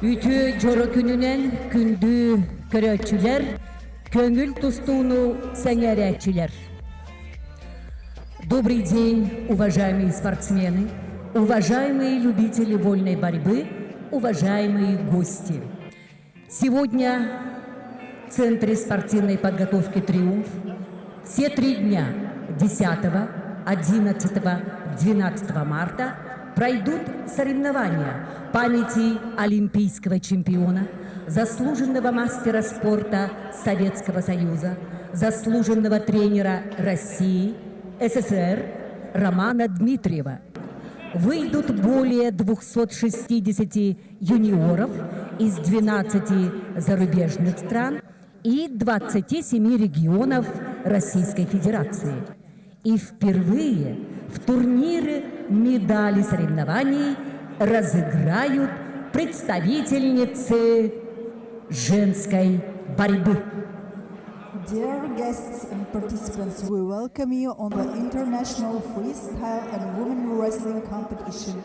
Ütü joro gününen kündü köröçüler, köngül тустууну сәңәрәчиләр. Добрый день, уважаемые спортсмены, уважаемые любители вольной борьбы, уважаемые гости. Сегодня в Центре спортивной подготовки «Триумф» все 3 дня 10, 11, 12 марта пройдут соревнования памяти олимпийского чемпиона, заслуженного мастера спорта Советского Союза, заслуженного тренера России, СССР Романа Дмитриева. Выйдут более 260 юниоров из 12 зарубежных стран и 27 регионов Российской Федерации. И впервые в турнире медали соревнований разыграют представительницы женской борьбы. Dear guests and participants, we welcome you on the International Freestyle and Women Wrestling Competition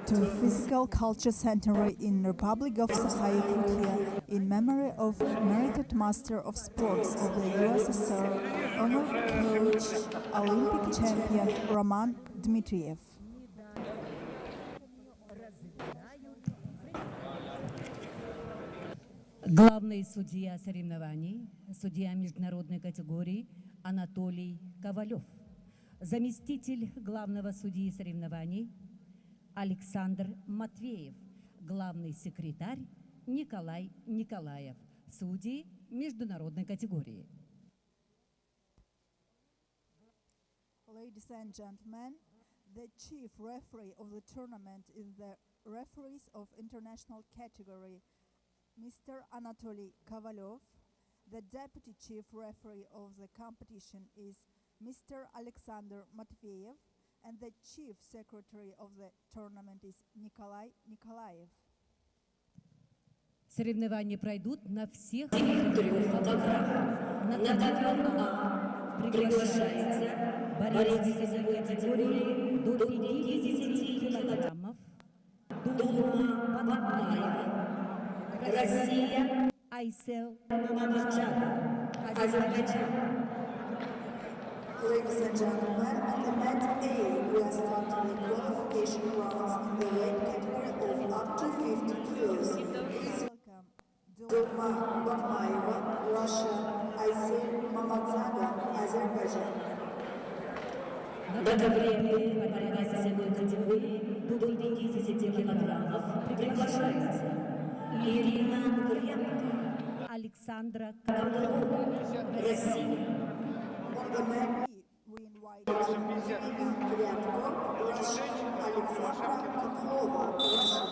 to the Physical Culture Center in Republic of Sakha-Yakutia in memory of merited Master of Sports of the USSR, honored coach, Olympic champion Roman Dmitriev. Главный судья соревнований, судья международной категории Анатолий Ковалев. Заместитель главного судьи соревнований Александр Матвеев. Главный секретарь Николай Николаев. Судьи международной категории. Ladies and gentlemen, the chief referee of the tournament is the referees of international category, Mr. Anatoly Kovalyov. The deputy chief referee of the competition is Mr. Alexander Matveyev, and the chief secretary of the tournament is Nikolai Nikolaev. Соревнования пройдут на всех 3 программах. На категорию А приглашается борец весовой категории до 50 килограммов Дума Бабаева, Россия, Айсел Мамаджан, Азербайджан. Ladies and gentlemen, at event A, we are starting the qualification rounds in the weight category of up to 50 kilos. Please welcome Duma Bakmayeva, Russia, Aysel Mamadzada, Azerbaijan. На категории борьба весовой категории до 50 килограммов приглашается Ирина Гребко, Александра Каплова, Россия. On the mat B, we invite Irina Gryatko, Russia, Alexandra Kotlova, Russia.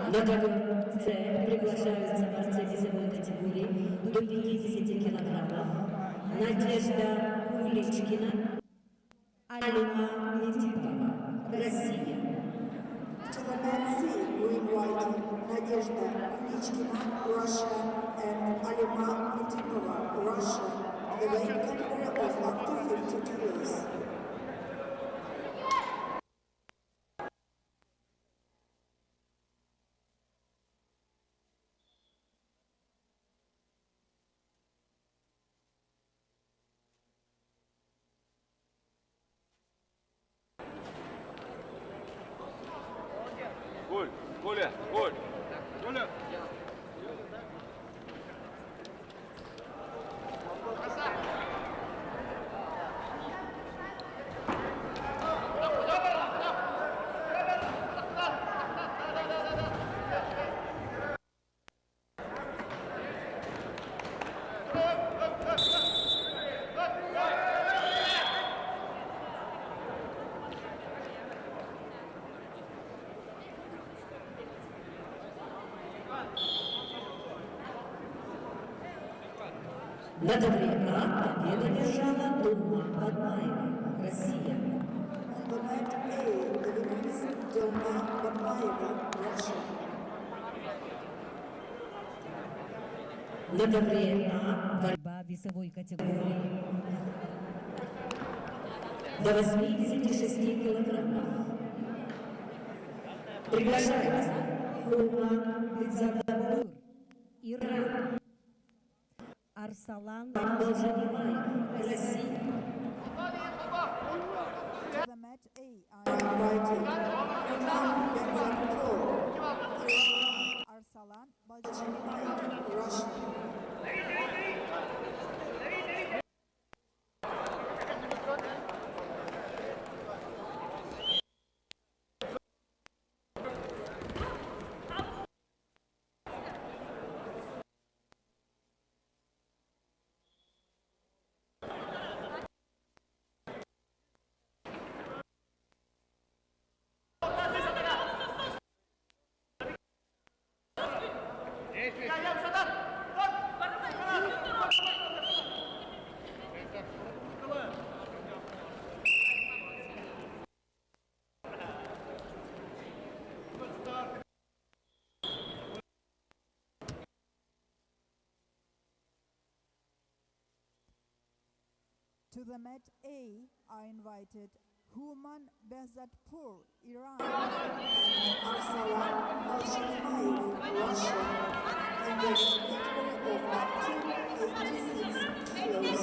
На категории С приглашаются борцы весовой категории до 50 килограммов Надежда Куличкина, Алима Медипова, Россия. To the mat C, we invite Nadezhda Kulichkina, Russia, and Alima Medipova, Russia. The weight category of up to 50 kilos. Коля, Коля, Коля. На категории А победу держала Дума Бабаева, Россия. On the mat A, the winner is Duma Bakmayeva, Russia. На категории А борьба весовой категории до 86 килограммов. Приглашается Хурман Бекзадабур, Иран. Арсалан Должанибаев, Россия. To the match A, I invited Hurman Benzatpour, Iran. Arsalan Balchanibayev, Russia. To the match A, I invited Hurman Behzatpour, Iran, and Arsalan Balchanibayev, Russia, in the category of up to 86 kilos.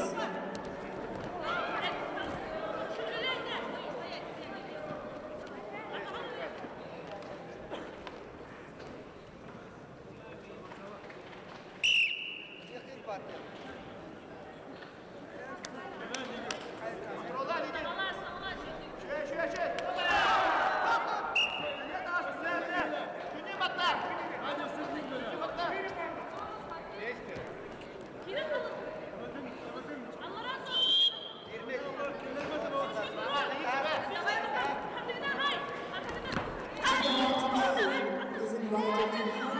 Is invited Hurman Behzatpour,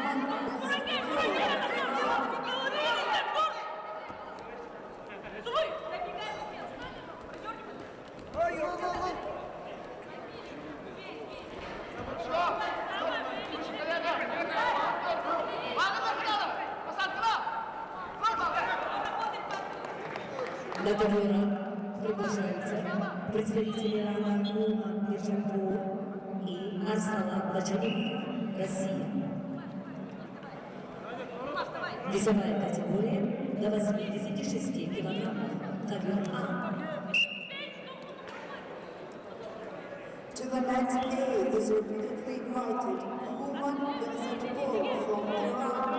На ковера приглашаются представители Ирана Хурман Бекзатпур и Арсалан Балчаниbayev, Россия. Весовая категория до 86 килограммов. Ковер А. To the match A is repeatedly invited Hurman Behzatpour from Iran.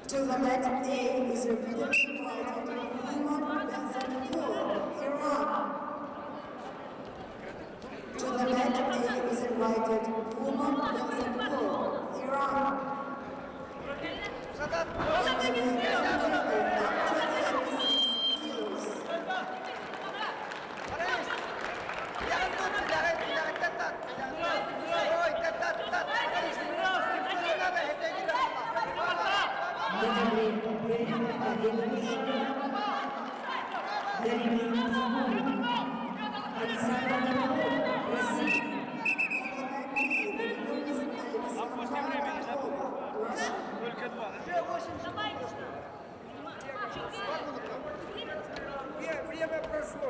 To the match A is repeatedly invited Hurman Behzatpour, Iran. To the match A is invited Hurman Behzatpour, Iran. In the category of up to 86 kilos. На ковре Б победу держала Дарима Самойлова, Александра, Россия. Только два. Время прошло.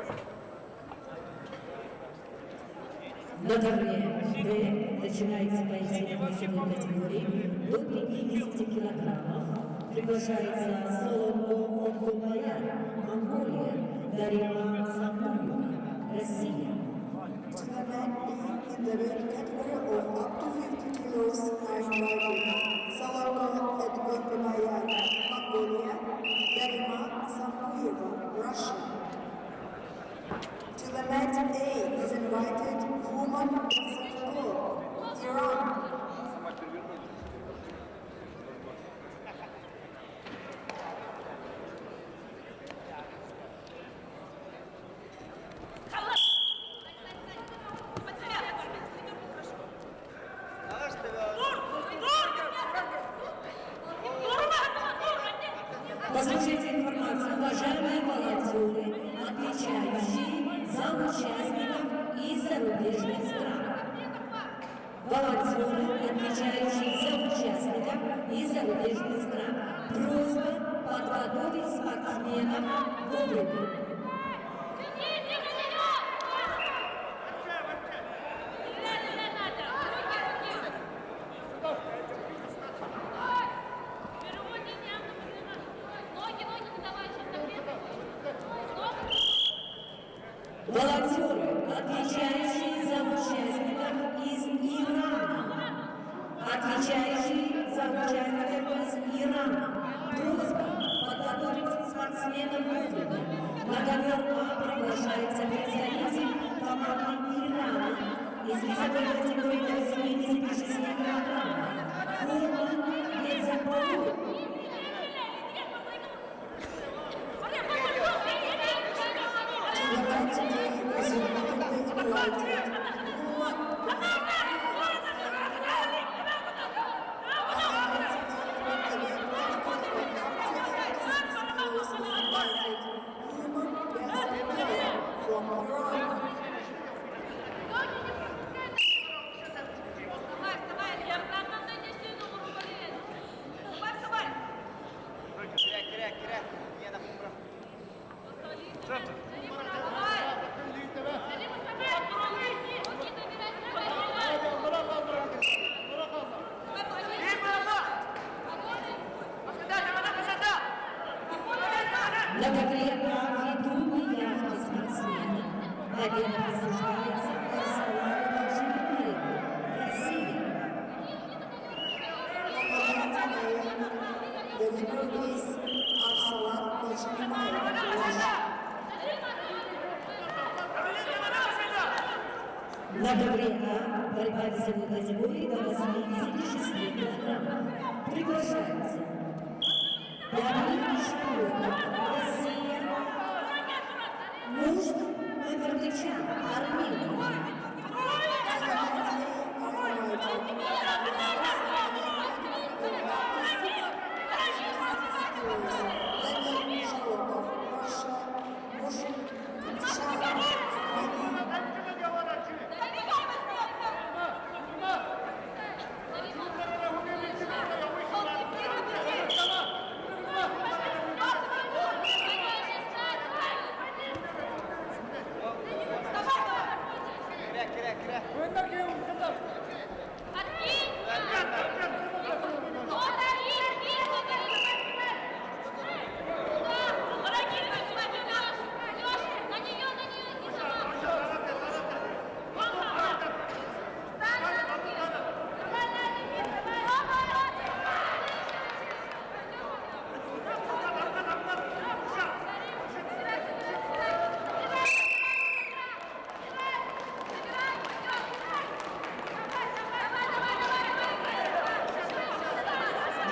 На ковре Б начинается поединок весовой категории до 50 килограммов. Приглашается Соломон Онгубаян, Монголия, Дарима Самойлова, Россия. To the man in the weight category of up to 50 kilos are invited Salomon Edgorbayan, Mongolia, Darima Samuyeva, Russia. To the match A is invited Hurman Behzatpour, Iran. Послушайте информацию, уважаемые волонтеры, отвечающие за участников из зарубежных стран. Волонтеры, отвечающие за участников из зарубежных стран. Просьба подготовить спортсменов вовремя. Волонтеры, отвечающие за участников из Ирана. Отвечающие за участников из Ирана. Просьба подготовить спортсменов вовремя. На ковер А приглашается представитель команды Ирана из весовой категории до 76 килограммов. Кума Мецаполу. На ковре А ведут явки спортсмена. Победа присуждается Арсалану Джибраеву, Россия. The winner is Arsalan Bajibbayev, Russia. На ковре А борьба весовой категории до 86 килограммов. Приглашается Давид Шароков, Россия. Муж Маверлычан, Армения. Давид Шароков, Russia. Мужик Кричан, Армения.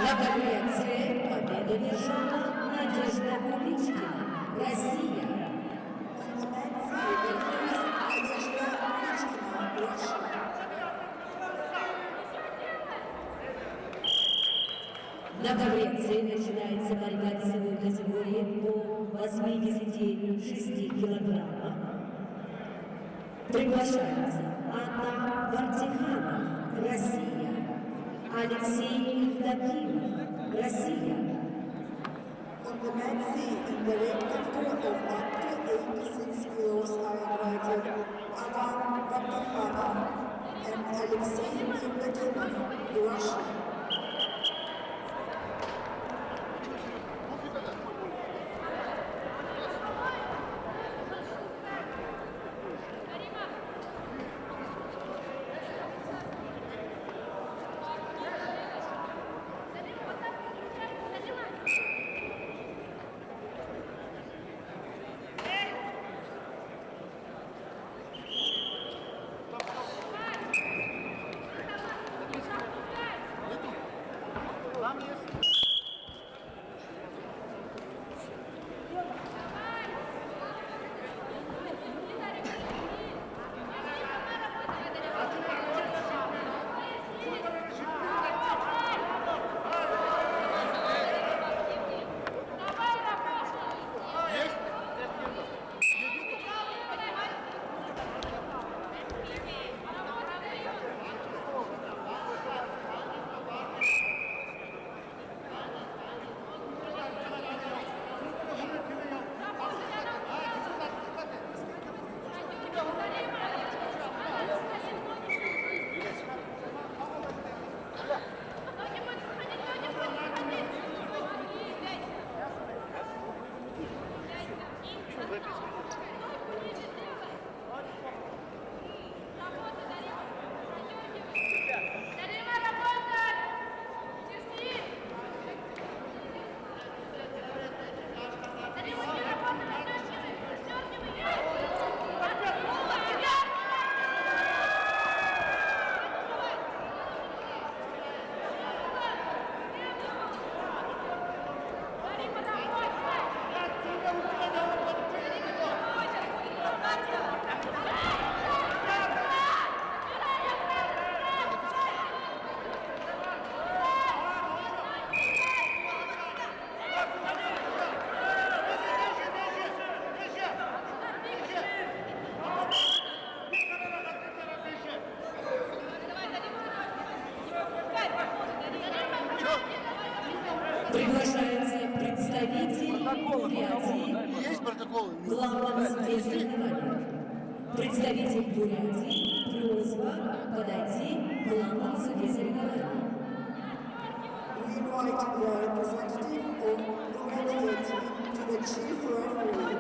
На ковре С победу держала Надежда Куличкина, Россия. На ковре С начинается борьба весовой категории по 86 килограммах. Приглашается Анна Вартиханов, Россия. Алексей Евдокимов, Россия. On the mat C, in the weight category of up to 86 kilos are invited Adam Abdukhanov and Alexei Yevdokimov, Russia. Приглашается представитель Бурятии Есть протоколы? в главном суде соревнований. Представитель Бурятии, просьба подойти к главному суде соревнований. We invite the representative of Buryatia to the chief referee.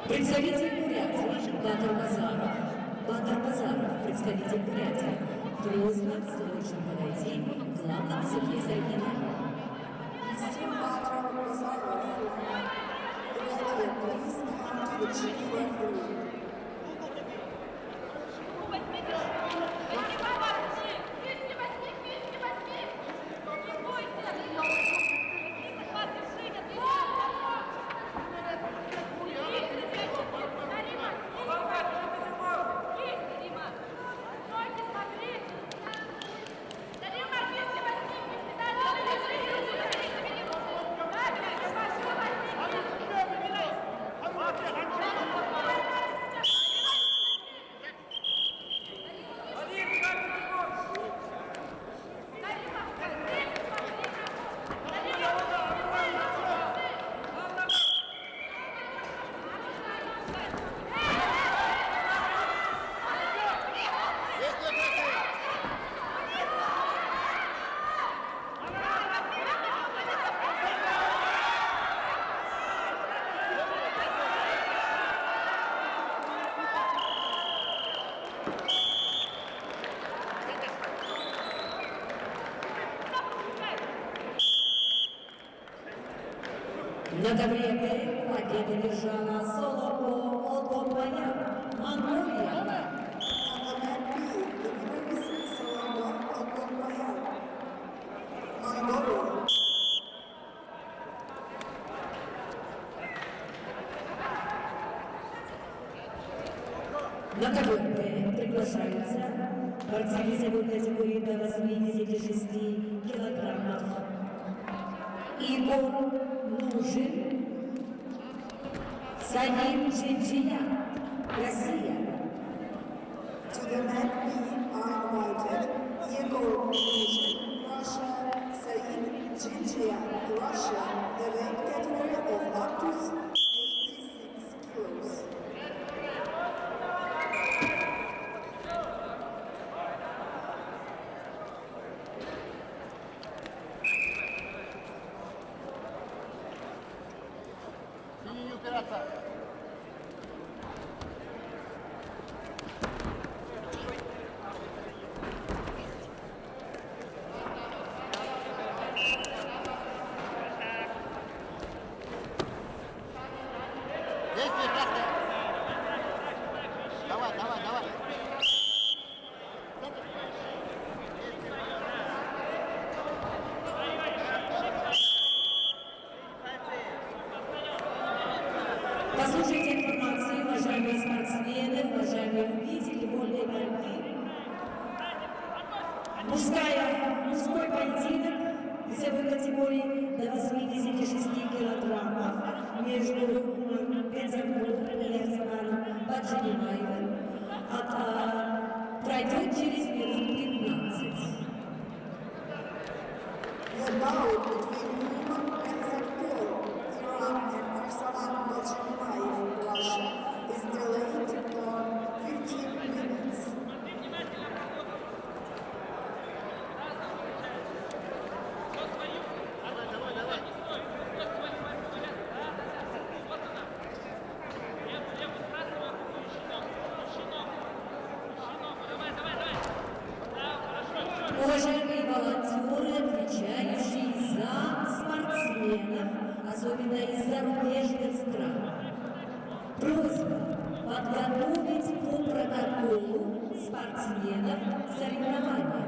Представитель Бурятии Бадр Базаров, представитель Бурятии, просьба срочно подойти к главному суде соревнований. Mr. Badr Bazarov from Buryatia, please come to the chief referee. На Гавриэле победу держала Соломо Олгопая, Монголия. На КВП приглашаются борцы весовой категории до 86 килограммов. Игорь Нужин, Саим Чинчия, Россия. To the men we are invited Igor Nuzhin, Russia, Said Chinchia, Russia, the weight category of up to 86 kilos. Не упираться. Действие красное. Давай, давай, давай. Послушайте информации, уважаемые спортсмены, уважаемые любители вольной борьбы. Мужской поединок весовой категории до 86 килограммов между Петербургом и Эрзаганом Баджанимаевым пройдет через минут 15. The bout between Human Penzakpol, Iran and Arsalan Bajanimaev, Russia, is delayed for 15 minutes. Уважаемые волонтеры, отвечающие за спортсменов, особенно из зарубежных стран, просьба подготовить по протоколу спортсменов к соревнованиям.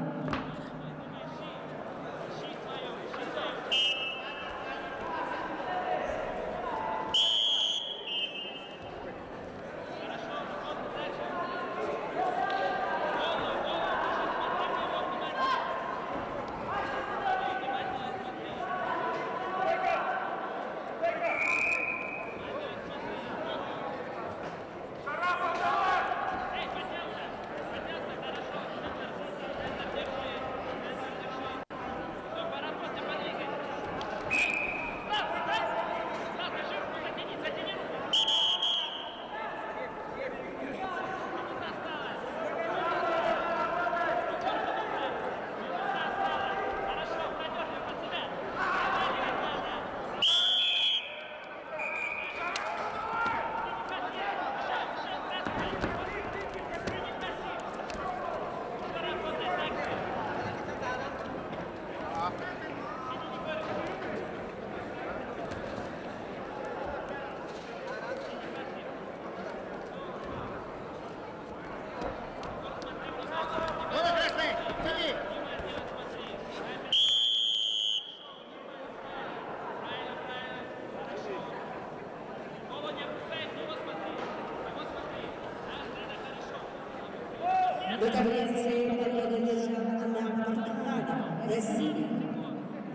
категории подарила держава Адам Абдуханов, Россия.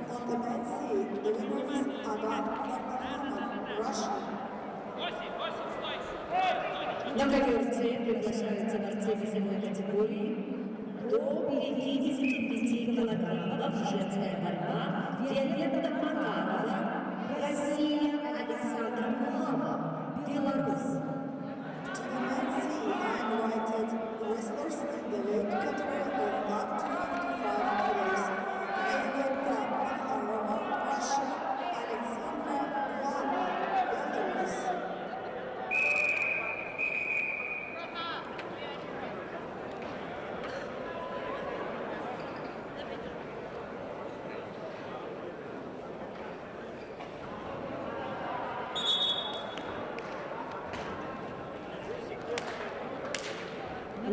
On the men's seat, the winner is Adam Abdukhanov, Russia. На ковер сцены приглашаются борцы весовой категории до 55 килограммов, женская борьба, Виолетта Макарова, Россия, Александра Булава, Беларусь. To the men's seat are invited wrestlers in the weight category of up to 55 kilos. Violetta Makharova, Russia, Alexandra Bulava, Belarus.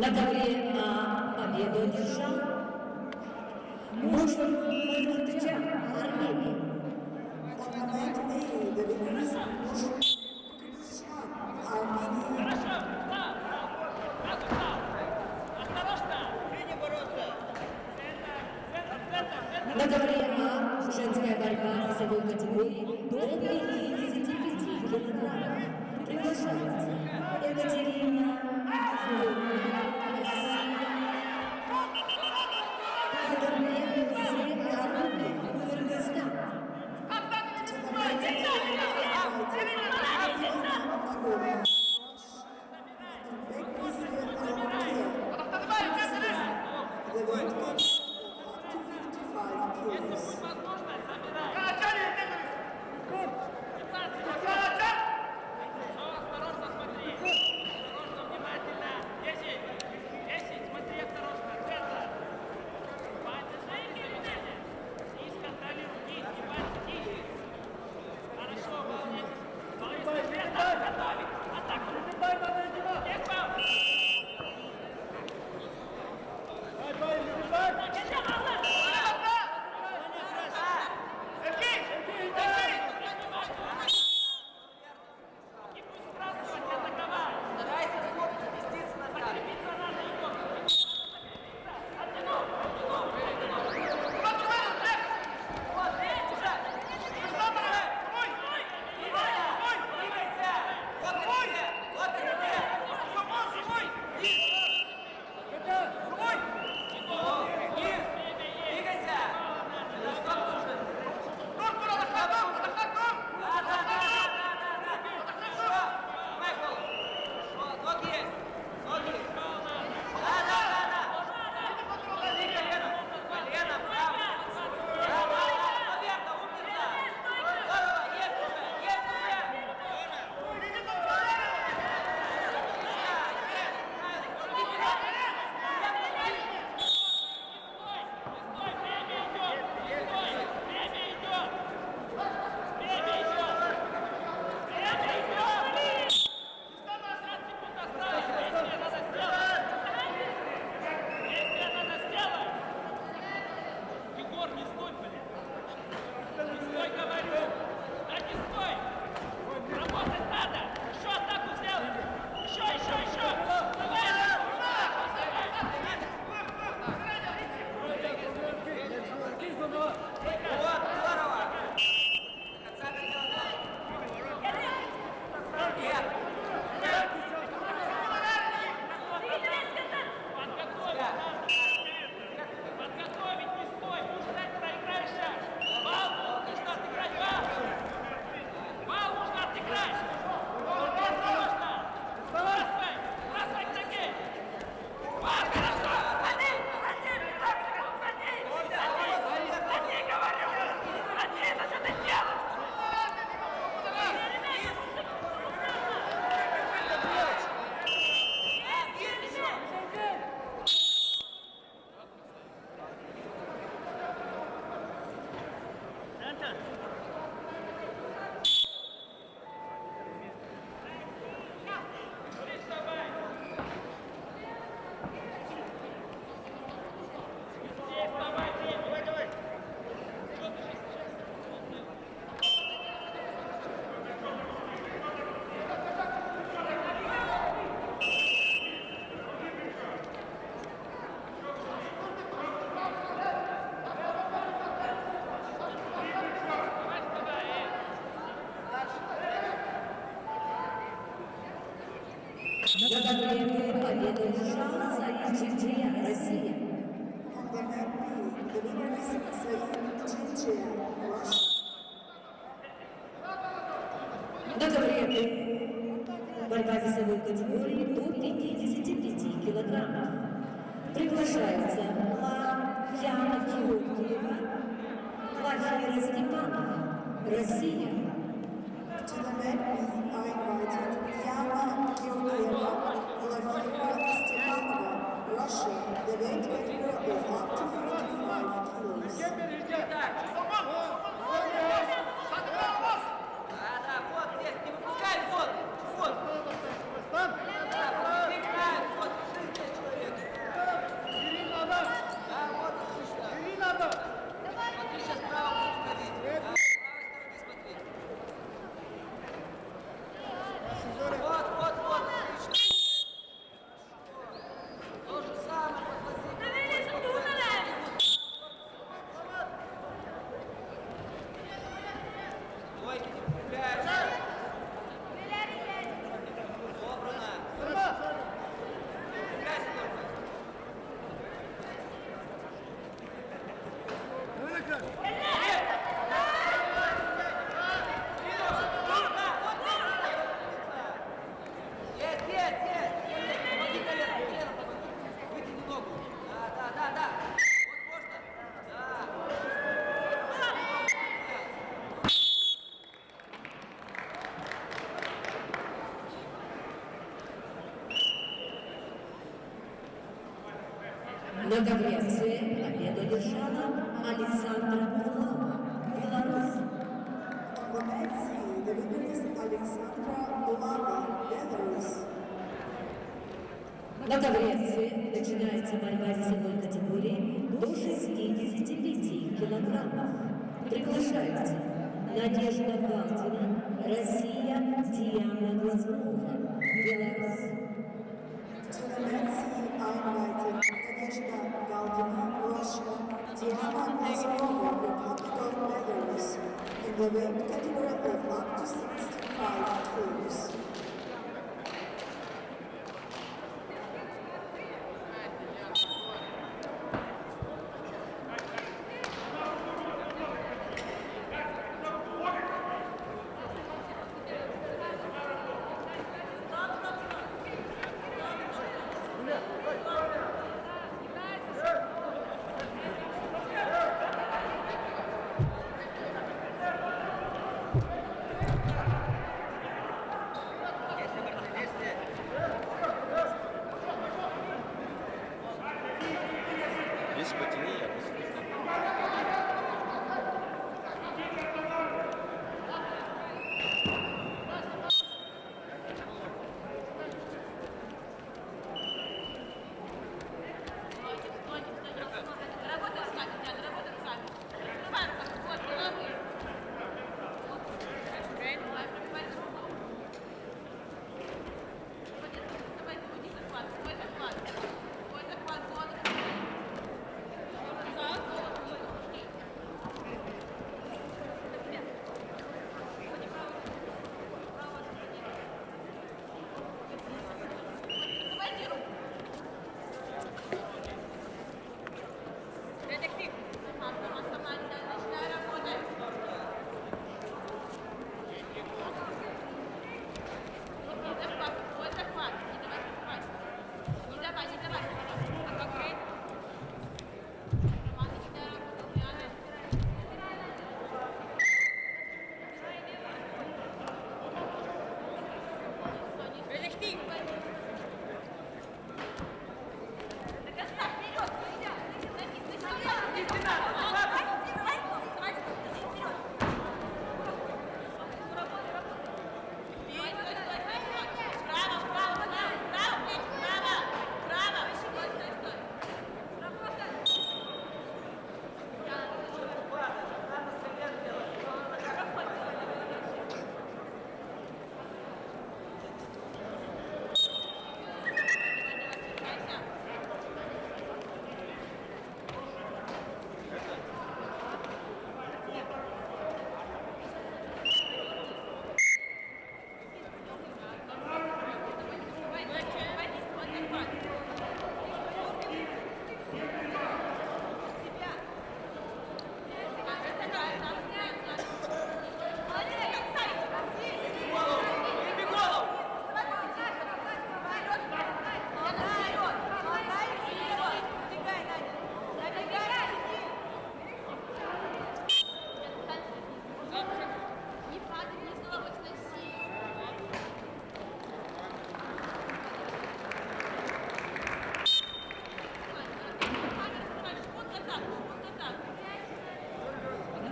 На ковре на победу одержал Мушин Мухаммадджан, Армения. On the mat A, the winner is Mushakhan, Armenia. На ковре А женская борьба весовой категории до 55 килограммов. Приглашается Екатерина Федорова, Россия. Кадырбек Армения, Кыргызстан. To the men's A, invited Magova, Russia, and Bekmisiy Almaty, Pakistan. The weight category of up to 55 kilos. Давай, давай, На ковре борьба весовой категории до 55 килограммов. Приглашается Яна Георгиева, Глафира Степанова, Россия. To the men, we are invited Yana Georgieva, Glafira Stepanova, Russia, the weight category of up to 55 kilos. Да, вот здесь, не выпускай зоны. Вот. Да, выпускай зоны. 6 человек. Да, вот, отлично. Смотри, сейчас справа будешь ходить. Да, с правой стороны смотри. Вот, отлично. То же самое, стойки не выпускаешь. Собрано. Выпускайся только. Есть. Помоги коленом, помоги. Вытяни ногу. Да. Вот можно. Да. На ковре победу держала Александра Булава, Беларусь. On the men's scene, the winner is Alexandra Bulava, Belarus. На ковре начинается борьба весовой категории до 65 килограммов. Приглашаются Надежда Галдина, Россия, Диана Глазунова, Беларусь. To the men's scene, are invited Nadezhda Galdina, Russia, Diana Nazarova, Republic of Belarus, in the weight category of up to 65 kilos. Весь потяни, я Работай руками, Диана, работай руками. Открывай руками, вот, головы. Давай, пробивай руку. Давай, уйди захват, свой захват. Свой захват, зону.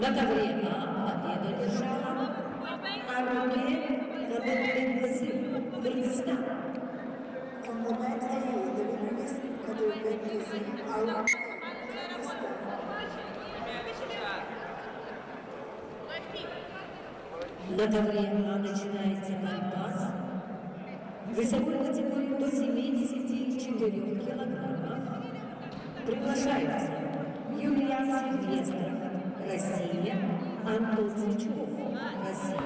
На ковре А победу держала Армия Кадырбекбасы, Кыргызстан. On the mat A, the winner is Kadirбекбасы, Armenia, Kyrgyzstan. На ковре А начинается борьба. Весовой категории до 74 килограммов. Приглашаются Юлия Сильвестров, Россия, Антон Свечков, Россия.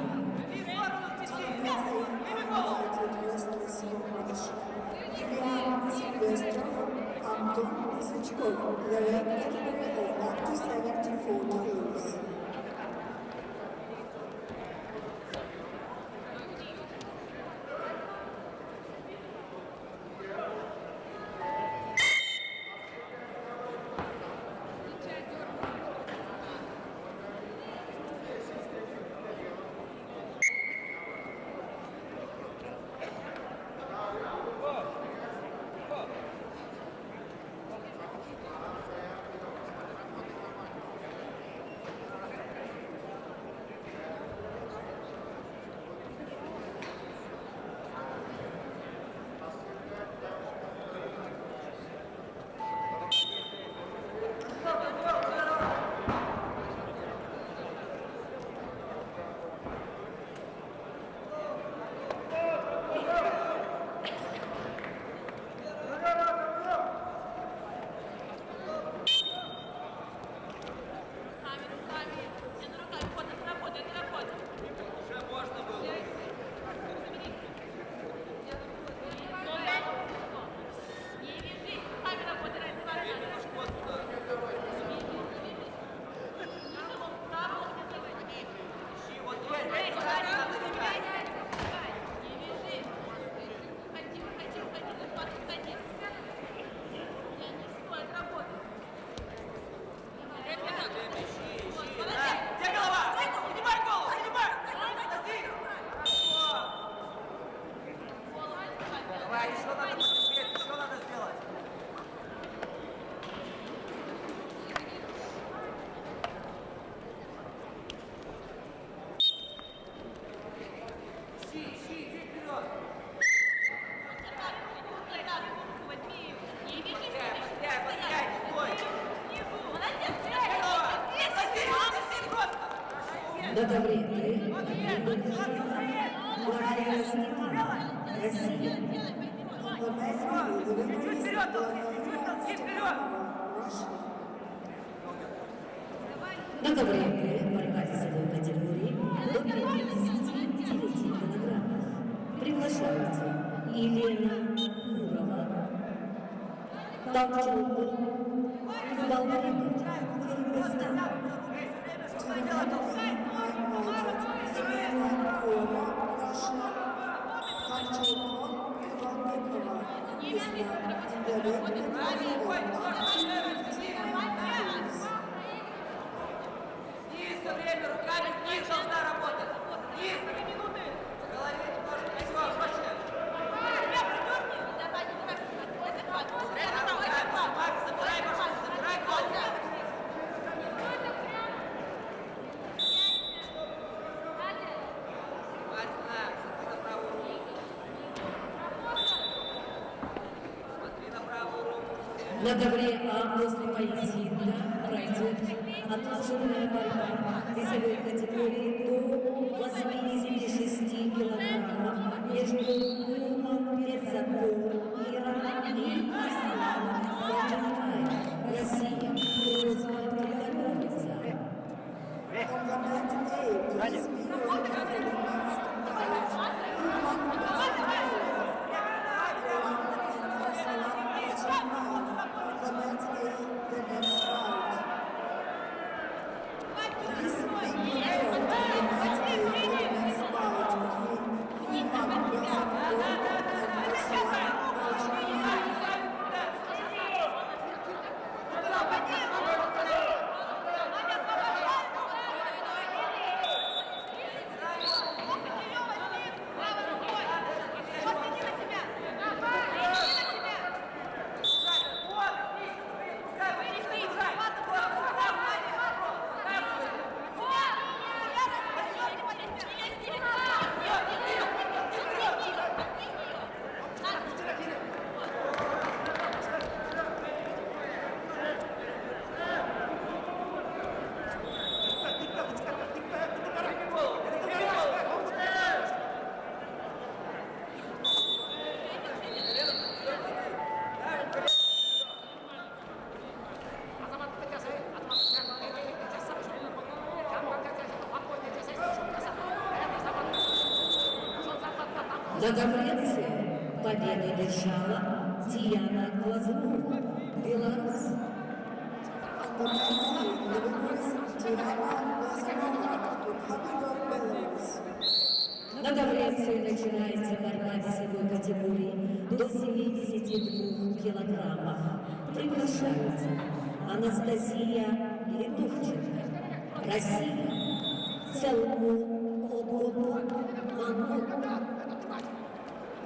Anton Svichkov, the weight category of up to 74 kilos. На ковре Б победу держала Мария Светлана, Россия. On the mat B, the winner is Vladimir Stepanova, Russia. На ковре Б борьба весовой категории до 59 килограммов. Приглашаются Елена Курова, Тавченко, Кубалбек, Кыргызстан. Низ все время, руками вниз должна работать. Низ. В голове немножко всего, больше. Забирай машину, забирай голову. На ковре А после поединка пройдет отложенная борьба весовой категории до 86 килограммов между Кумом Перцаком и Арсеналом Янченкой, Россия. Просьба приготовиться. On the mat A, please be ready for the next fight. On the mat A, the next round. Please be prepared on the mat A for the next bout between Ivan Bersakov and Ruslan Bolshevik. На конференции победу держала Диана Глазунова, Беларусь. On the men's team, the winners Diana Glazunova, Republic of Belarus. На конференции начинается борьба весовой категории до 72 килограммов. Приглашаются Анастасия Литовченко, Россия, Целму Огону Мангу.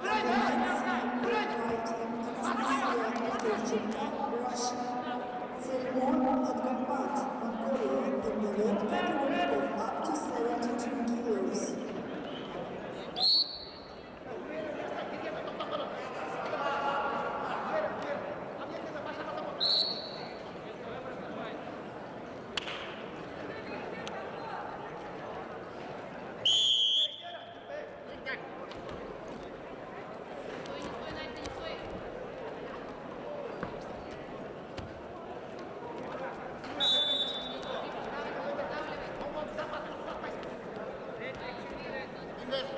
On the men's team, fighting Anastasia Litовченко, Russia, Tselmon Adgambat, Mongolia, in the weight category of up to 72 kilos. Стой, не стой, Надя, не стой. Инвест.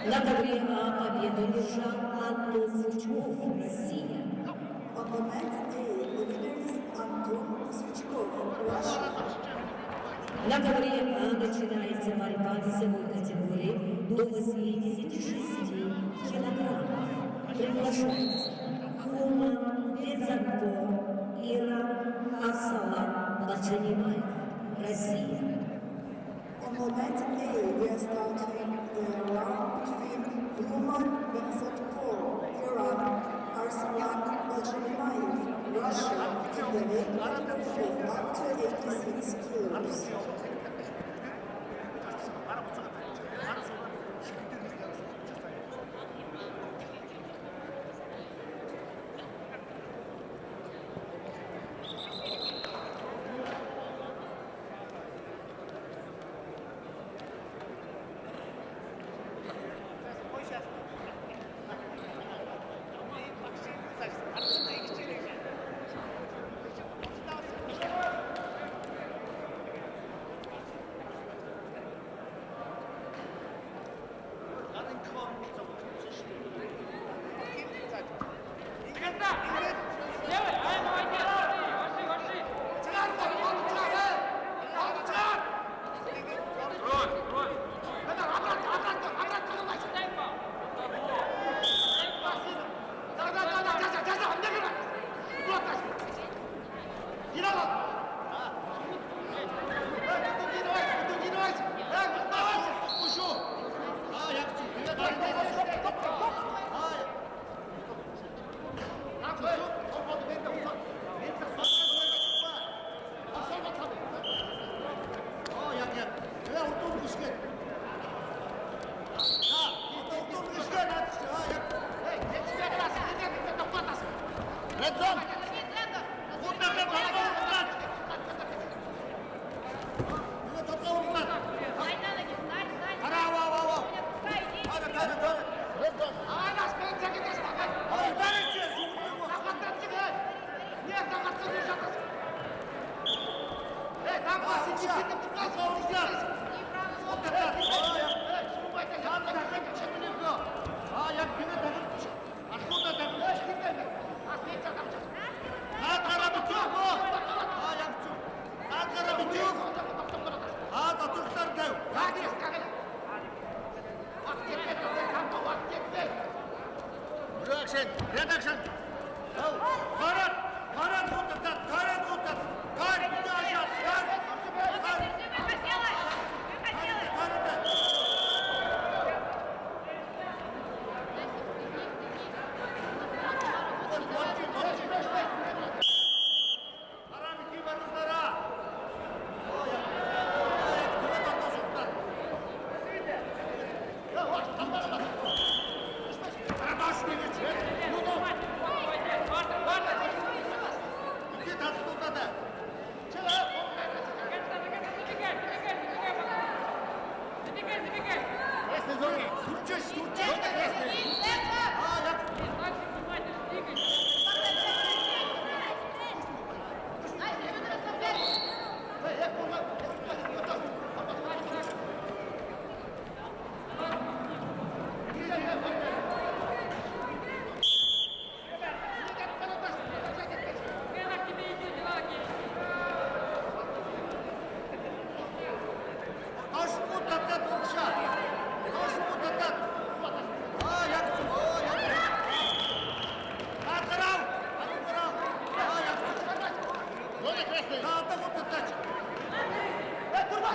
На ковре А победу держал Антон Сучков, Россия. On the men's A, the winners Anton Svichkov, Russia. На ковре А начинается борьба весовой категории до 86 килограммов. Приглашаются Хуман Безанпор, Иран Асалан Бачанимаев, Россия. On the men's A, we are starting the round between Human Benzatpur, Iran, Arslan Bajanimayev, Russia, in the weight category of up to 86 kilos. Red zone. Встань на ноги, встань, встань. Пускай, иди. Red zone. Reaction, reaction. Karan, Karan tutar, Karan tutar. Karan bir daha aşağı. Karan. Держи, как хотела. Как хотела.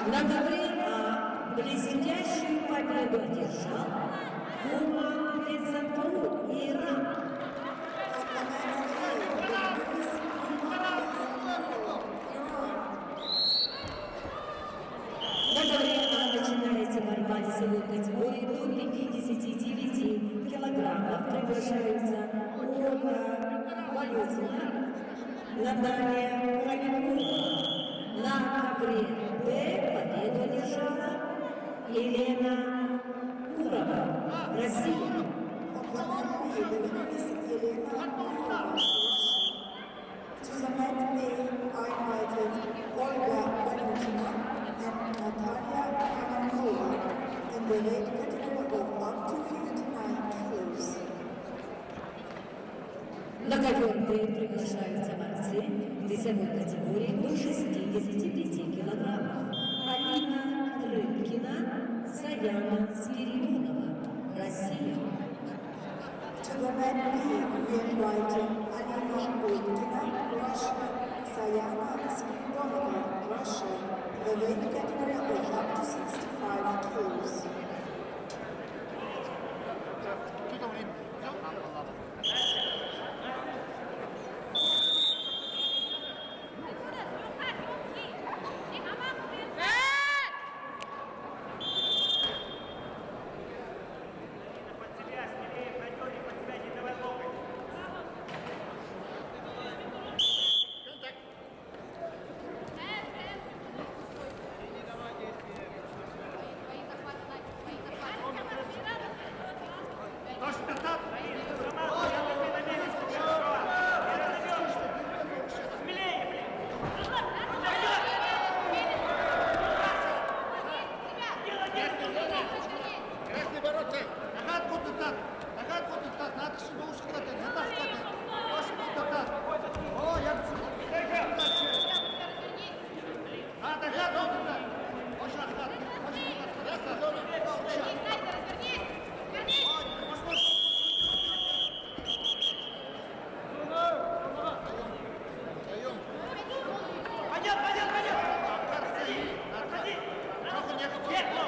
На ковре А блестящую победу одержал Хума Бензапоу, Иран. На ковре А начинается борьба силовой категории до 59 килограммов. Приглашаются Ольга Валютина, Наталья Хабибулова. На ковре Б победу одержала Елена Курова, Россия. To the mat are invited Olga Valentina and Natalia Kamanova in the weight category of up to 59 kilos. На ковер Б приглашаются борцы весовой категории до 65 килограммов. Алина Рыбкина, Саяна Спиридонова, Россия. To the mat we invited Alina Rybkina, Russia, Sayana Spiridonova, Russia, the weight category of up to 65 kilos. Что-то время. Все? Ладно. Под себя, смелее, пройдет, под себя не давай локоть. Контакт. Точно так. Сама, я тебе на месте сначала. Не разобьешься. Смелее, блин. Красный бороться. Нагад будто так. Нагад будто так. Надо чтобы ускатать. Надо ускатать. Тоже будто так. О, я надо гад будто так. Очень охват. Очень охват. Красный зона. Даем. Пойдет, пойдет, пойдет. Отходи. Чоху не хотел.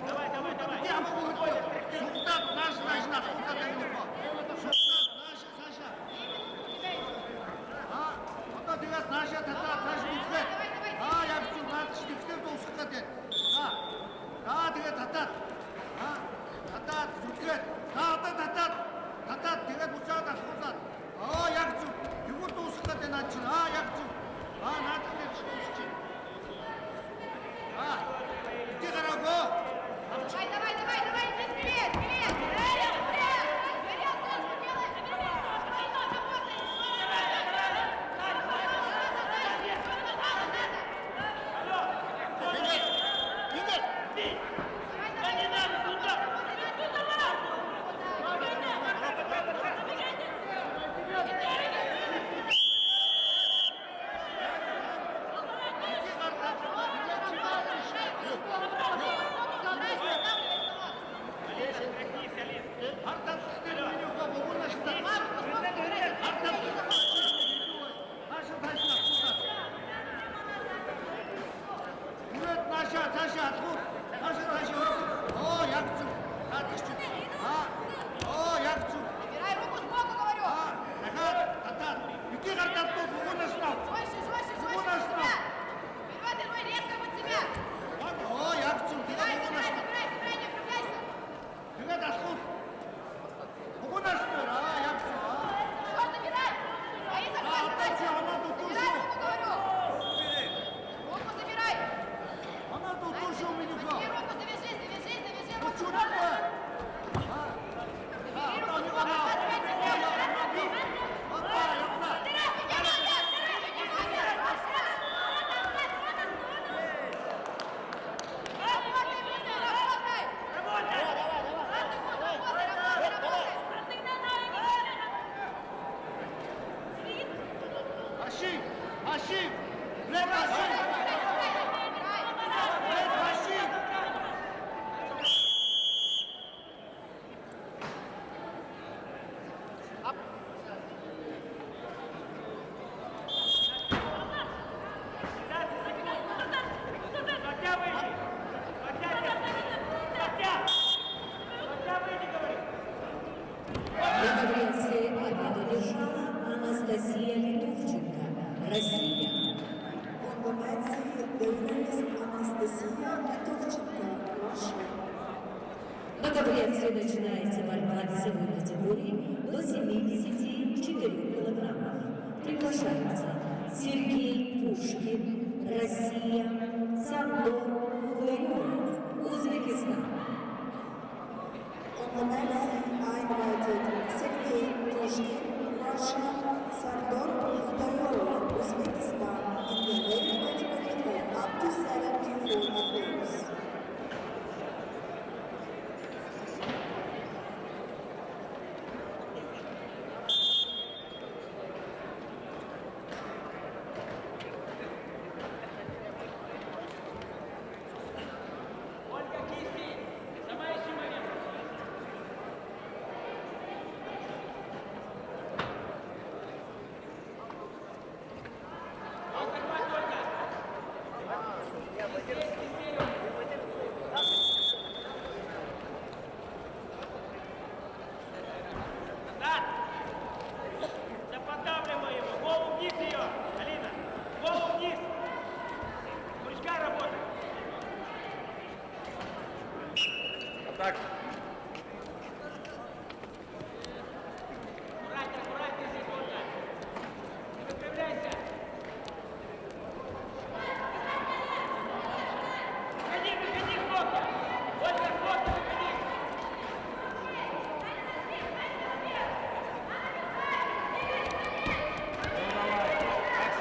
Давай, давай, давай. Султан наш наш. Onda biraz naşa tata taş bitse. Ha yapsın lan çıkıştır da uskak et. Ha. Ha diye tatat. Ha. Tatat uskak. Ha tatat. Tatat diye uskak da uskak. Ha yapsın. Yumurta uskak et açın. Ha yapsın. Ha natak et uskak. Ha. Diye karago. Давай, давай, давай, давай, вперед, вперед! Вперед, вперед! Вперед, Сашка, делай! Да не надо, туда. Hashim! Red Hashim! Red Hashim! Хотя выйди! Хотя выйди, говорит! На таблице победу держала Анастасия Литовченко, Россия. On the mat, the winner is Anastasia Litovchenko, Russia. На таблице начинается борьба весовой категории до 74 килограммов. Приглашаются Сергей Пушкин, Россия, Сандор Худоёв, Узбекистан. On the mat, I invited Sergei Pushkin, Russia, Sardor Hudayorov, Uzbekistan, in the weight category of up to 74 kilos. Ольга Кисти, сама ищи момент. Отходь, Ольга. Назад. Да поддавливай его. Голову вниз ее. Алина, голову вниз. Прыжка работает. Так. Аккуратнее здесь, Ольга. Не выпрямляйся. Выходи, Фокя. Ольга, Фокя, выходи.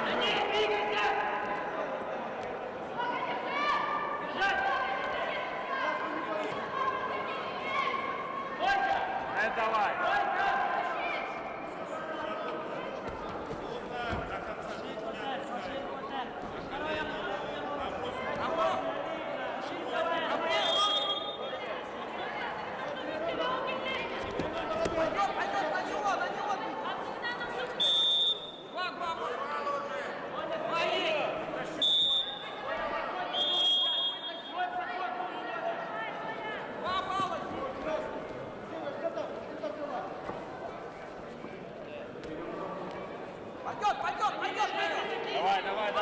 Да не, двигайся. Бежать. Ольга. Давай. Ольга. Пойдет! Давай.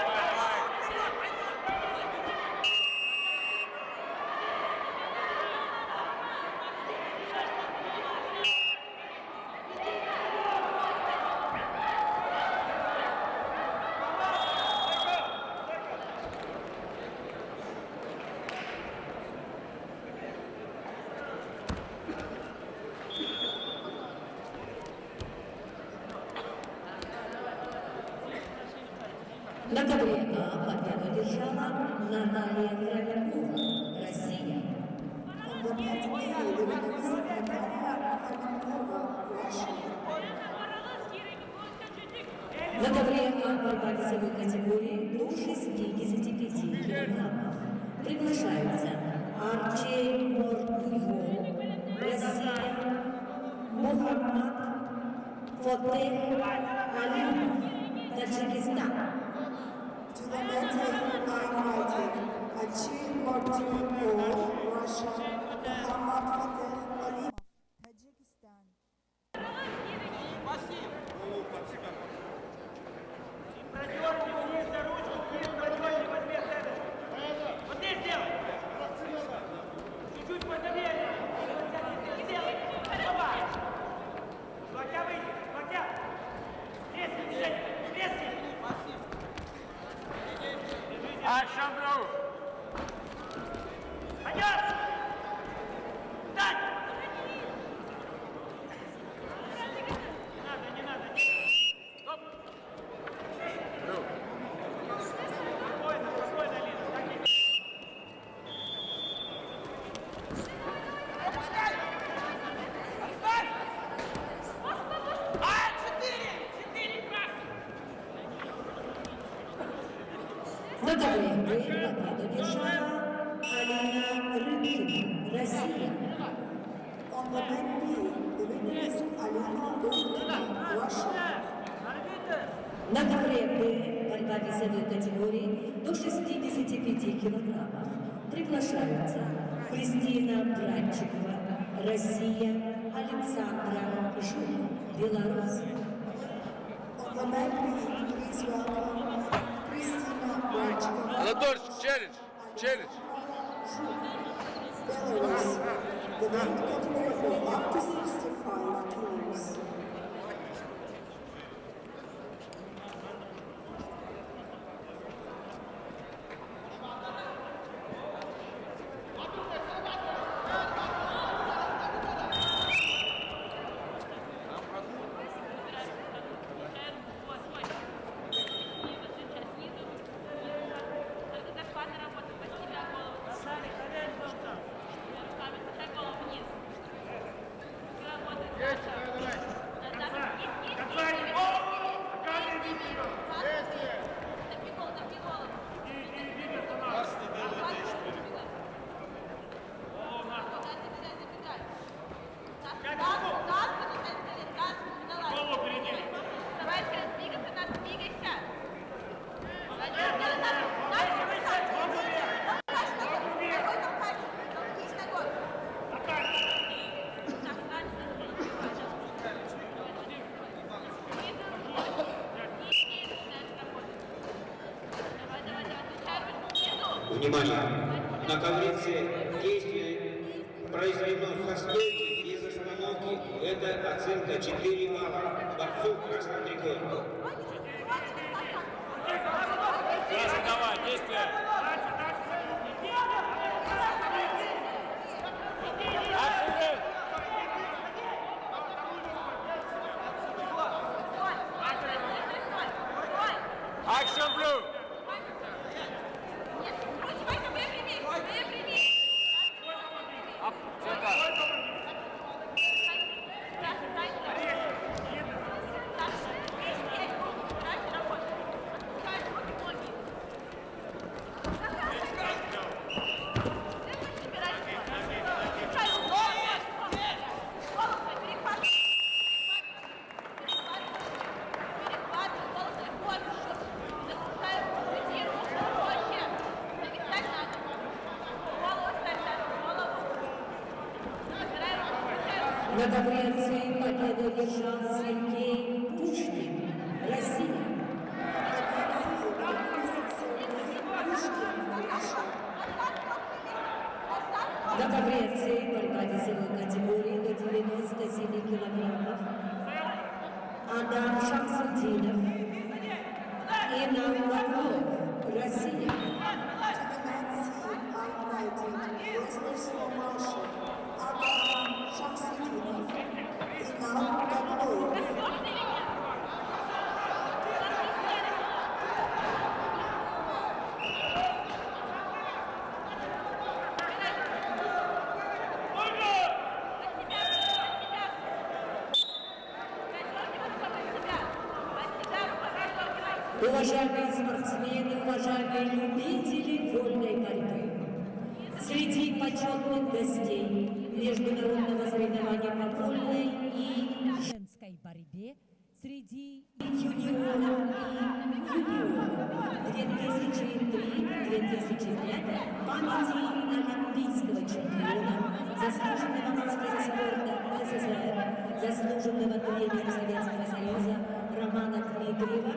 На табле А победу держала Наталья Кравенкова, Россия. On the mat, the winner is Natalia Kravенкова, Russia. На табле А борьба весовой категории до 65 килограммов. Приглашаются Арчей Мортуйо, Россия, Мухаммад Фотех Алимов, Таджикистан. To the mat, I invited Achin Martyov, Russia, Muhammad Fateh Alimov, Tajikistan. Продерни вниз за ручку, вниз продерни, возьми центр. Вот здесь сделай. Чуть-чуть позабей. Сделай. Давай. Локтя выйди, локтя. Резкий движение, резкий. Шандров. Пойдет. Встань. Не надо. Стоп. Спокойно, Лена. Так и... На ковре победу держала Алина Рыбкина, Россия. On the men B, the winner is Alina Rybkina, Russia. На ковре Б борьба весовой категории до 65 килограммов приглашаются Кристина Братчикова, Россия, Александра Жук, Беларусь. On the men B, please welcome Kristina Brachkova, Анатольевич, челлендж. Belarus. The weight category of up to 65 kilos. Внимание! На ковре С действие произведено со стойки без остановки. Это оценка 4 балла. Борцу в красном трико. Красный, давай, действие. Action blue. На ковре С победу держал Сергей Пушкин, Россия. На ковре С борьба весовой категории до 97 килограммов Адам Шамсудинов и Навлаков, Россия. Wrestlers from Russia, Adam Shamsudinov, Inam Gabloyev. Уважаемые спортсмены, уважаемые любители вольной борьбы, среди почетных гостей международного соревнования по вольной и женской борьбе среди юниоров и юниоров 2003-2005 памяти олимпийского чемпиона, заслуженного мастера спорта СССР, заслуженного тренера Советского Союза Романа Дмитриева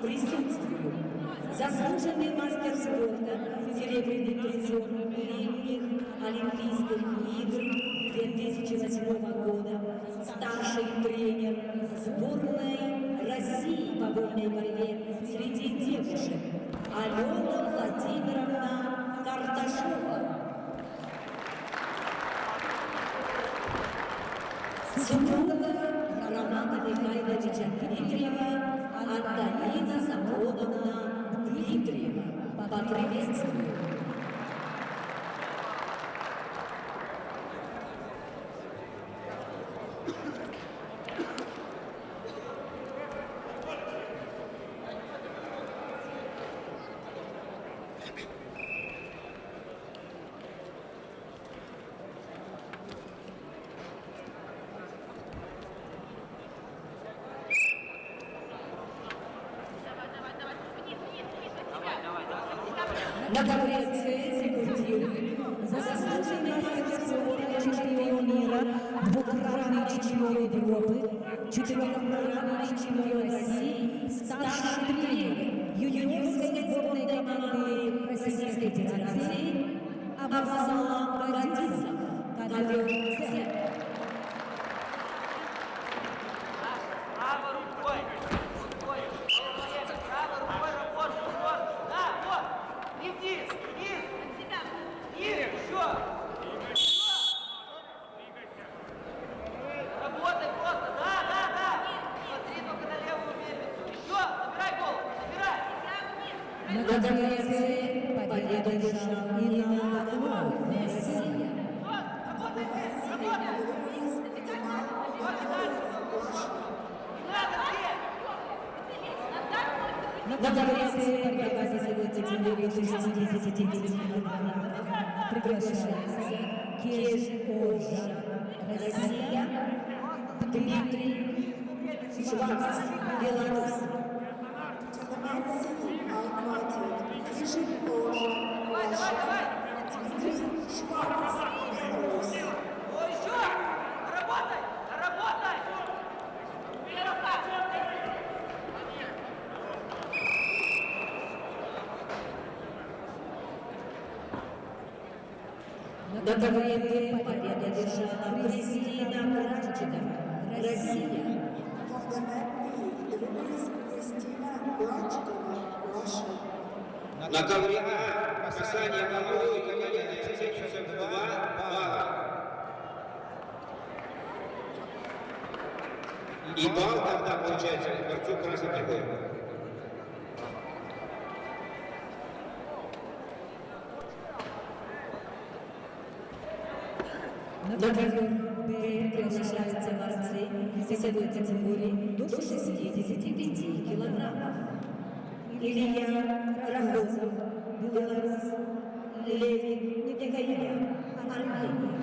присутствуют заслуженный мастер спорта, серебряный призер летних Олимпийских игр 2008 года, старший тренер сборной России по вольной борьбе среди девушек Алена Владимировна Карташова. Супруга Романа Михайловича Дмитриева Антонина Сафроновна Дмитриева. Поприветствую. На ковре С дебютирует заслуженный мастер спорта, чемпион мира, двукратный чемпион Европы, четырехкратный чемпион России, старший тренер юниорской сборной команды Российской Федерации Абсалам Радисов, ковер С. Правой рукой. Рукой. Правой рукой работай. Да, вот. И вниз. Вниз. Вниз. Еще. Работай просто. Да. Смотри только на левую мельницу. Еще. Забирай голову. Забирай. На ковре С победу одержал Инна Баклов, Россия. Работай. На ковре С борьба за золото тяжелее 69 килограммов. Приглашается Кеш Ожа, Россия, Дмитрий Шварц, Беларусь. Давай. О, еще. Работай. На ковре Б победу одержала Кристина Братчикова, Россия. На ковре А касание головой колена оценивается 2 балла. И балл тогда получается борцу красной трибуны. На ковер Б приглашаются борцы весовой категории до 65 килограммов. Илья Рогозов, Беларусь, Левик Николаев, Армения.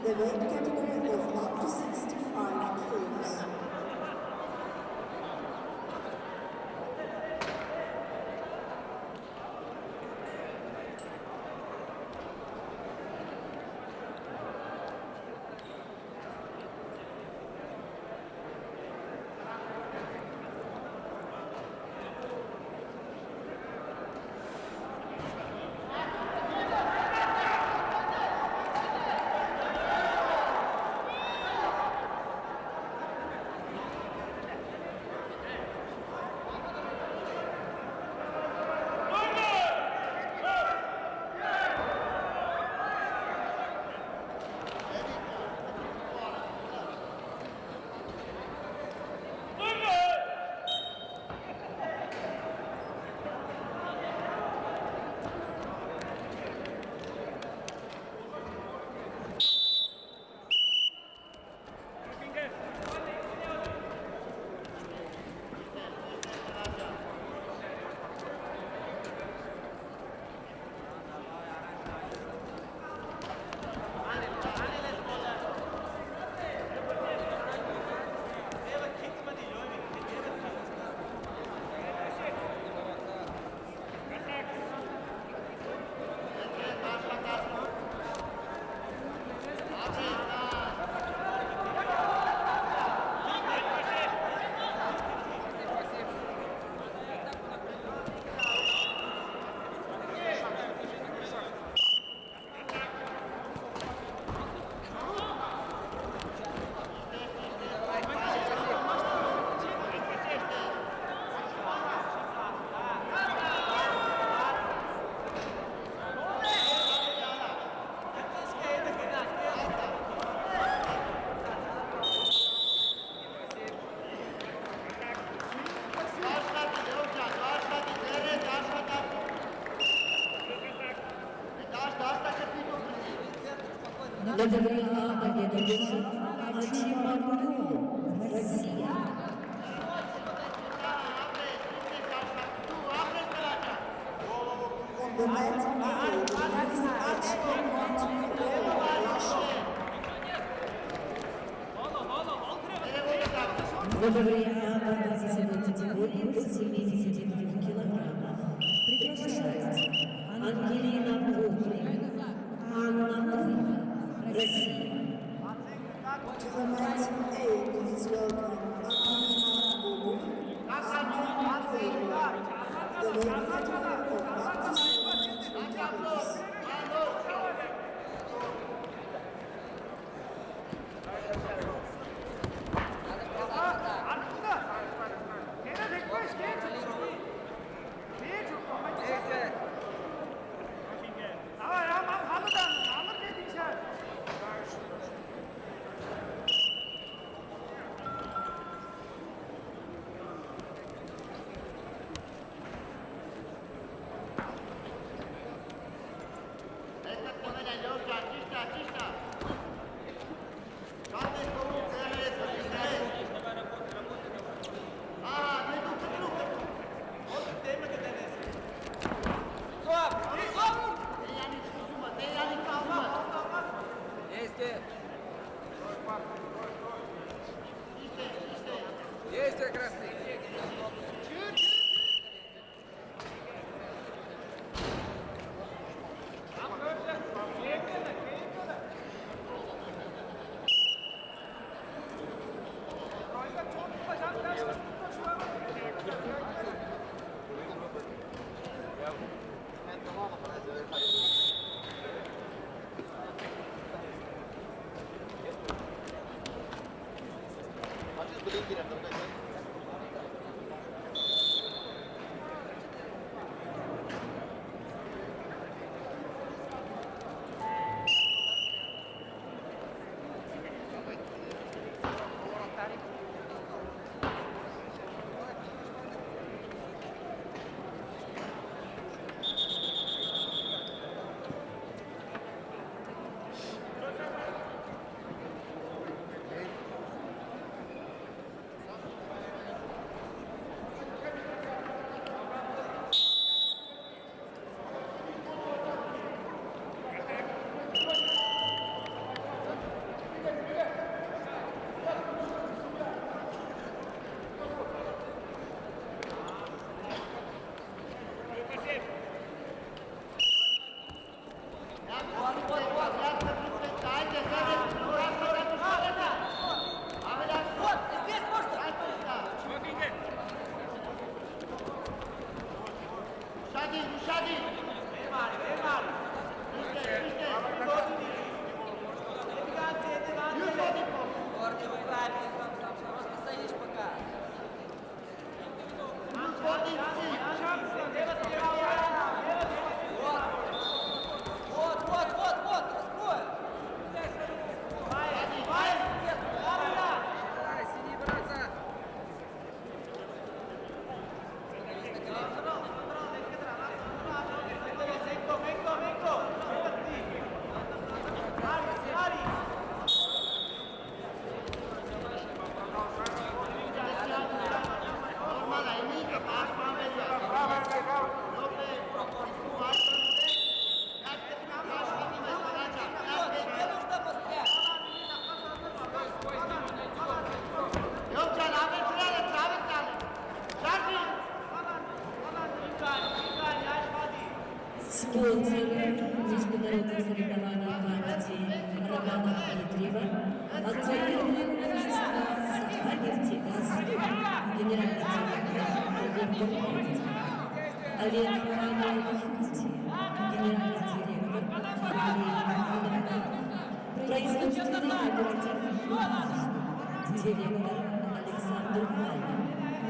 The weight category of up to 65 kilos. На ковре А победу одержал Ачимагулю, Россия. The mat A, Archie Russia. Лауреат борьбы за собой категории до 79 килограммов. Приглашается Ангелина Богрин, Анна Муйна, Россия. To the 98, please welcome Anna Bobo, Anna Koiva, the weight category of up to 72 kilos. Действие, красный! Спонсор международных соревнований партии Романа Дмитриева, акционерное общество «Сахагертекас», генеральный директор Олег Павлович, генеральный директор производственный кооператив директор Александр Павлов,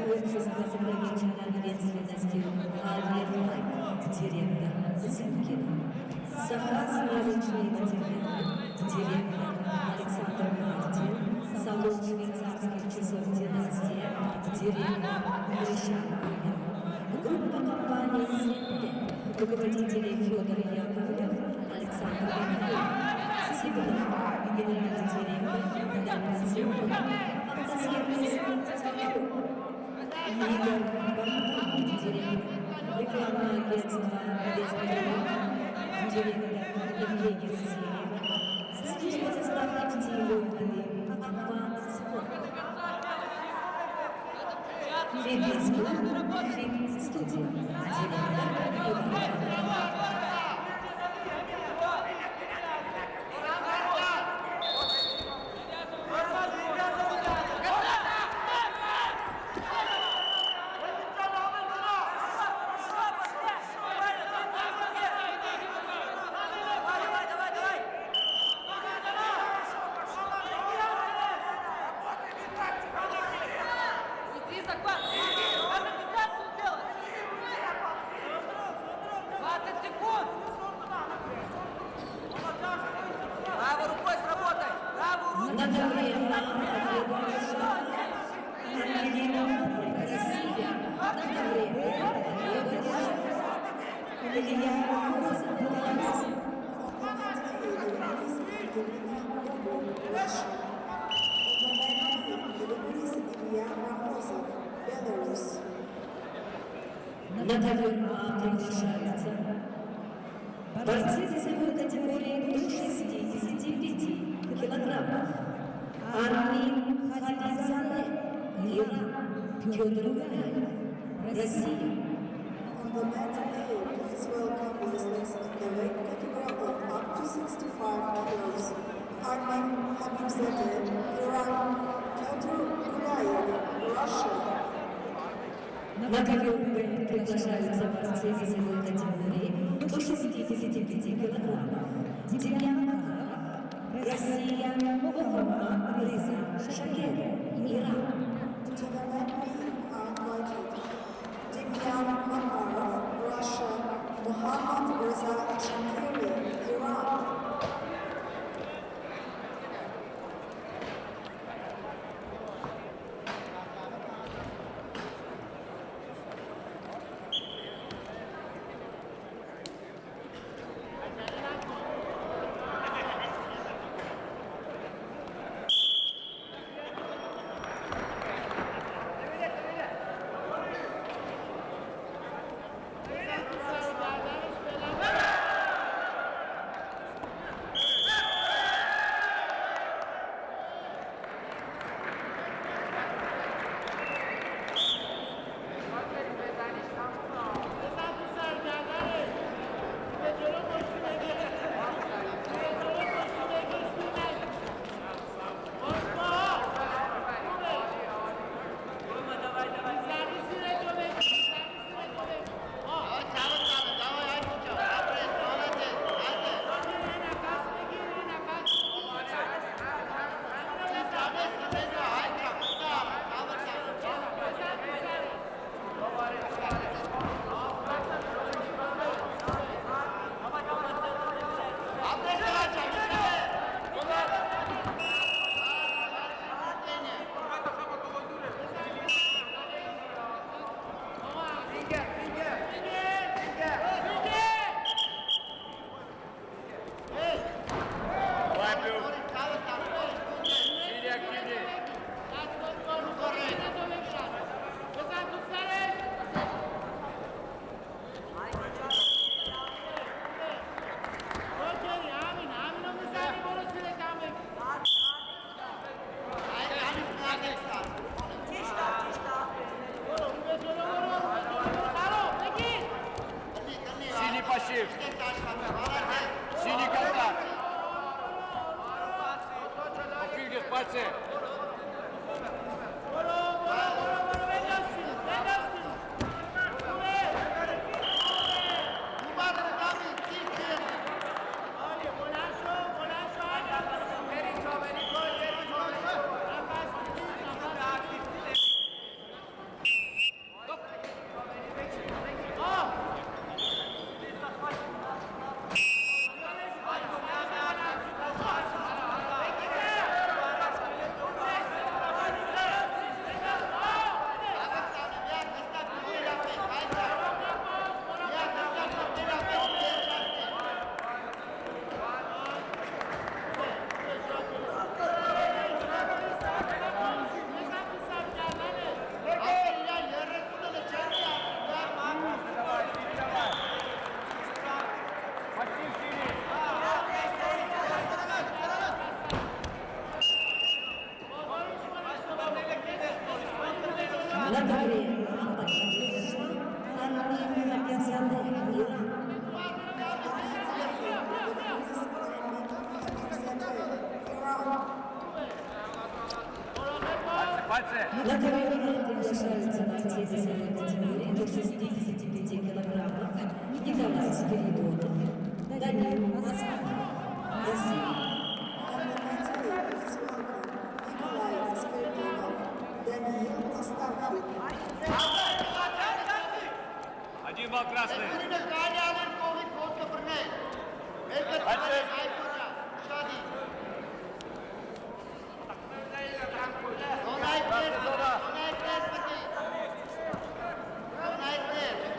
общество сохранения ответственности Авиалайт, директор Зинкин, сахарно-смазочные материалы, директор Александр Мартин, салон швейцарских часов «Династия», директор Гришан Куин, группа компаний «Симпли», руководители Федор Яковлев, Александр Михайлов, Сибирь, генеральный директор Дана Симпли, автосервис Игорь Бархатов, директор, рекламное агентство «Вестмирова», директор Евгения Сеева, служба доставки птичьей воды, «Аква Спорт». Фитнес-клуб «Фит-студия». Иди, захват! Надо дистанцию сделать! 20 секунд! Правой рукой сработай! Правую руку! Belarus. На ковер приглашаются борцы весовой категории до 65 килограммов. Армин Халидзаде, Иран, Петр Бугаев, Россия. On the men's day, please welcome listeners in the weight category of up to 65 kilos. Armen Habibzadeh, Iran, Pyotr Gulayev, Russia. На ковер приглашаются борцы весовой категории до 65 килограммов. Демьян Россия, Мухаммад Реза Шакиров, Иран. To the men are invited Demyan Makarov, Russia, Muhammad Reza Shakiri, Iran. Синий пассив. Синий контакт. Фигес пальцы. это время армия национального мира. Пальцы. На ковре приглашаются бойцы весовой категории до 65 килограммов Николай Спиридонов, Данил Москва, Россия. Один балл красный. Birine kale alın, Covid kodla birine. Belki Hadi. Şadi. Donay Fred. Donay Fred pati. Donay Fred.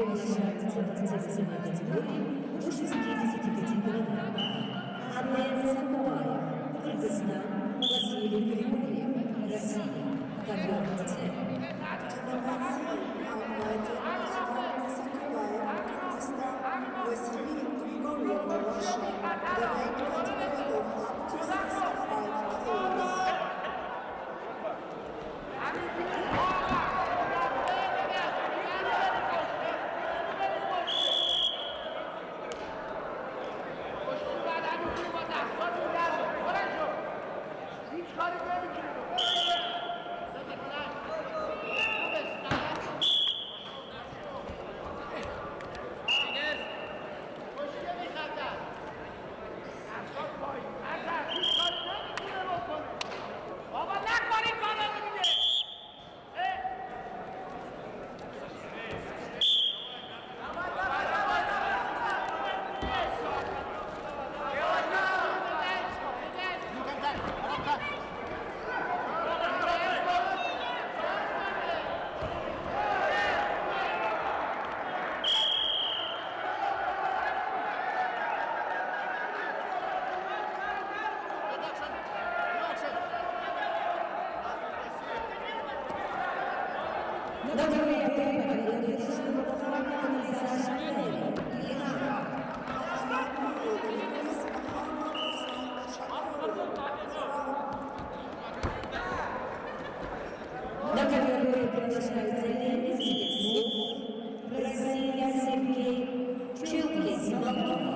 приглашаются те весовые категории до 65 килограмм. Атлет Сакуаев, Кыргызстан, Василий Григорьев, Россия, ковер Ц. Василий Григорьев, Russia, the weight category of up to 65 kilos. Baba nakoni kanalı gibi. На ковер приглашаются Леонид Селецов, Россия, Сергей Челкин-Соломонов.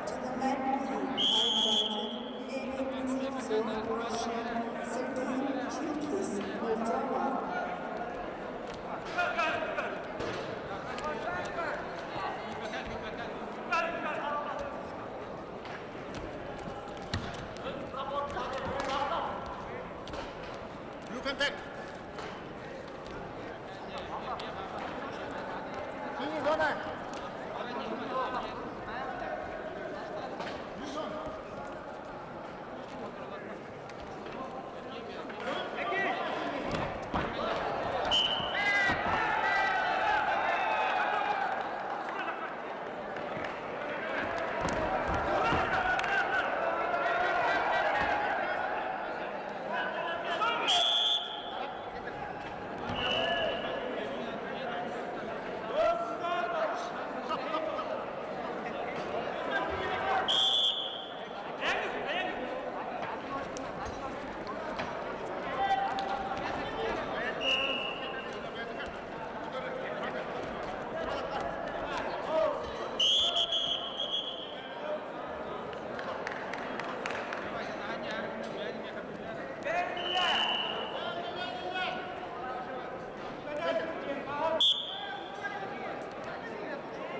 To the men invited Lenin Kuznetsov, Russia, Sergei Chilkis, Moldova. Blue contact. Синий зона.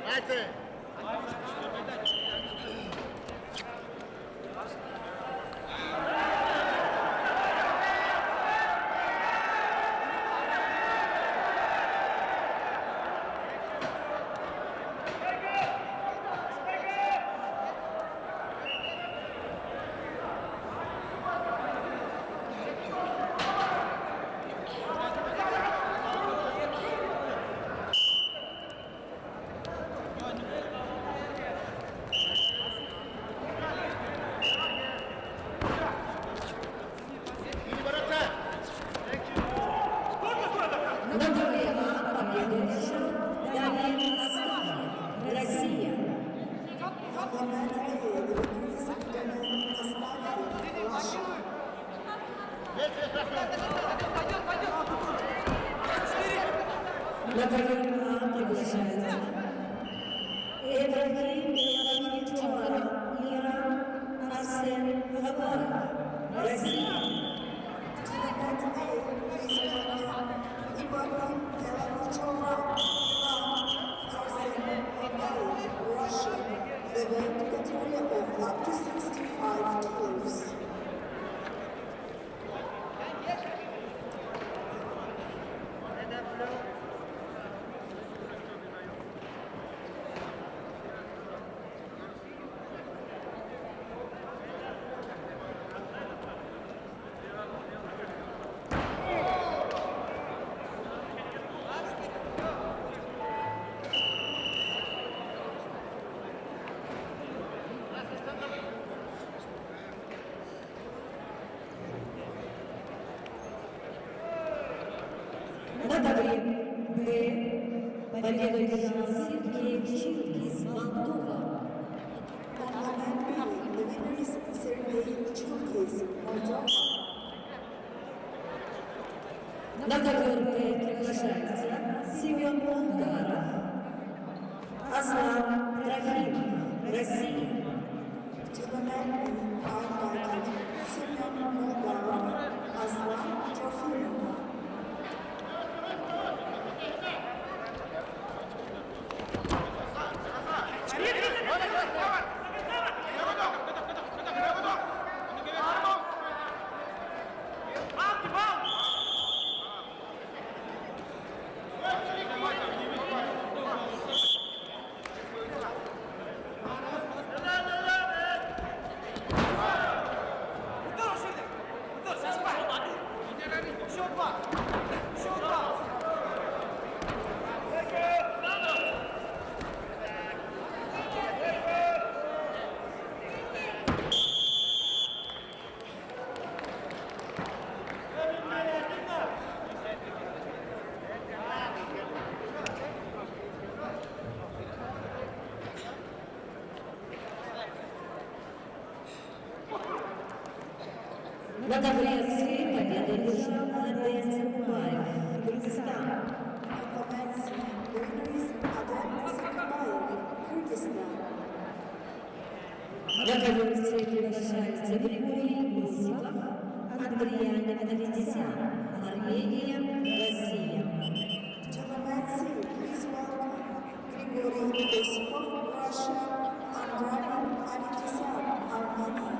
Дайте. На ковер приглашен Давид Астахов, Россия. На ковер приглашается Эбрахим Ильичуара, Иран, Арсен Хабаров, Россия. Russia, the weight category of up to 65 kilos. Киргиз, Молдова. На ковер приглашается Семен Молдаров, Аслан Трофимов, Россия. To the men are invited Semyon Moldarov, Aslan Trofimov. На Таврийской победу одержал Андрей Сакубаев, Кыргызстан. The winner is Adam Sakubayev, Kyrgyzstan. На ковер приглашается Григорий Осипов, Андрей Аветисян, Армения, Россия. To the men's seat, please welcome Grigory Osipov, Russia, Andrei Avetисyan, Armenia.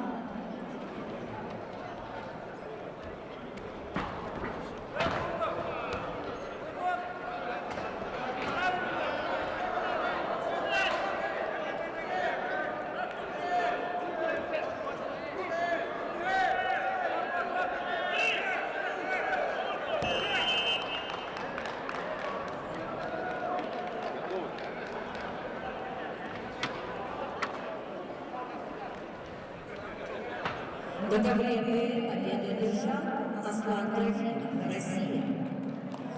На ковре победу одержал Аслан Трофимов, Россия.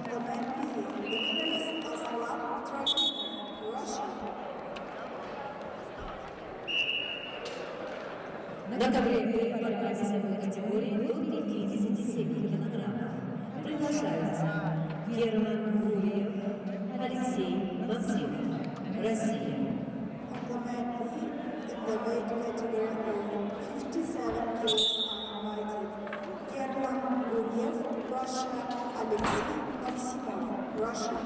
The men the winner is Aslan Trofimov, Russia. На ковре борьба весовой категории до 57 килограммов приглашаются Герман Гурьев, Алексей Максимов, Россия. The men in the weight category of 57 kilos are invited German Guryev, Russia, Alexei Maksimov, Russia.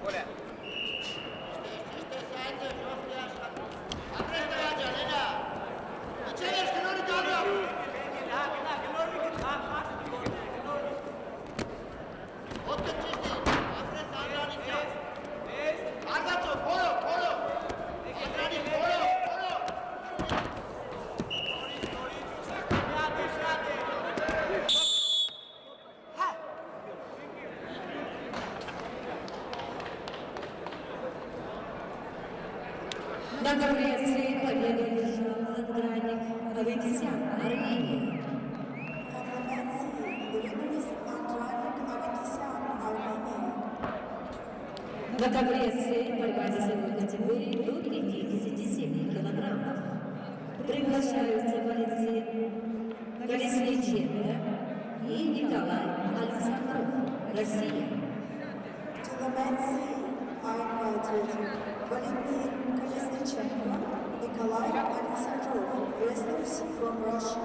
Коля. На ковре победу одержал Андраник Аветисян, Армения. On the men's the winner is Andrei Avetисyan, Armenia. На ковре борьба весовой категории до 57 килограммов приглашаются Валентин Колесниченко и Николай Александров, Россия. To the men's are invited Valentin Kolesnichenko, Nikolai Alexandrov, wrestlers from Russia.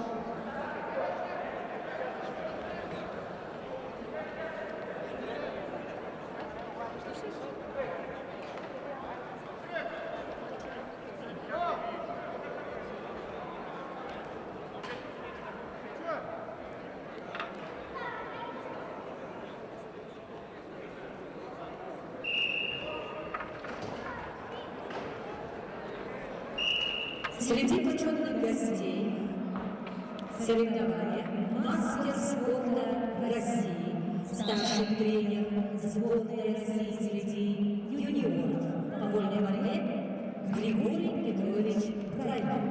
Среди почетных гостей соревнования мастер спорта России, старший тренер сборной России среди юниоров по вольной борьбе Григорий Петрович Прайков.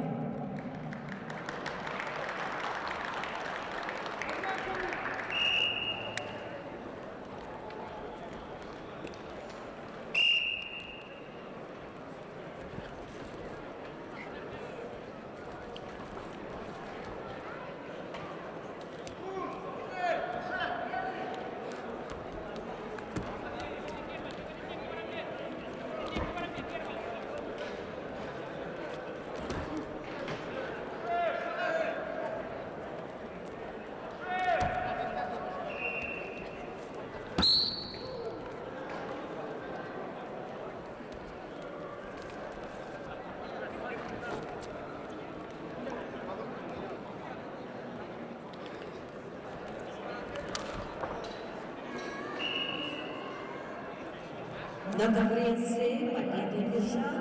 На конференции победу одержал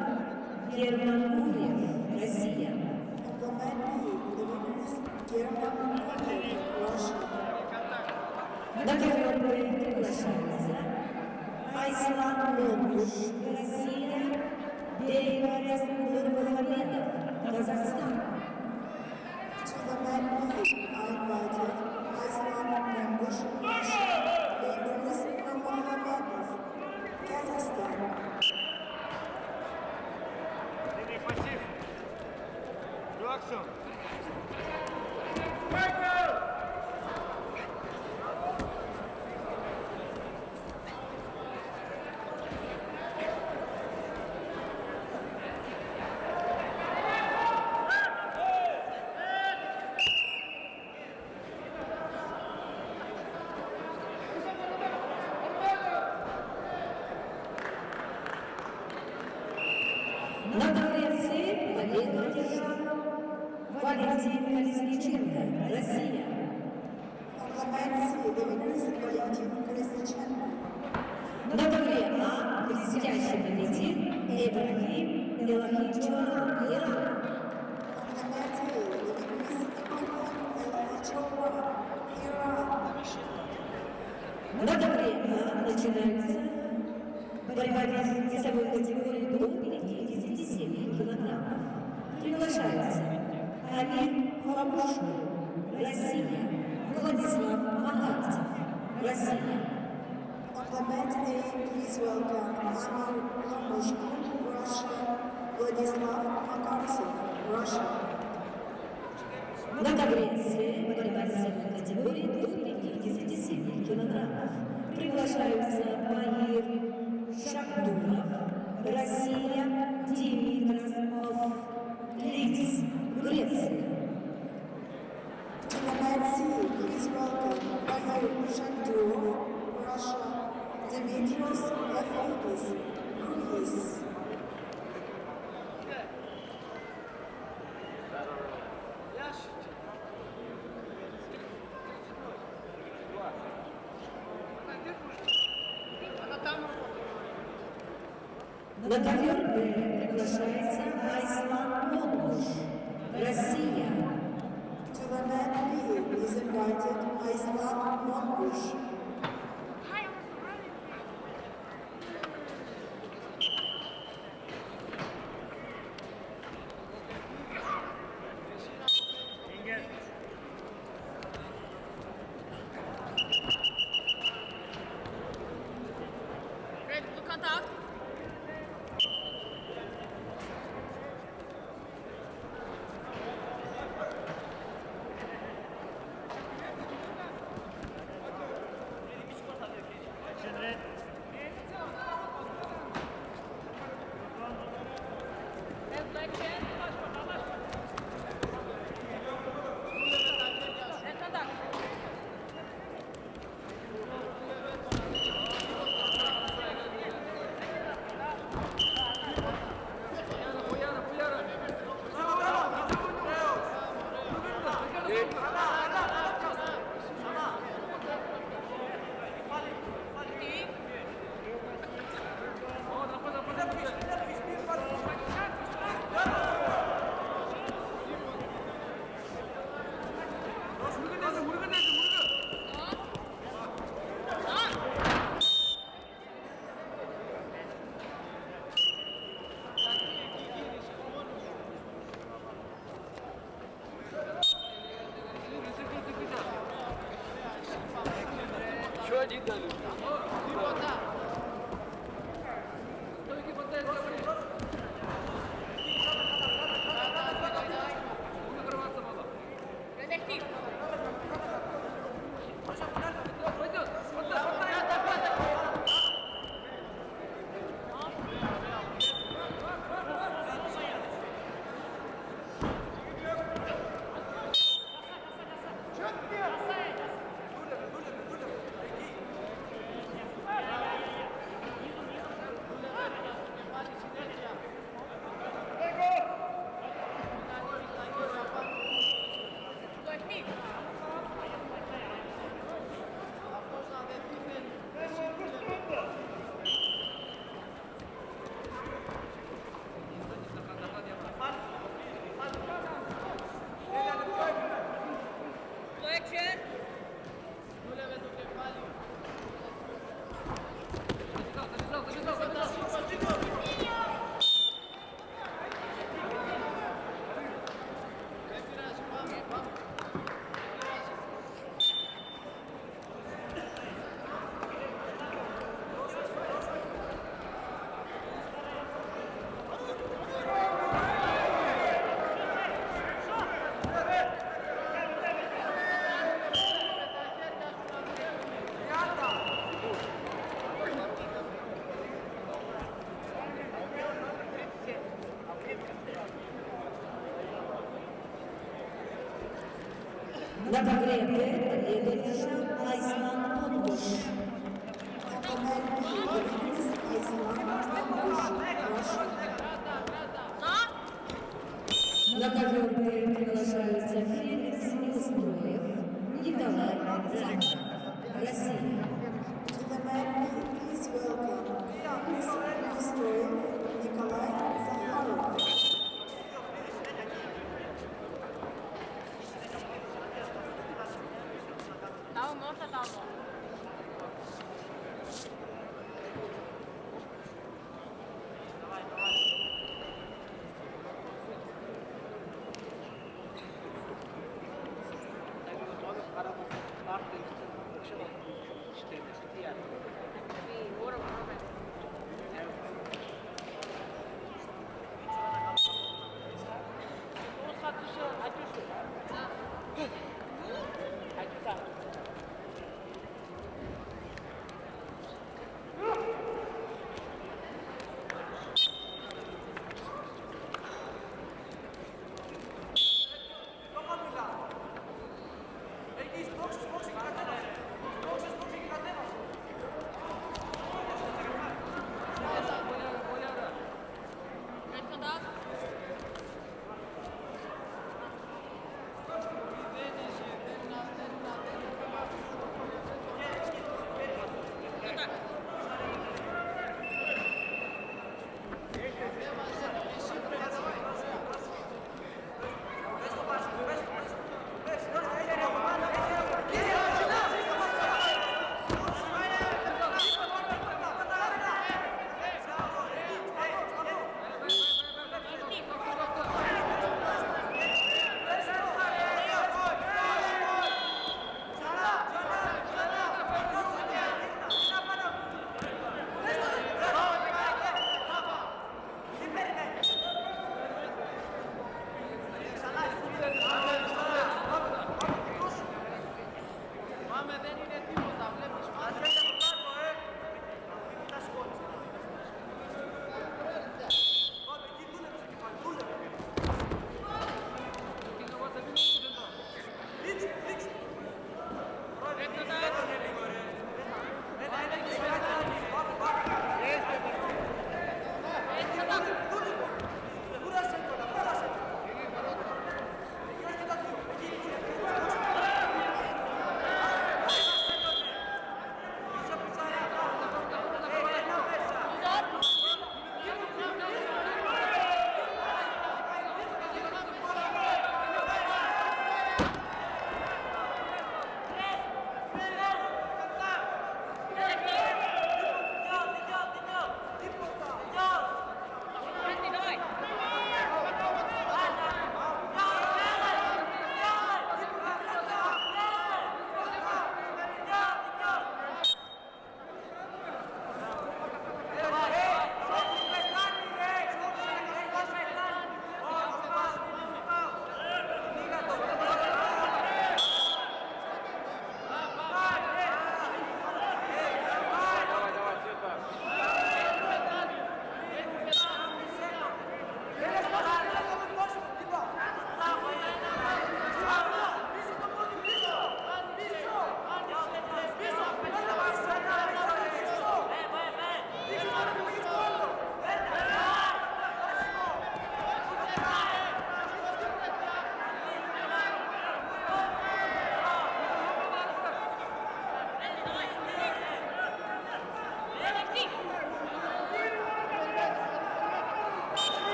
Герман Гурьев, Россия. On the men B, the winners German Guriev, Russia. На ковер приглашается Айслан Лобуш, Россия, Бейбарес Нурмагомедов, Казахстан. To the men B, I invited Islam Membush, Russia, Belarus Nurmagomedov, Kazakhstan. Линия пассив. Акцию. На конференции победу одержал Валентин Колесниченко, Россия. On the men C, the winners Valentin Kolesnichenko. На ковре А блестяще победит Ибрагим Элахичуа, Иран. On the men D, the winners Ibrahim El-Hachora, Iran. На ковре А начинается борьба в весовой категории до 57 килограммов. Приглашаются Амир Хамушко, Россия, Владислав Магатьев, Россия. On the men A, please welcome Amir Lamushko, Russia, Vladislav Makartsev, Russia. На ковре С борьба в весовой категории до 57 килограммов. Приглашаются Маир Шабдуров, Россия, Димитров, Лиц, Греция. To the men C, please welcome Mahir Shakdurov, Russia, Dimitrios Lefakis, Greece. На ковер Б приглашается Айслан Лобуш, Россия. To the men B is invited Islam Monbush. Ready to contact? Red black chair. Red contact. Еще один дали. Коллектив. Пойдет. Вот так. На погребе победителя Айслан Конбуш. На ковер приглашаются Феликс Неустроев, Николай Захаров, Россия. To the men, please welcome Felix Nestoyev, Nikolai Zakharov.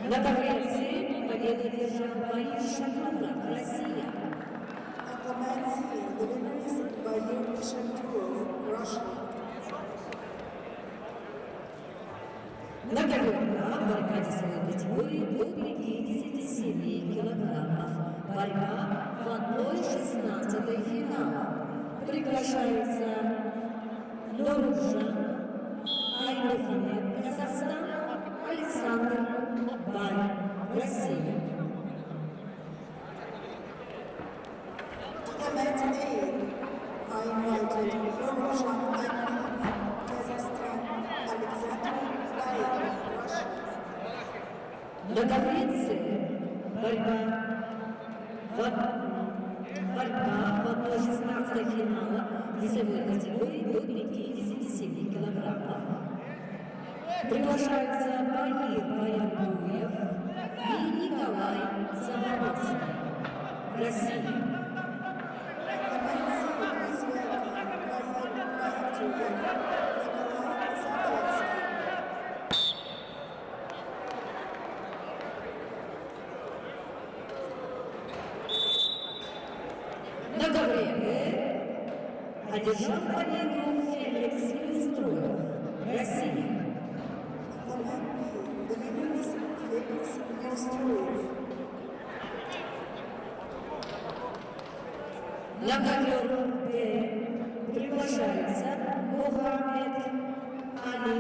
На таблице победу одержал Борис Шакуров, Россия. On the men's field, the winner is Valir Shakirov, Russia. На коверна борьба весовой категории до 57 килограммов. Борьба в 1/16 финала. Приглашается Нуружан Аймухамед, Казахстан, Александр Бай, Россия. To the men's field, I invited Nuruzhan Aymanov, Kazakhstan, Alexander Bayev, Russia. На таблице борьба в 1/16 финала весовой категории до 57 килограммов. Приглашаются Багир Баябуев и Николай Заболоцкий, Россия. The men's field is welcome Valir Bayatruyev, Nikolai Zabolotsky. На ковре одержал победу Феликс Юстроев, Россия. The men's field, the winner is Felix Neustruev. На ковер Б приглашается Мухаммед Али,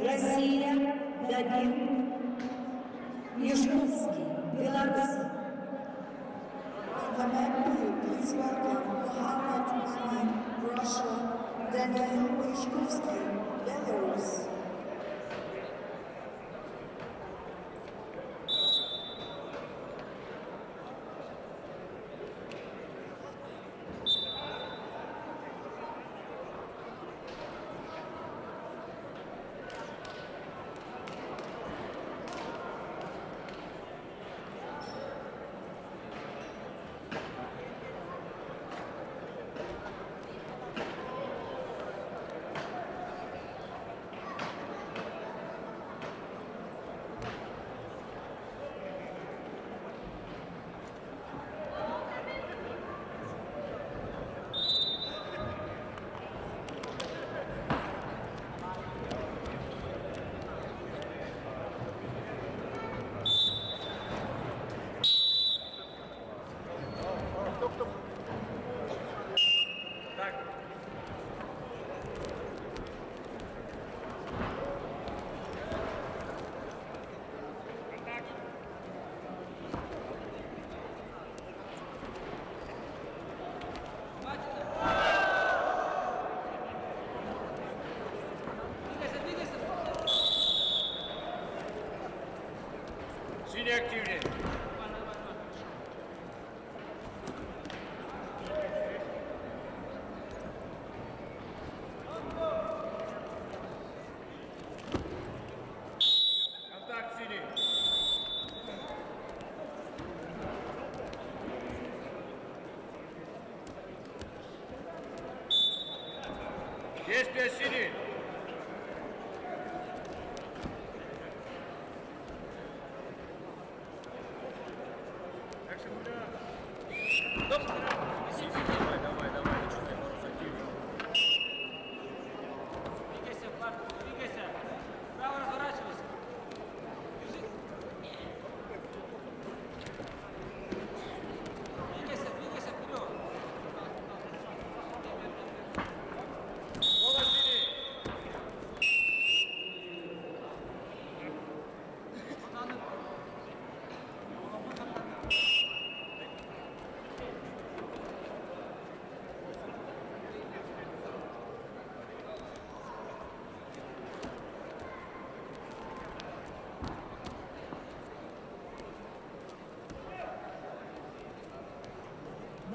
Россия, Данил Юшковский, Беларусь. The men's field, please welcome Muhammad Amin, Russia, Daniel Yushkovsky, Belarus. Синий активнее. Контакт синий. Действие синий. Двигайся, парень, двигайся. Право разворачивайся. Двигайся, двигайся вперед. Голос синий.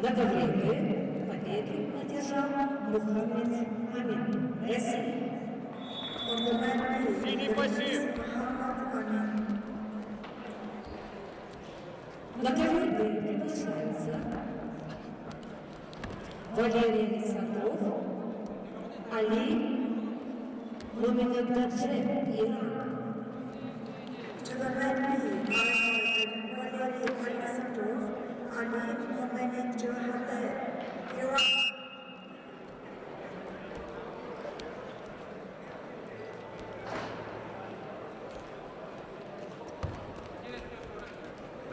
На ковре Б победу одержал Мухаммед Амин, Россия. On the men's field, Синий the winner пассив. is Muhammad Amin. На ковер Б приглашаются Валерий Александров, Али Муминатаджи, Иран. To the men's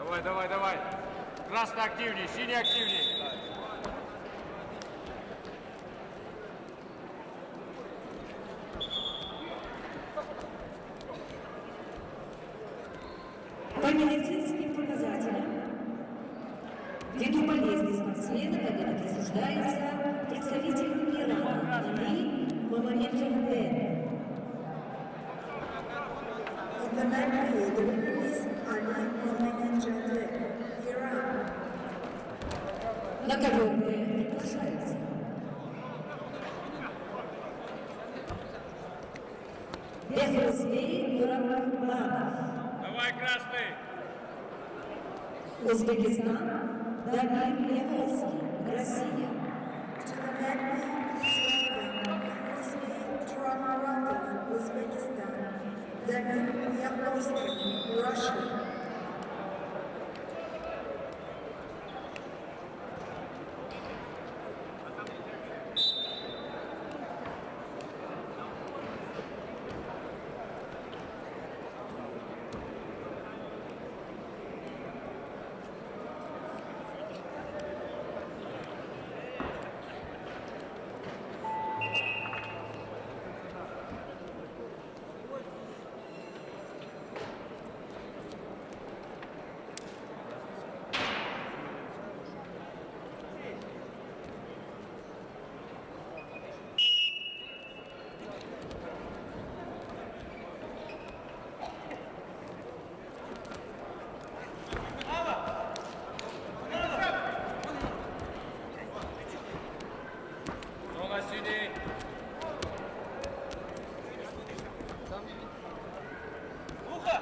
Давай, давай, давай. Красный активнее, синий активнее. По медицинским показателям, ввиду болезни спортсмена, когда присуждается представитель Ирана Нами Мамамеджахбер. On the medley, the winners are Mohamed Jadeh, Iran. На ковер приглашается. Бехрусбей Нурабанов. Давай, красный. Узбекистан, Дамир Левовский, Россия. To the medley, please welcome Hosni Turamarov, Uzbekistan, Damir Yakovsky, Russia. Зона синий. Ухо!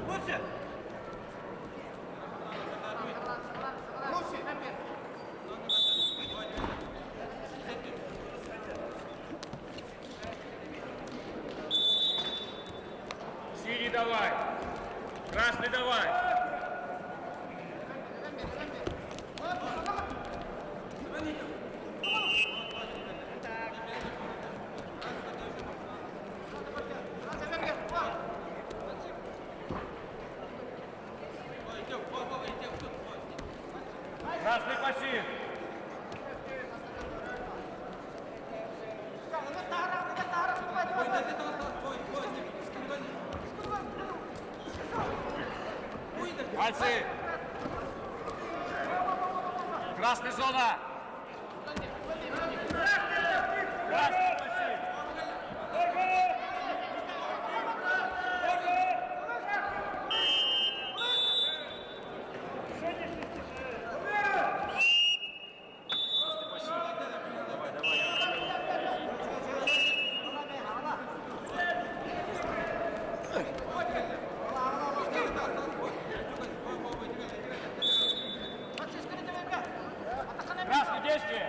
Лучше! Синий давай. Красный давай. Красный пассив. Пальцы. Красный зона. Красный пассив. Красный действие.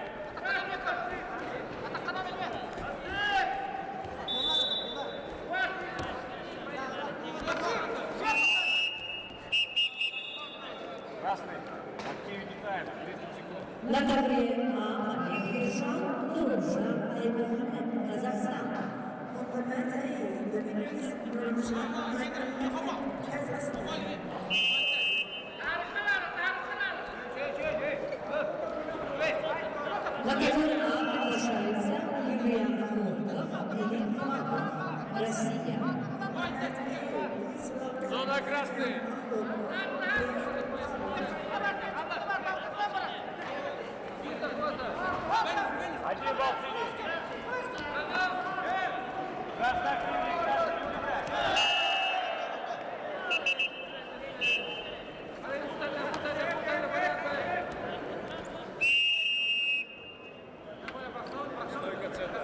Красный. Активный тайм. 30 секунд. На ковре Мамамеджан Нуржан Аймухамед, Казахстан. On the medley, the winners Nurjan Аймухамед, Kazakhstan. На ковер приглашается Юлиан Флотов, Лилин Флагов, Россия. Зона красный. Один балл синий. Красный активный. Красный убегает. Стойка центра.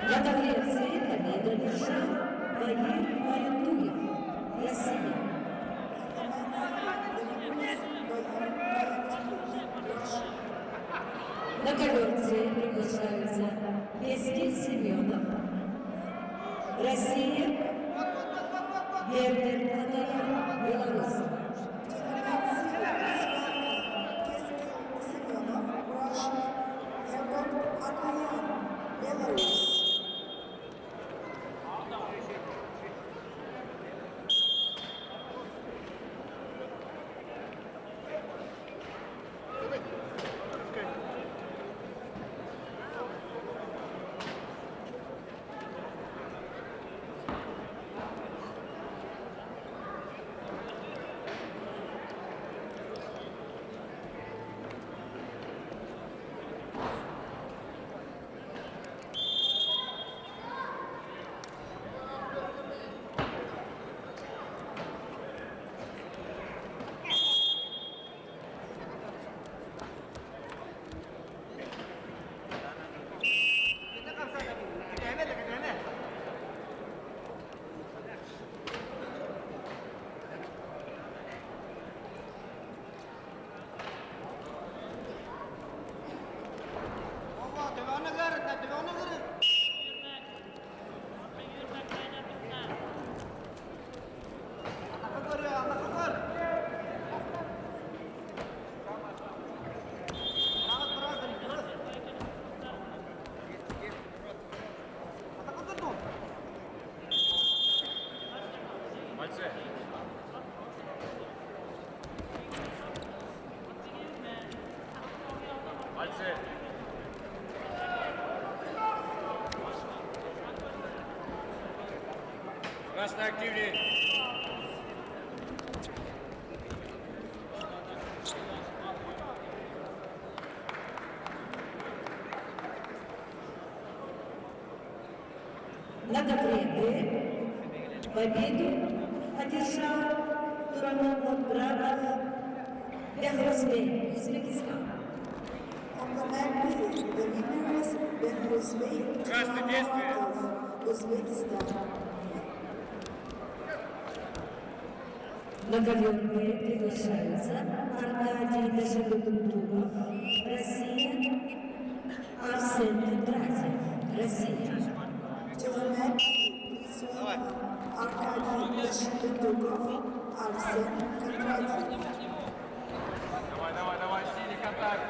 На таблице победу одержал Багир Ваюндуев, Россия. На коверте приглашаются Бескин Семенов, Россия, Вердер Атаян, Беларусь. Мальцы. Мальцы. Красный активнее. На таблице победу одержал Туранов Бехрузбей, Узбекистан. On the map, the winner is Behruzbey Красный действие. of Uzbekistan. На коверте приглашаются Аркадий Дашагутунтуков, Россия, Арсен Кондратьев, Россия. To the map, please welcome Arkady Dashidukov, Arsen Kondratyev. Давай, давай, давай, синий контакт.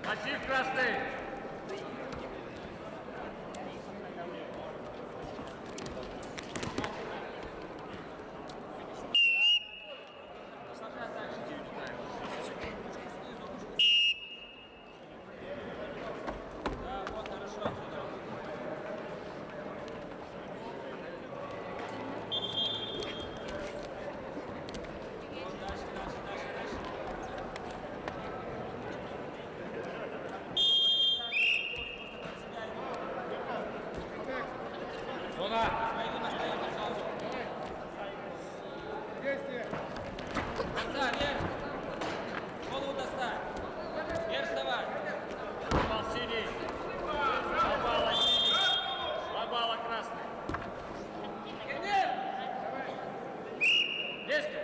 Массив красный. Зона. Конца, вверх. Голову достань. Вверх вставай. Бал синий. Два балла синий. Два балла красный. Действуй.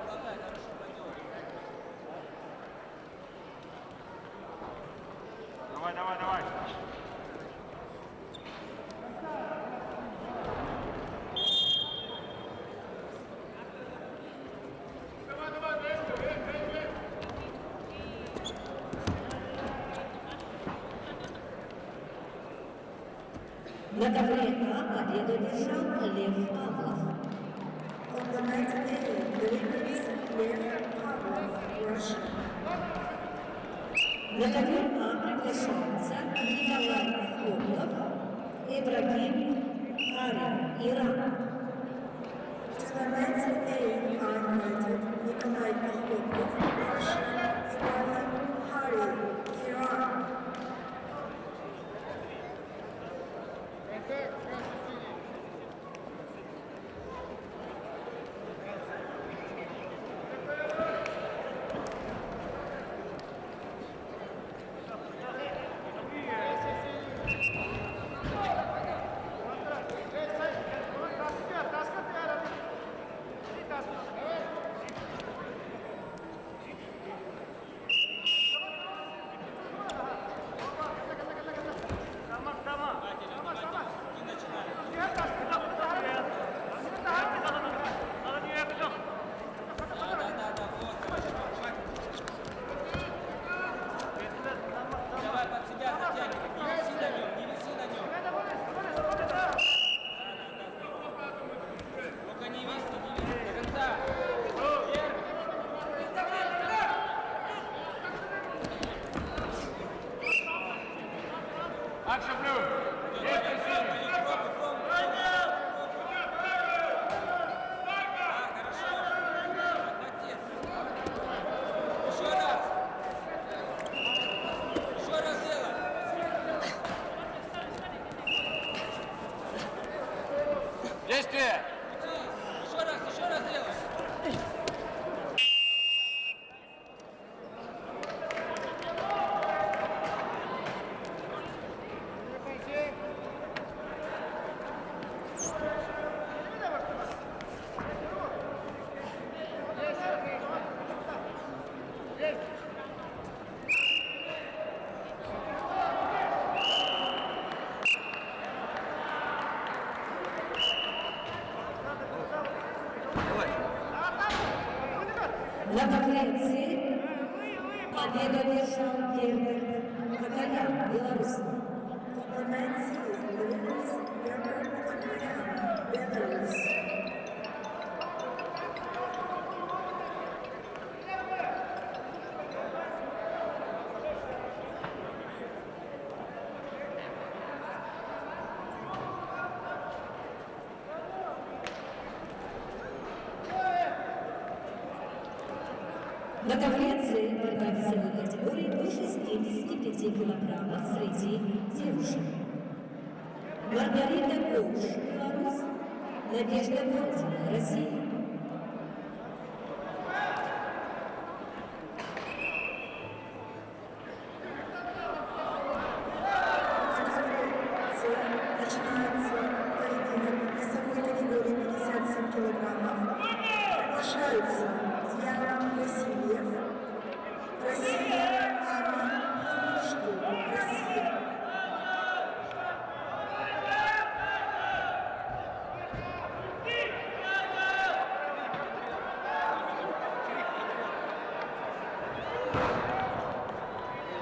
Продолжай, хорошо пойдет. Давай, давай, давай. На таблице победу одержал Лев Павлов. On the map, the winner is Lev Pavlov, Russia. На ковер приглашаются Николай Хлопов, Ибрагим Арин, Иран. To the map, are invited Nikolai Pavlov, Russia, Ibrahim Дальше плюс. Есть синий. Еще раз делай. Действие. Еще раз делай. На конференции победу одержал Герберт Акаян, Беларусь. На конференции борьба весовой категории до 65 килограммов среди девушек. Маргарита Коуш, Беларусь. Надежда Гордина, Россия. Начинается поединок весовой категории 57 килограммов. Приглашаются Яна Васильев, Россия, Анна Хамушко, Россия.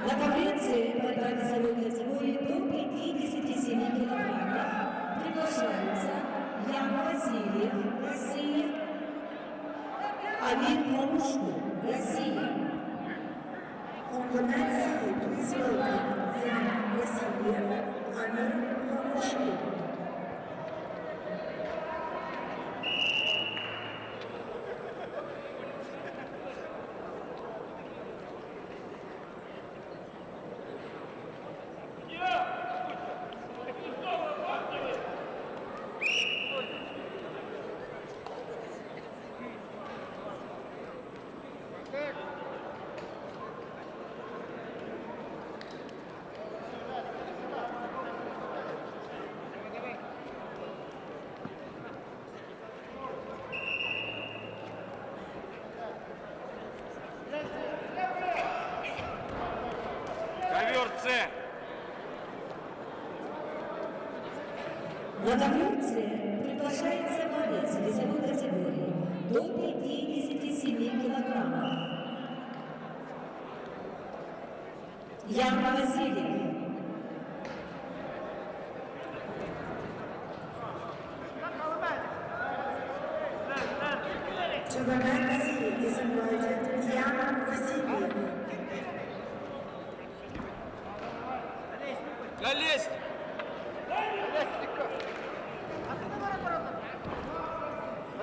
На конференции борьба весовой категории до 57 килограммов приглашаются Ян Васильев, Россия, Амир Хамушко, Россия. On the men's side, please welcome Yan Vasilyev, Amir Hamushko. Ковер С. На конференции приглашается борец весовой категории до 57 килограммов. Ян Васильев. To the men's side is invited Yan Vasilyev. Залезь.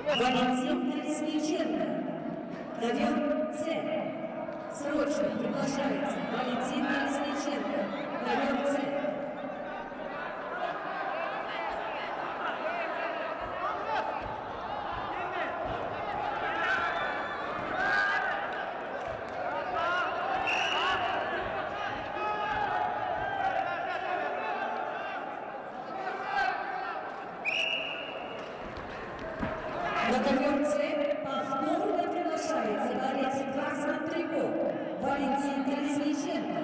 Валентин Колесниченко. Ковер С. Срочно приглашается Валентин Колесниченко. Ковер С. На ковер С повторно приглашается борец в красном трико Валентин Колесниченко.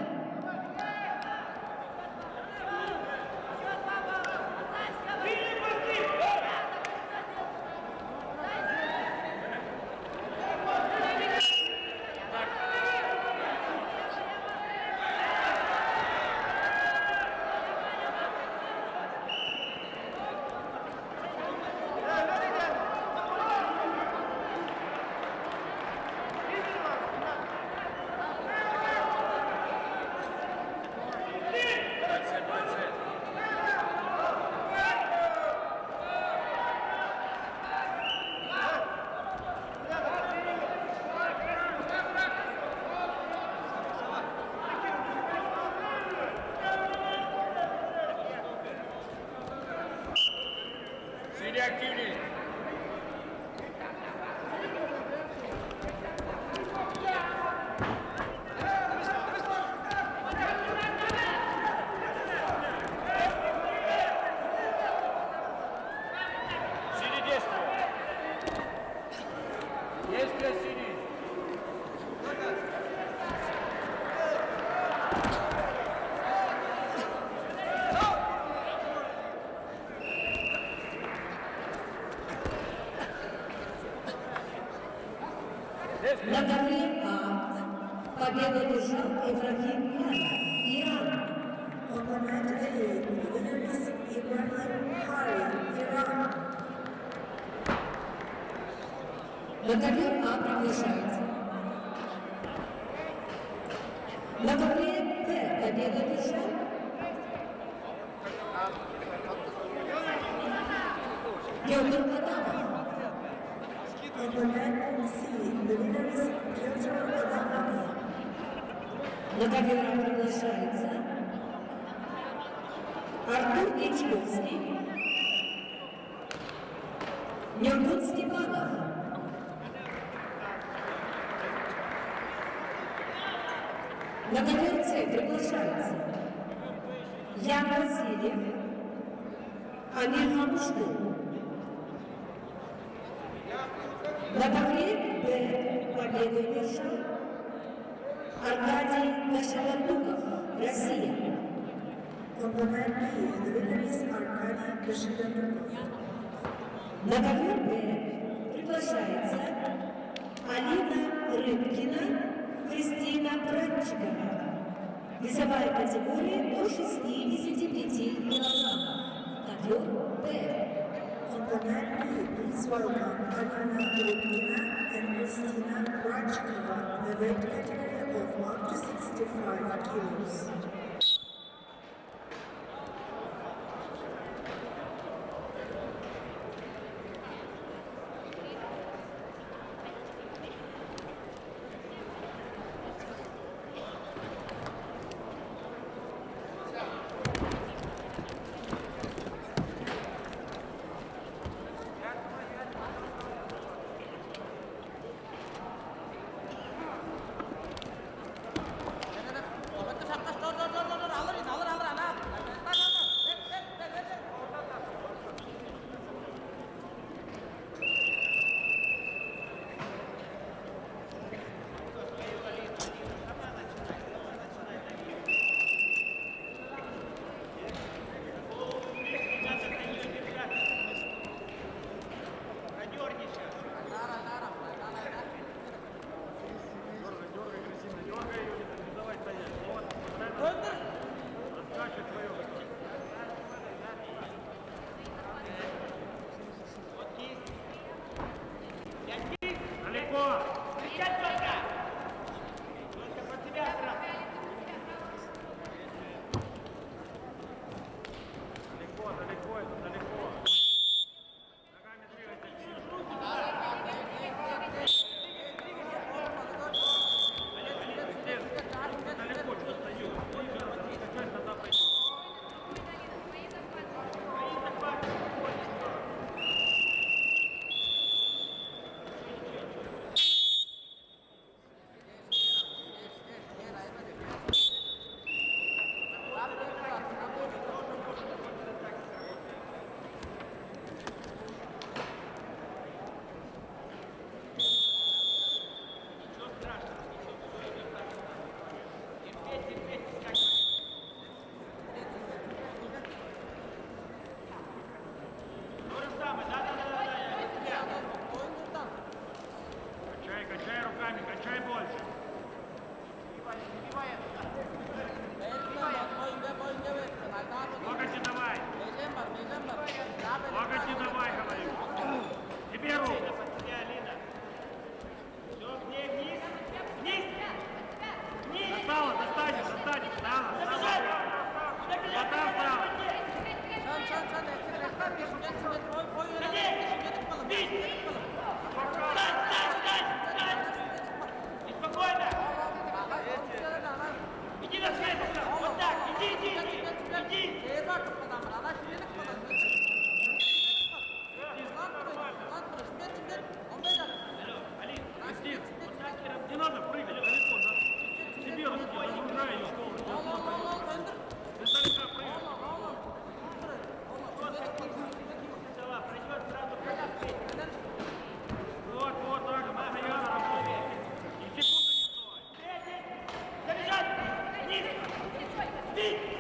На ковре А победу одержал Ибрагим Иран. Opponent A, winner is Ibrahim Hari, Iran. На ковер А приглашается. На ковре Б победу одержал Георгий Адамов. Opponent C, the winner is Pyotr Adamov. На ковер А приглашается Артур Ячковский, Нергут Степанов. На ковер С приглашается Ян Васильев, Амир Хамушкин. На ковре Б победу одержал Аркадий Кашевардуков, Россия. Opponent B, the winner is Arkady Kashidandukov. На ковер Б приглашается Алина Рыбкина, Кристина Братчикова. Весовая категория до 65 килограммов. Ковер Б. Opponent B, please welcome Alina Rybkina and Kristina Brachkova, the weight category of up to 65 kilos.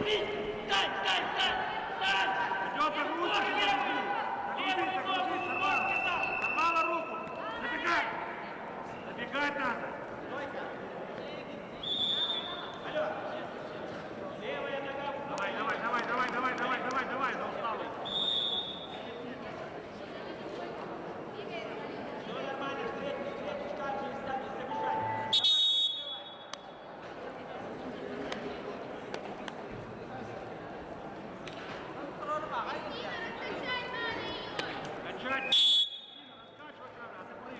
Идет загрузка. Загрузить, сорвала руку. Забегай. Забегать надо. Давай, да устал. Качать. Раскачивать надо, а ты прыгай.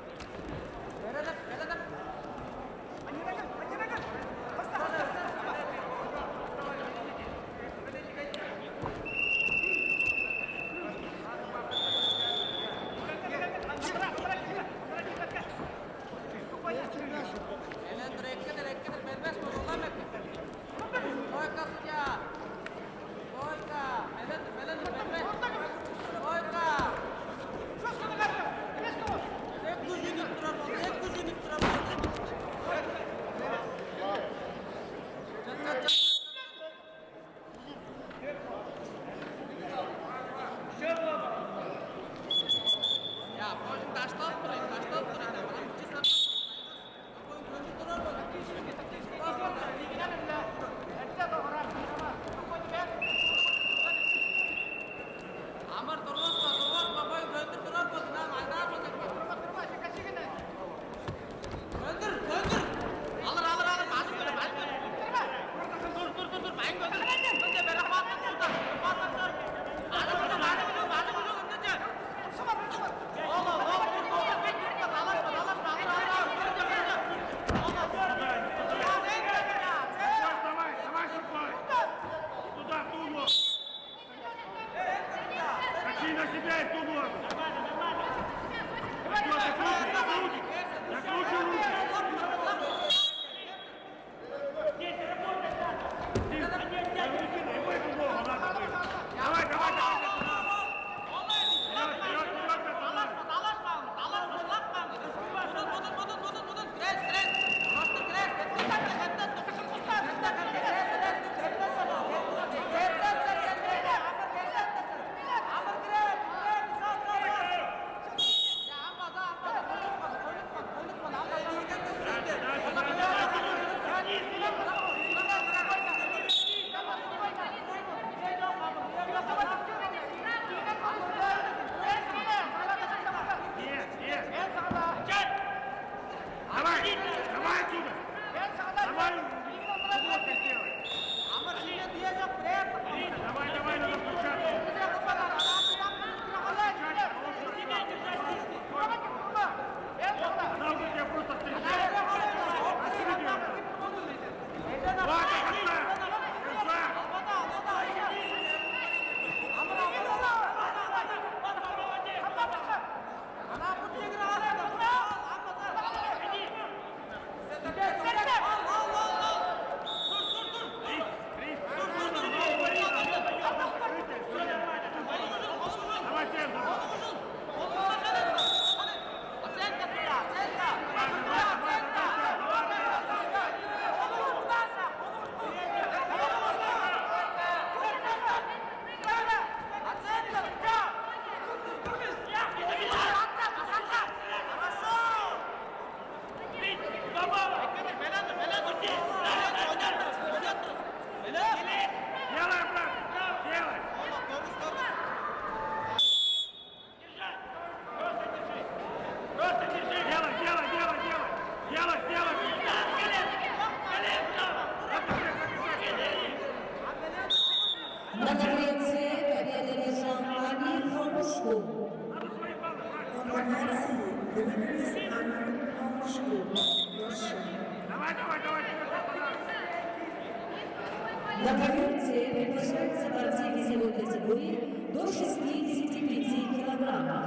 На коверте приглашаются борцы весовой категории до 65 килограммов.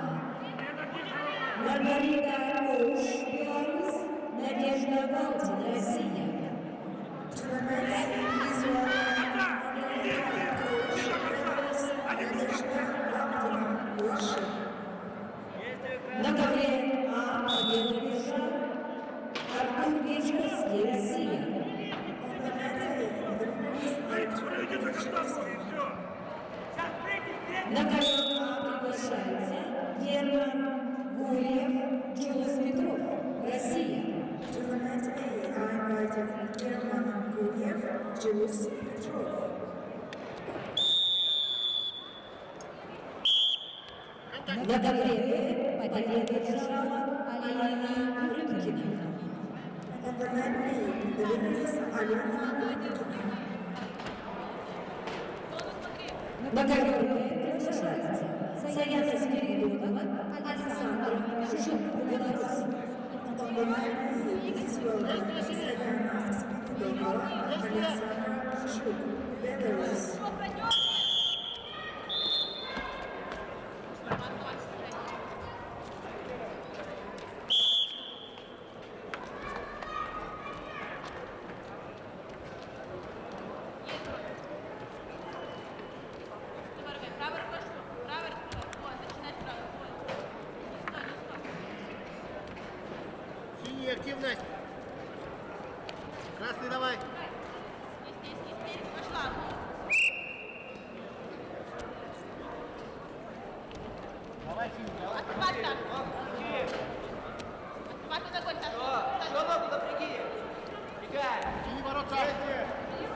Маргарита Коуш, Беларусь, Надежда Галдина, Россия. На ковре А победу одержал Артур Печковский, Россия. Идите, Julius Petrov. На ковре победу держала Алина Рыбкина. On the mat B, the winner is Alina Rybkina. На ковре продолжается Саяна Спиридонова, Александр Шишов, Беларусь. On the mat B, this is welcome Sayana Spidonova, Alexandra Shuk, Belarus. Синий, активность. Красный, давай. Давай, синий, давай. Что ногу напряги? Бегай. Синий ворота.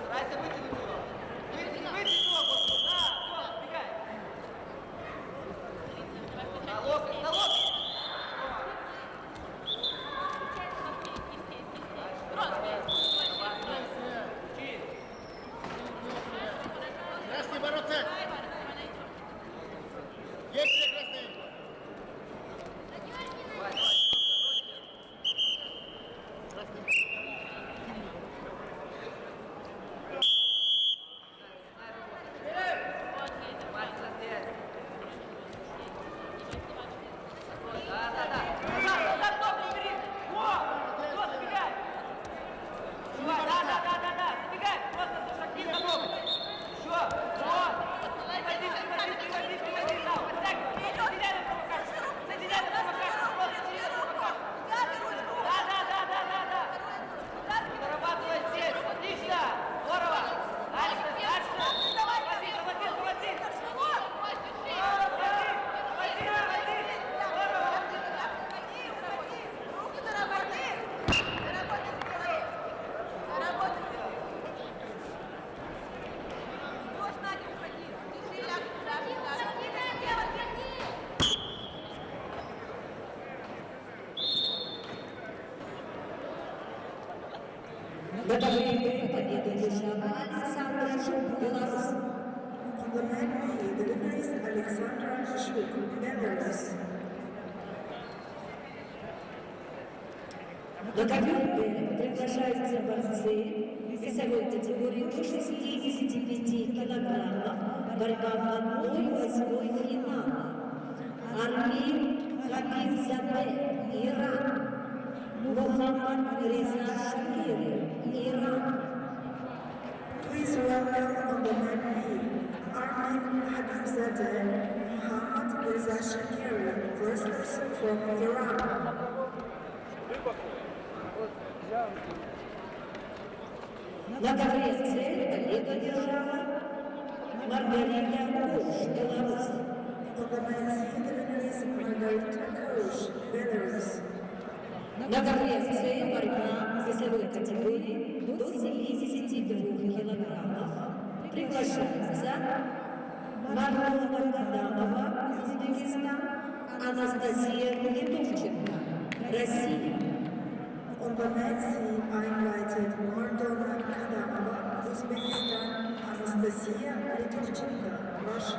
Старайся вытянуть его. Вытяни ногу. Да, все, бегай. На локоть, на локоть. Красный ворота. Есть ли красный? Зарабатывай здесь. Отлично. Здорово. Дальше, дальше. Молодец, молодец. На ковре победу держала Александра Шишов, Беларусь. On the mat B, the winner is Alexandra Shuk, Belarus. На ковре приглашаются борцы весовой категории до 65 килограммов, борьба в 1/8 финала. Армин Хабибзаде, Иран. Мухаммад Реза Шакири, Иран. Please welcome on the mat B, Armin Habibzadeh, Muhammad Reza Shakiri, wrestlers from Iran. На ковре цель победу держала Маргарита Куш, Беларусь. On the mat C, the winner is Margarita Kush, Belarus. На ковре цель борьба в весовой категории до 72 килограммов. Приглашаются Марголова Кадамова, Узбекистан, Анастасия Литовченко, Россия. On the mat C, I invited Mardona Kadamova, Uzbekistan, Anastasia Litovchenko, Russia.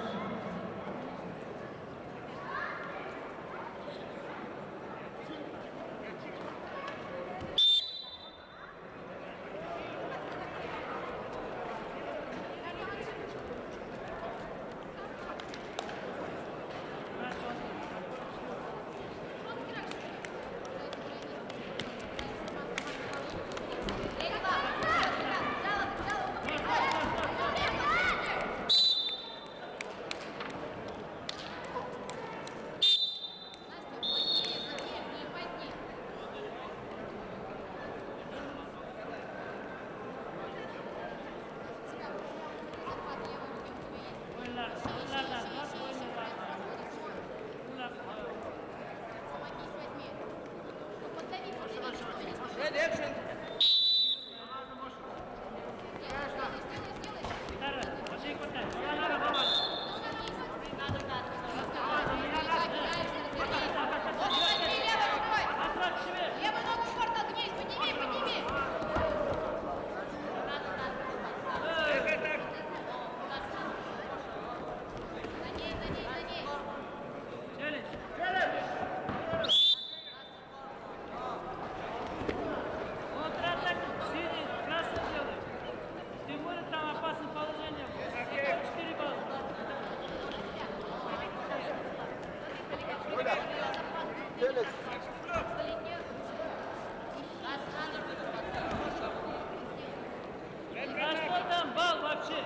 там бал вообще?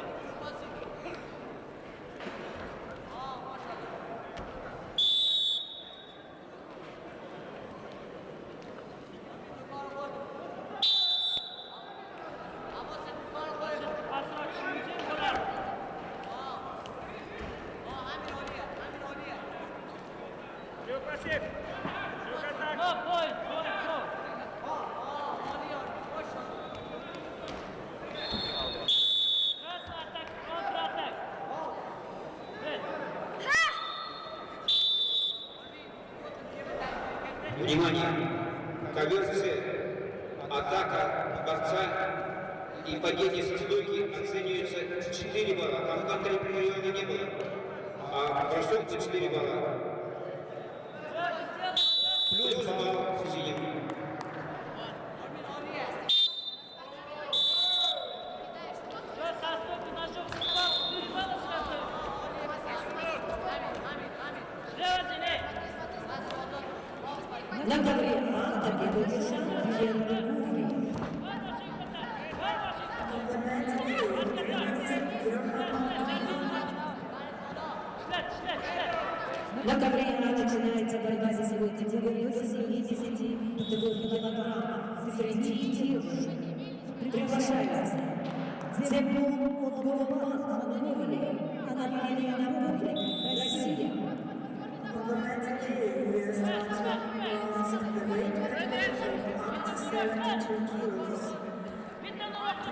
Люкасик. Люка так. Внимание! Ковер атака борца и падение со стойки оцениваются 4 балла. Там контрприема не было, а бросок на 4 балла. Плюс балл синим. На ковре А победу держал Герман Гурий. На ковре А начинается борьба за свой категорию до 70 килограммов среди девушек. Приглашается Цепнов от Голубанов, Монголия, Анатолия Бублик, Россия. Automatically, we are starting rounds in the weight category of up to 72 kilos.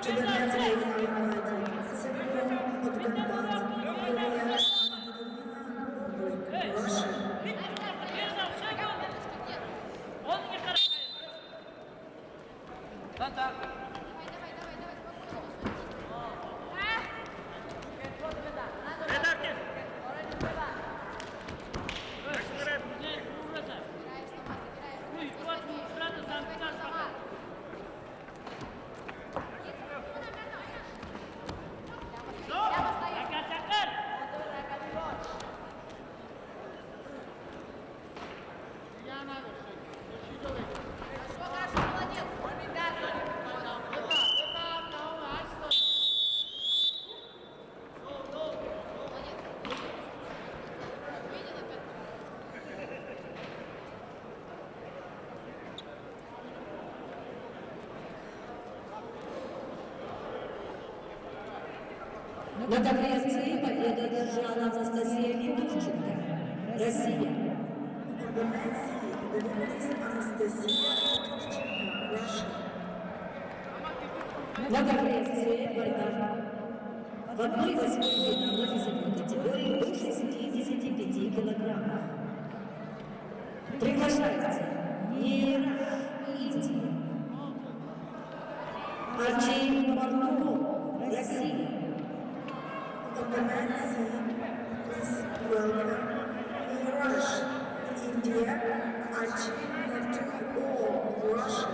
To the medley are invited Semyon Odganbat, Korea, Anadolu, Russia. Редактив. Вперед. На ковре С победу одержала Анастасия Левченко, Россия. On the men's side, the winners Anastasia Levchenko, Russia. На ковре С борьба в 1/8 весовой категории до 65 килограммов. Приглашается Нейраш, Индия. Арчи Павлов, Россия. On the men's side, please welcome Niraj, India, Archie Pavlov, Russia.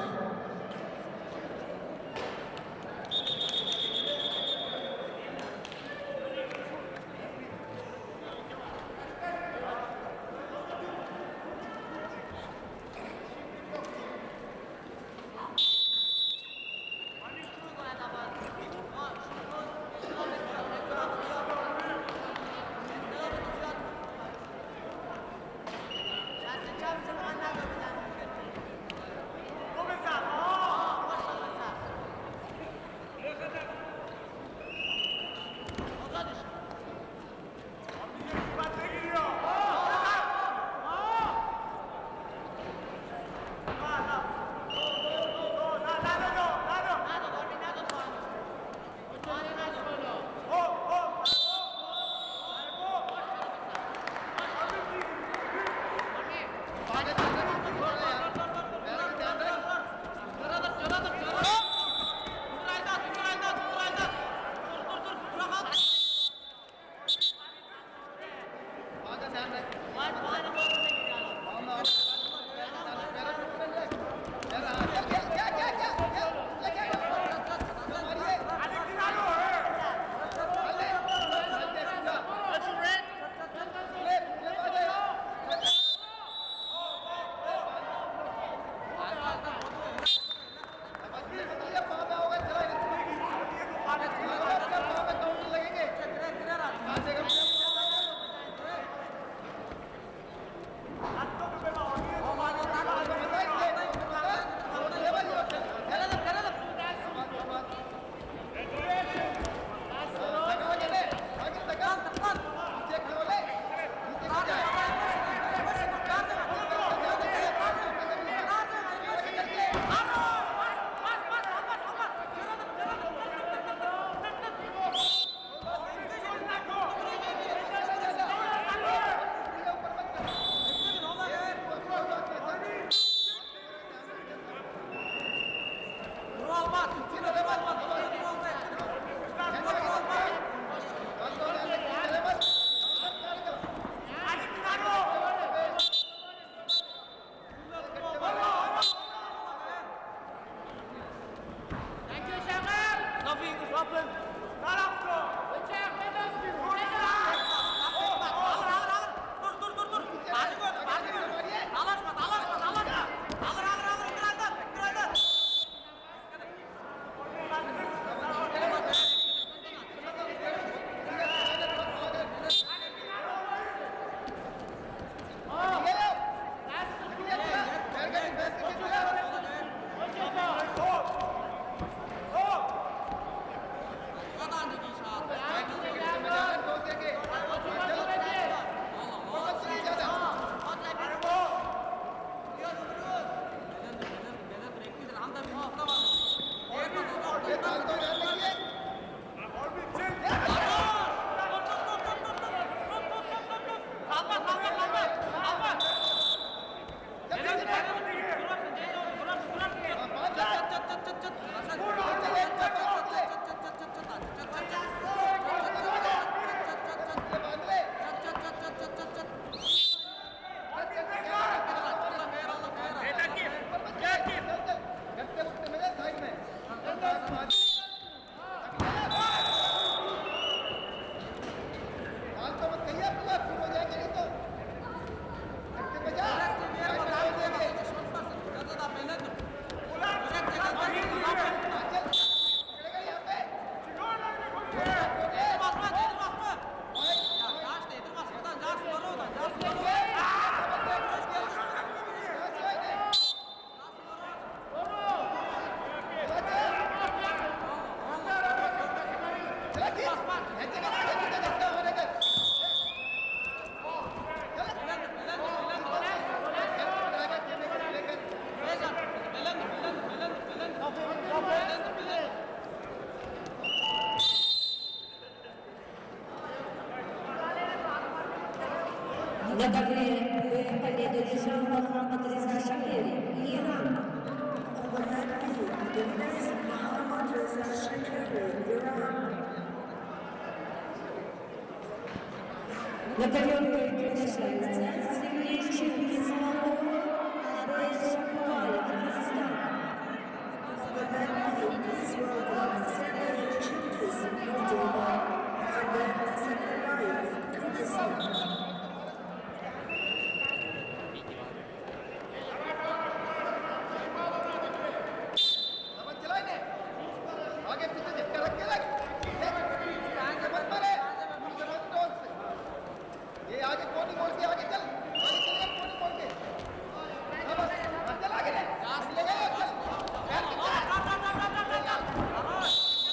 На ковре победу одержал Мохаммад Реза Шакири, Иран. The winner is Mohammad Reza Shakiri, Iran. На ковре приглашается сильнейший принц Молдовы Абдеш Шакбаев, Казахстан. The winner is World Senior Champions Moldova, Abdel Sakarayev, Kyrgyzstan. Just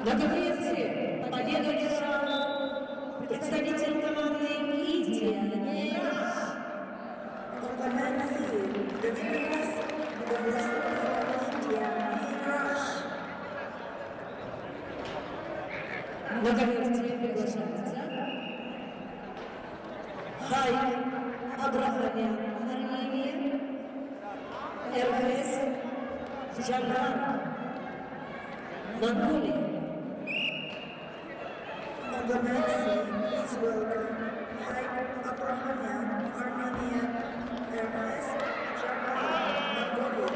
На конференции победу одержал представитель команды Индия. On the men's team, the winners, the wrestler from India, Rush. На конференции приглашается Хайк Абрахамян, Армения, РХС Джархан, Монголия. On the men's team, please welcome Haik Abrahamyan, Armenian, Ernest Jagan, Mongolia.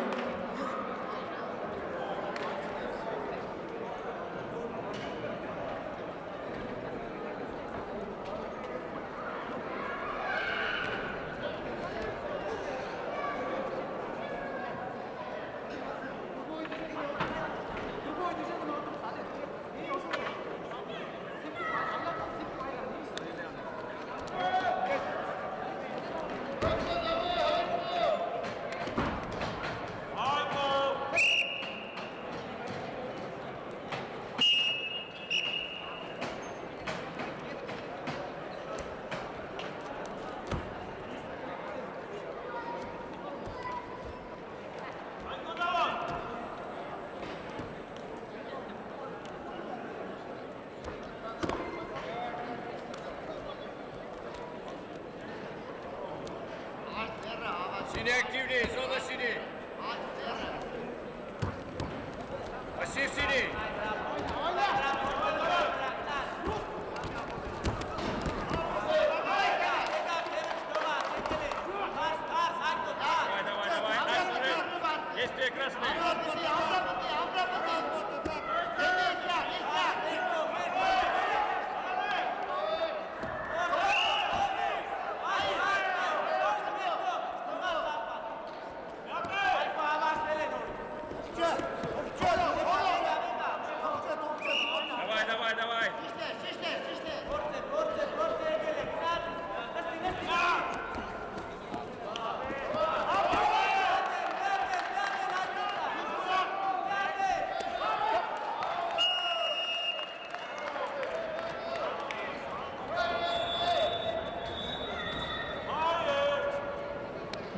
Синий активнее, зона синий. Пассив синий. Давай, дальше. Действие красные. Давай.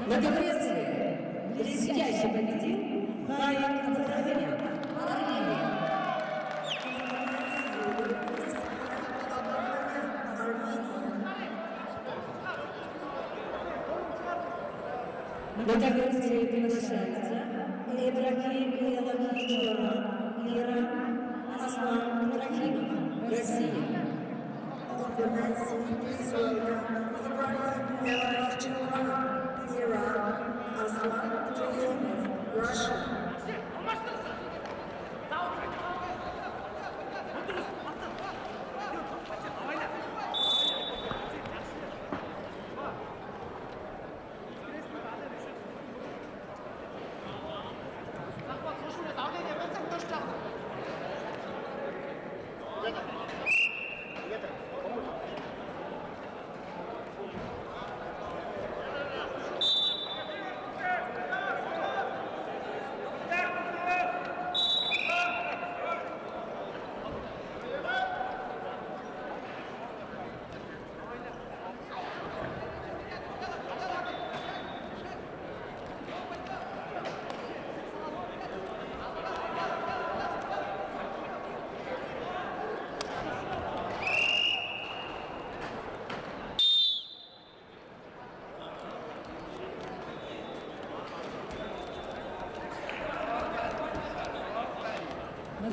На конференции блестяще победил Хайк Абрахамян, Армения. На конференции приглашается Ибрахим Иловичура, Иран, Аслан Рахимов, Россия. On the men's team, please welcome Ibrahim Elachchura, Iran, Aslan Trifimov, Russia.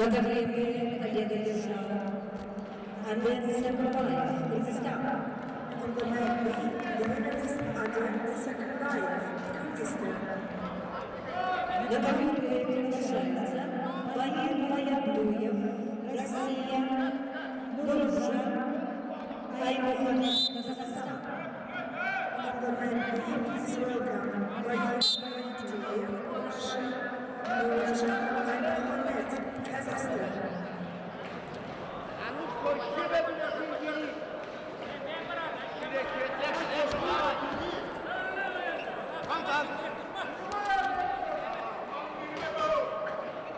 Благовремие победы держал Армен Сакарбаев, Кыргызстан. On the men's team, the winners Adem Sakarbayev, Kyrgyzstan. Благовремие приглашается Владимир Маятуев, Россия, Муржа, Аймухамед, Казахстан. On the men's team, please welcome Vladimir Mayatuyev, Russia, Murja Aymohamed, Kazakhstan.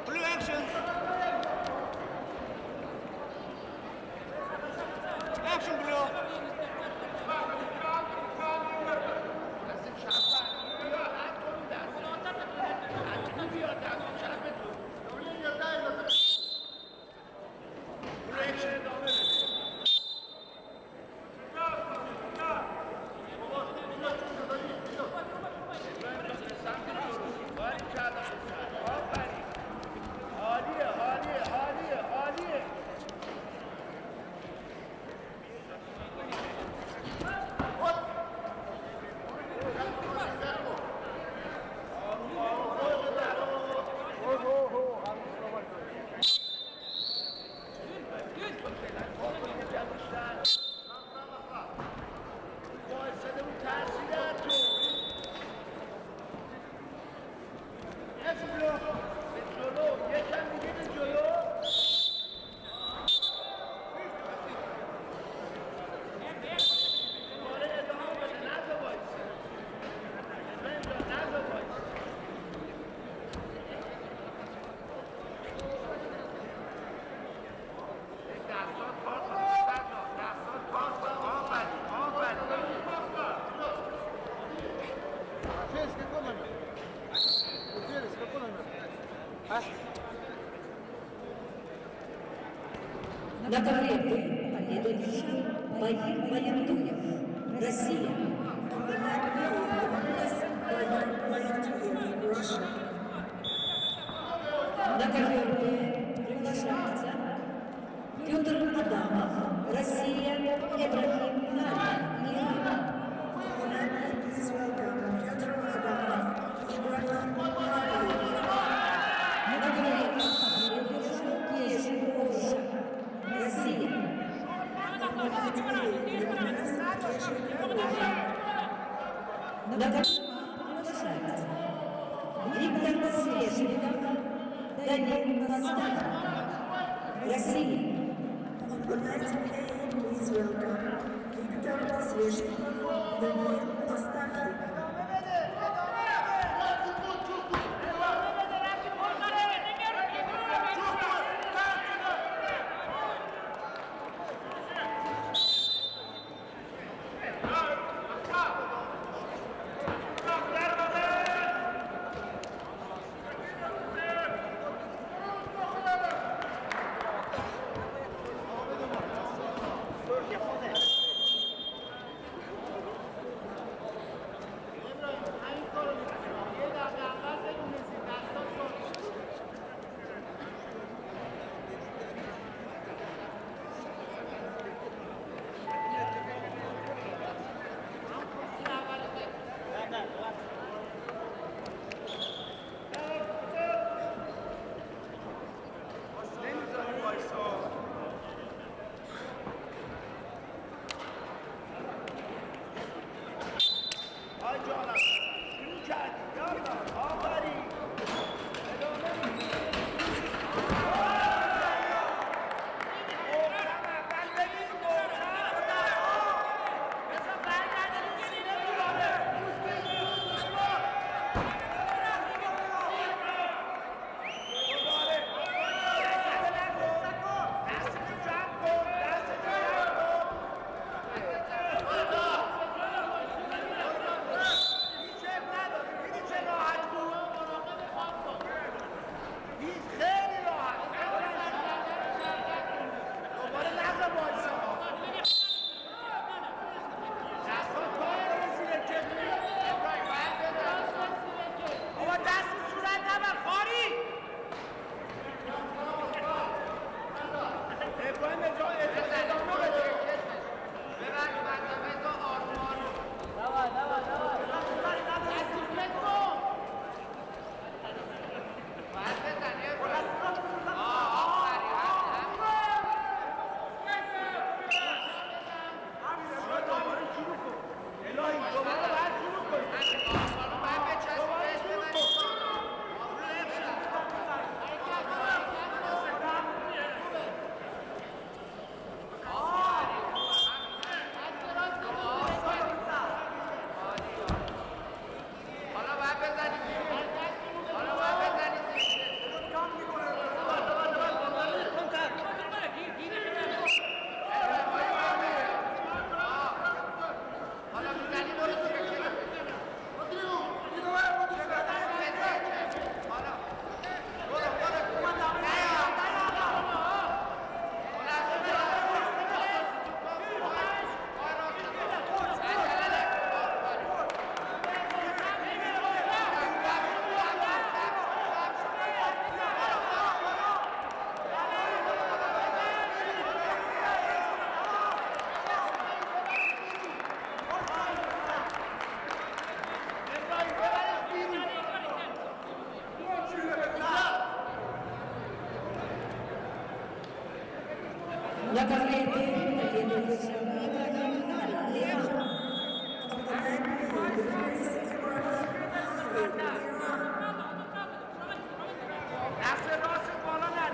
Blue action. На ковре победитель Багир Баяндуев, Россия. На ковре приглашается Петр Адамов, Россия, Ибрахим Нали, Иран. На ковре победитель Кешин Ужа, Россия. На ковре приглашается Виктор Свежников, Данил Настаев, Россия. Виктор Свежников, Даниил Астахов.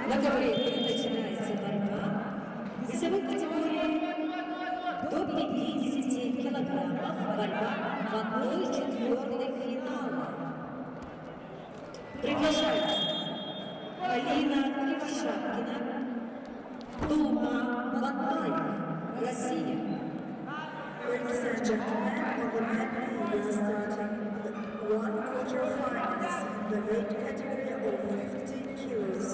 На ковре начинается борьба в весовой категории до 50 килограммов. Борьба в 1/4 финала. Приглашается Алина Кривошапкина, Дума Батаев, Россия. Ladies and gentlemen, on the mat is starting the 1/4 finals in the weight category of 50 kilos.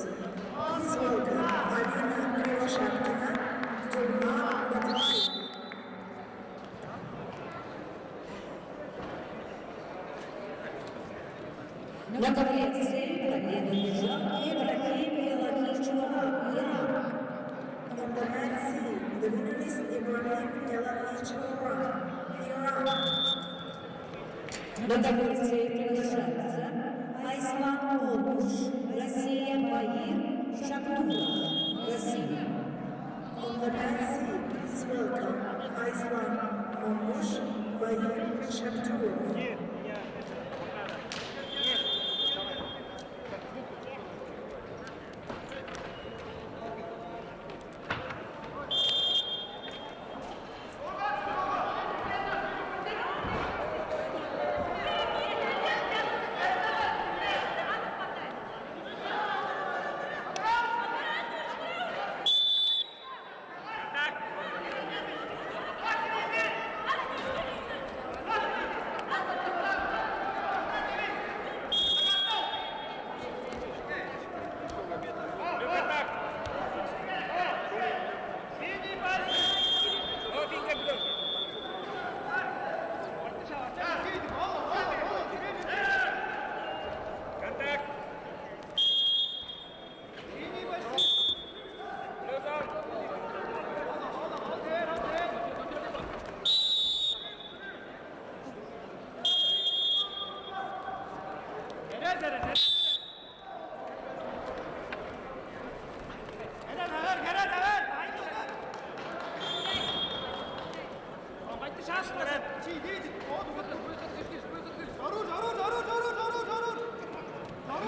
Please welcome Alina Krivoshatkina, Duma Batvayev. На ковре цель победу держал Ибрахим Елахичура, Иран. On the mat C, the winner is Ibrahim Elahichura, Iran. На ковре цель приглашается Айслам Олуш, Россия, Баир Шактуров, Россия. On the mat C, please welcome Aislan Momush, Bayir Shakturov.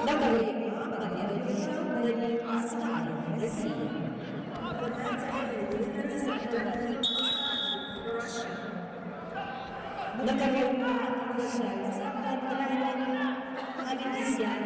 На ковре победу держал Даниил Аскаров, Россия. On the mat A, the winner is Ibrahim Aslanov, Russia. На ковре приглашается Андрей Аветисян,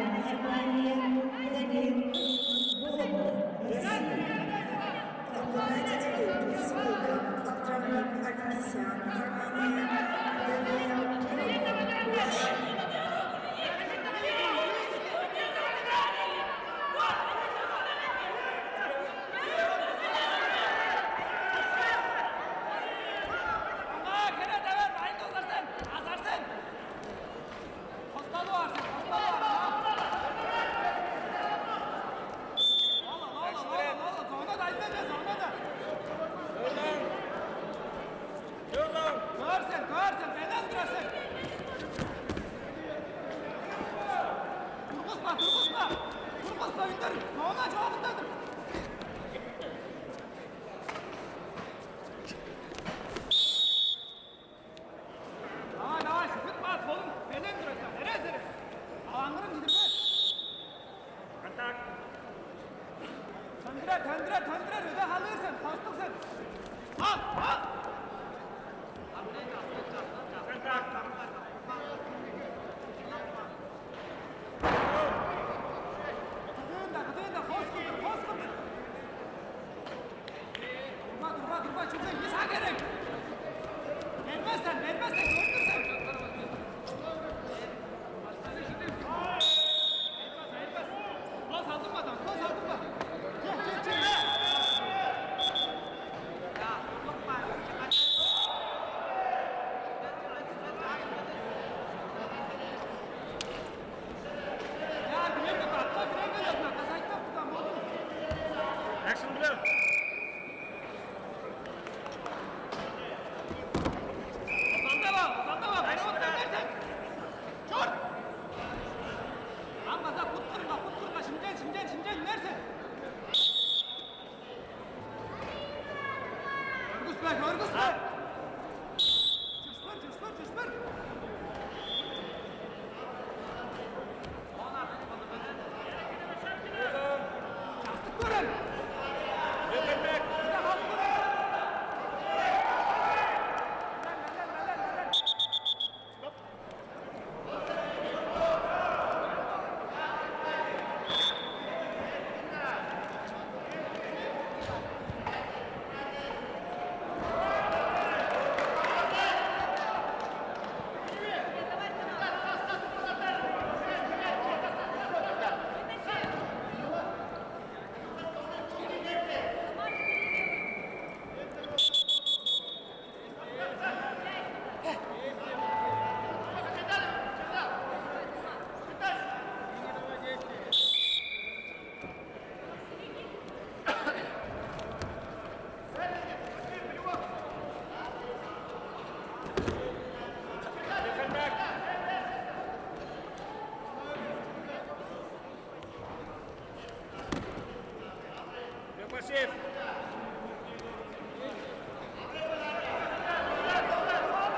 Максим.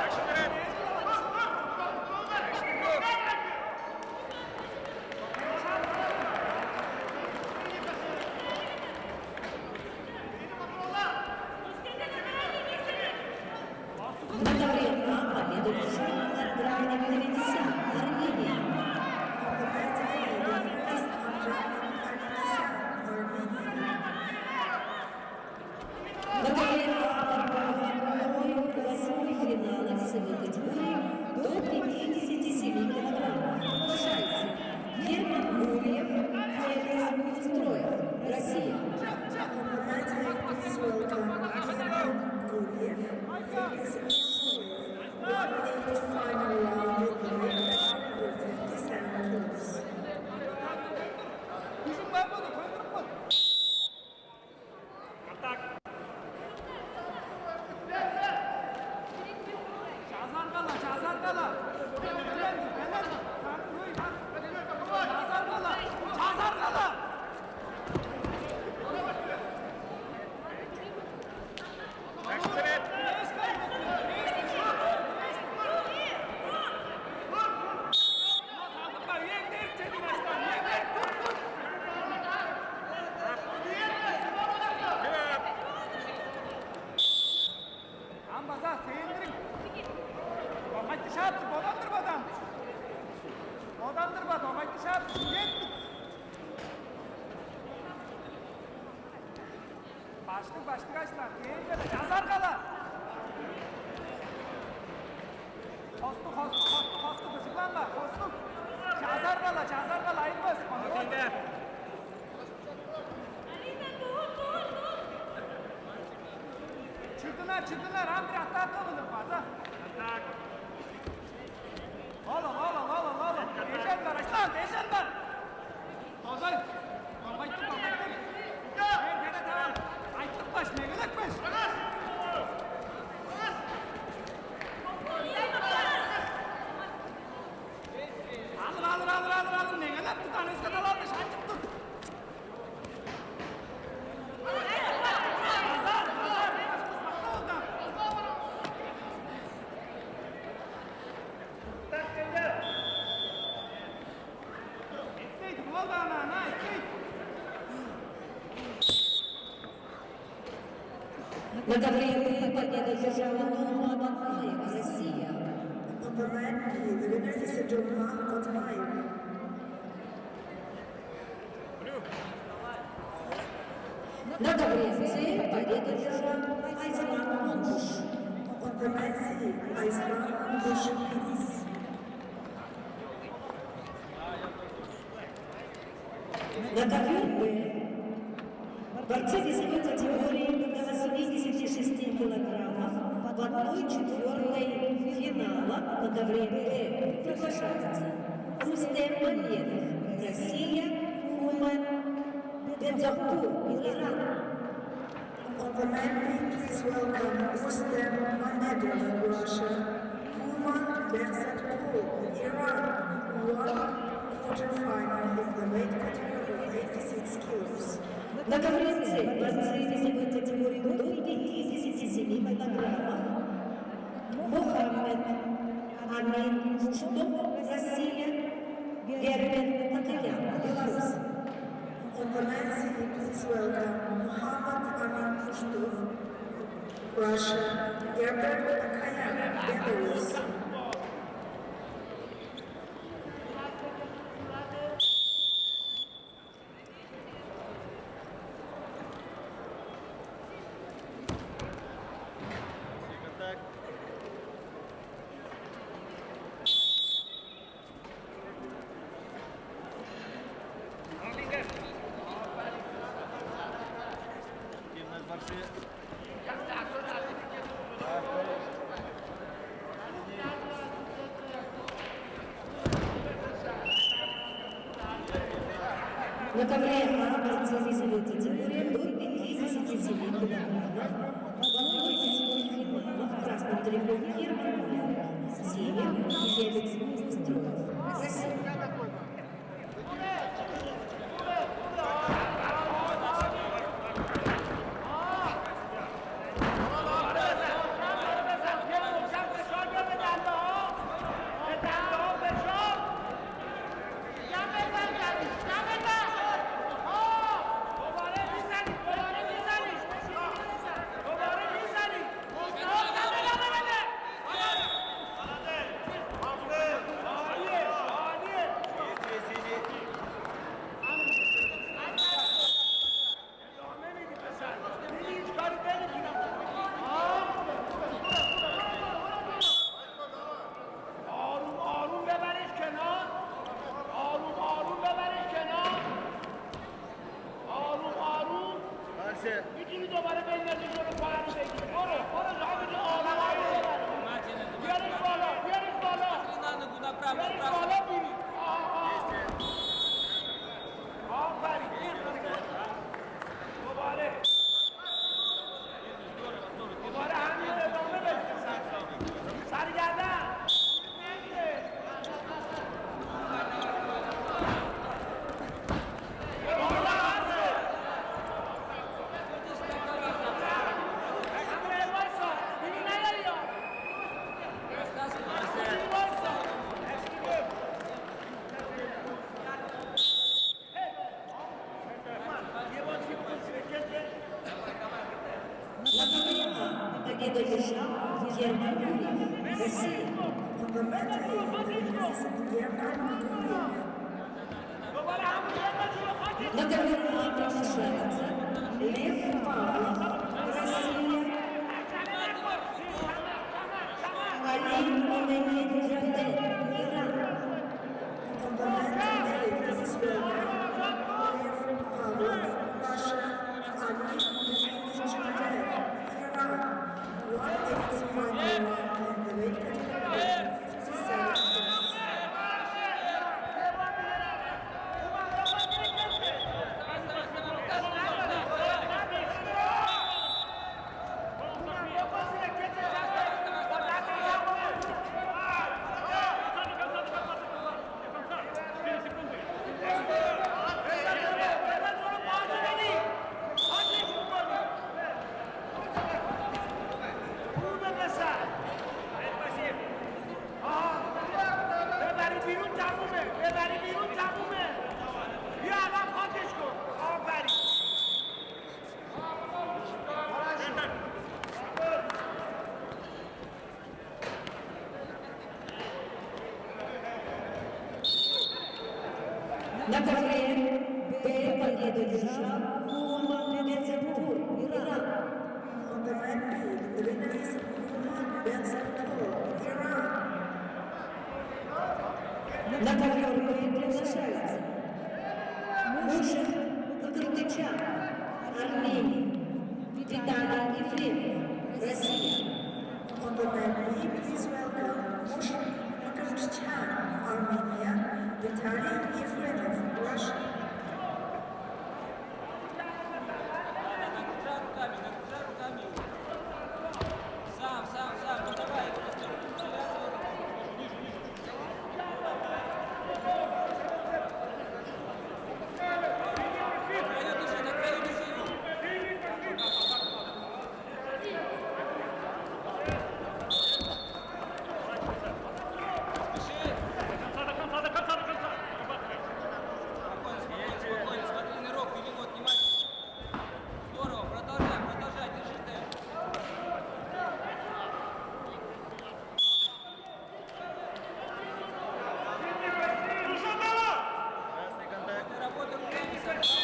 Action red. Action go. Одновременно победу держала Грани Кривенца, Армения. Одновременно восьмой финалах своей категории до 57 килограммов. Приглашается Герман Гурьев, Феликс Устроев, Россия. Please welcome Guriev, Felix Ustроев. 1/8 final round in the weight category of 57 kilos. Gücün var mı? Koydurun mu? Атак. Çazar kala, çazar kala. Çazar kala, çazar kala. Action red. Ambaza, sevindirin. Babay dışarı, bodandır badan. Bodandır badan, babay dışarı. Yettik. Başlık açlar. Keyifle yazar kala. Kostuk. Işıklanma. Kostuk. Yazar kala. Ayılmaz. Atilla. Çıktılar. Amir atak kalınır fazla. Атак. Oğlum. Ejen var. Ozay. Bayttık. Gene tamam. Ayttık baş. Ne gerek baş? Alır. Ne gerek bu tanesi kadar almış. Açık tut. Одновременно победу держала Нума Батаев, Россия. On the red knee, the winner is Jumla Batmayev. На конференции победу держал Айслан Монуш. On the red sea, Islam Bushmits. На ковре борцы весовой категории до 86 килограммов в 1/4 финала на ковре Б приглашаются Рустем Мамедов, Россия, Уман Бедзахпур, Иран. On the red knee, please welcome Rustem Mamedov, Russia. Kuman Bensatpur, Iran. 1/4 in the weight category of 86 kilos. На конференции борцы весовой категории до 57 килограммов Мухаммед Амин Штоп, Россия, Герман Акаян, Беларусь. On the men's team, please welcome Muhammad Amin Pushtov, Russia, Gerbert Akayan, Belarus. На ковре борцы весовой категории до 57 килограммов в 1/8 финала в красном трико Герман Гурьев, синим Феликс Устроев, Россия. На ковре приглашается Лев Павлов, Россия, Али Мухаммед, Иран. On the mat tonight, this is welcome Lev Pavlov, Russia, Ali Muhammad, Iran. 185 in the weight category, 57 kilos. На ковре Б победу держал Мухаммед Запур, Иран. On the red pit, the winner is Muhammad Benzapur, Iran. На ковре Б приглашается Мушек Кукрутычан, Армения, Виталий Ефремов, Россия. On the red pit, please welcome Mushak Makarchchan, Armenia, Vitaly Yefremov, Russia. Нагружай руками. Сам, не давай его завязывай. На краю держи его. Спеши. До конца. Спокойно, смотри на руку, бери вот внимательно. Здорово, продолжай, держи темп. Работа руками, нагружай рукой, хорошо.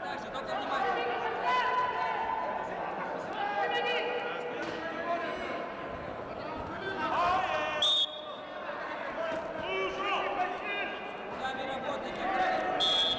Так же, только внимательно. Руками работай, Вот хорошо.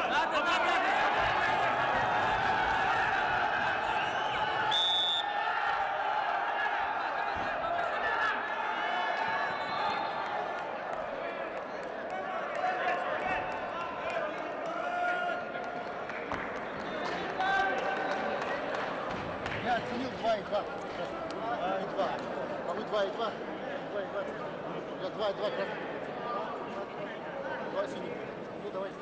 Да, здорово. Не ведись, Я оценил 2,2. 2,2. А вы 2,2? 2,2. Я 2,2 красный. 2 синий. Ну давайте.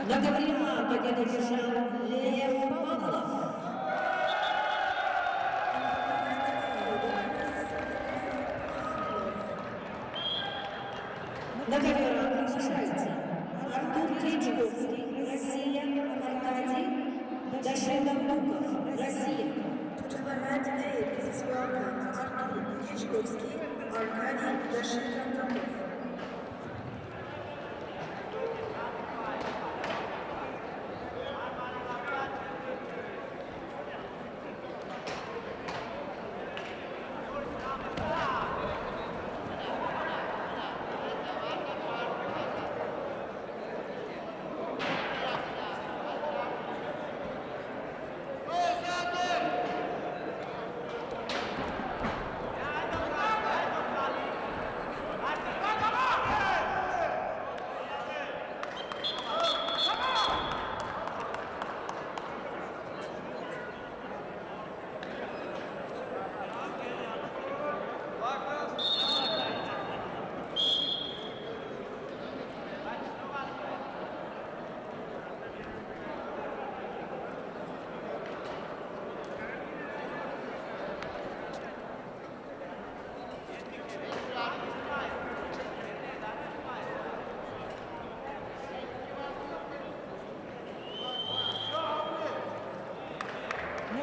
На ковре победу держал Лев Павлов. На ковер приглашается Артур Кричковский, Россия, Аркадий Дашевов, Россия. To the mat aid, please welcome Artur Krичковский, Arkady Dashevnikov.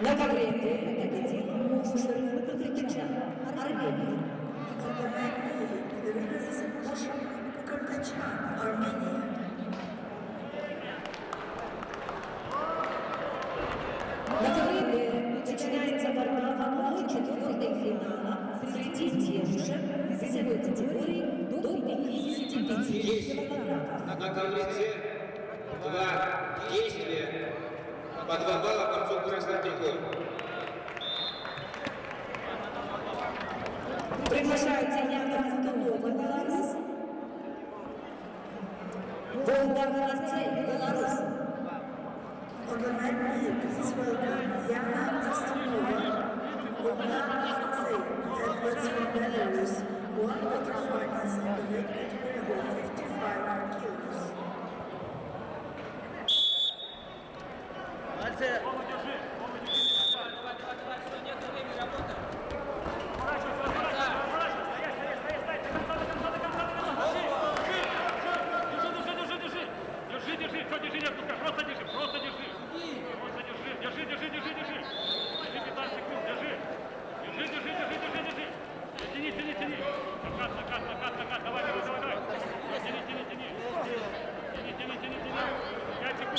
На ковре победил Мушер Кукричан, Армения. On the mat aid, the winners is Mushar Kukartachan, Armenia. На ковре начинается борьба в четвертой финала среди девушек весовой категории до 55 килограммов. На ковре два действия по 2 балла борцу красной трикой. Приглашается Яков Антонова, Беларусь. Волга Холостей, Беларусь. On the mat aid, please welcome Yana Kostunova, Olga Artsey, athletes from Belarus, won quarterfinals in the weight category of 55 kilos. Все, нет времени, работаем. Держи, все, держи, не отпускай, просто держи. Просто держи, 15 секунд, держи. Тяни. Накат, давай. Тяни. 5 секунд.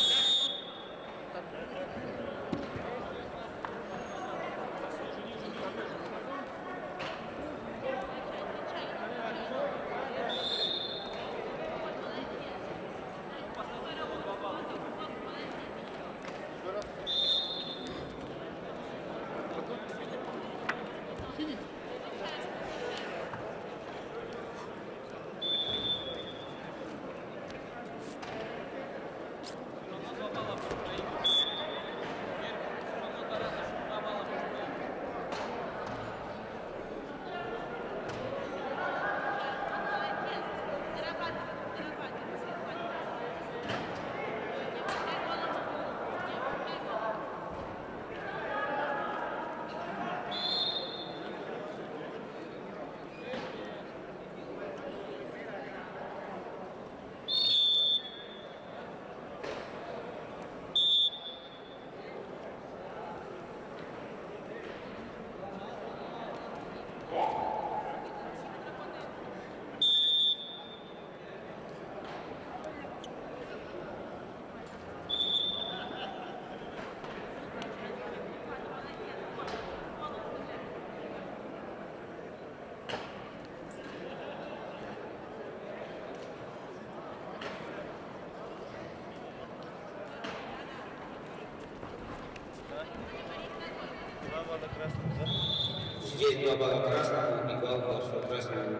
Здесь 2 балла красного и балл борцу красному.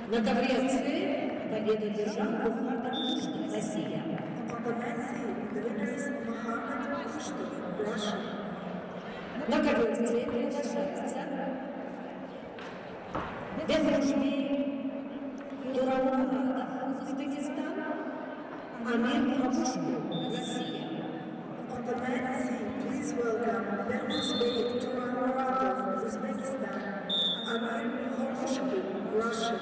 На ковре победу держал Бухар Россия. On the men's team, the winner is Mohammad Kushti, Russia. На кафедре приглашается Бедрушми Юрауна, Узбекистан, Амир Хабушку, Россия. On the men's team, please welcome Bernazbek Turanmuratov, Uzbekistan, Amir Homushku, Russia.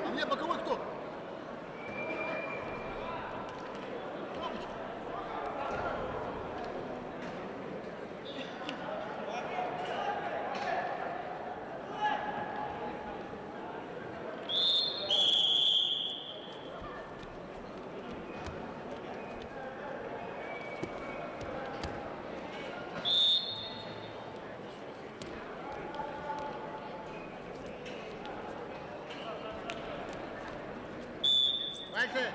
А мне боковой кто? Дальше.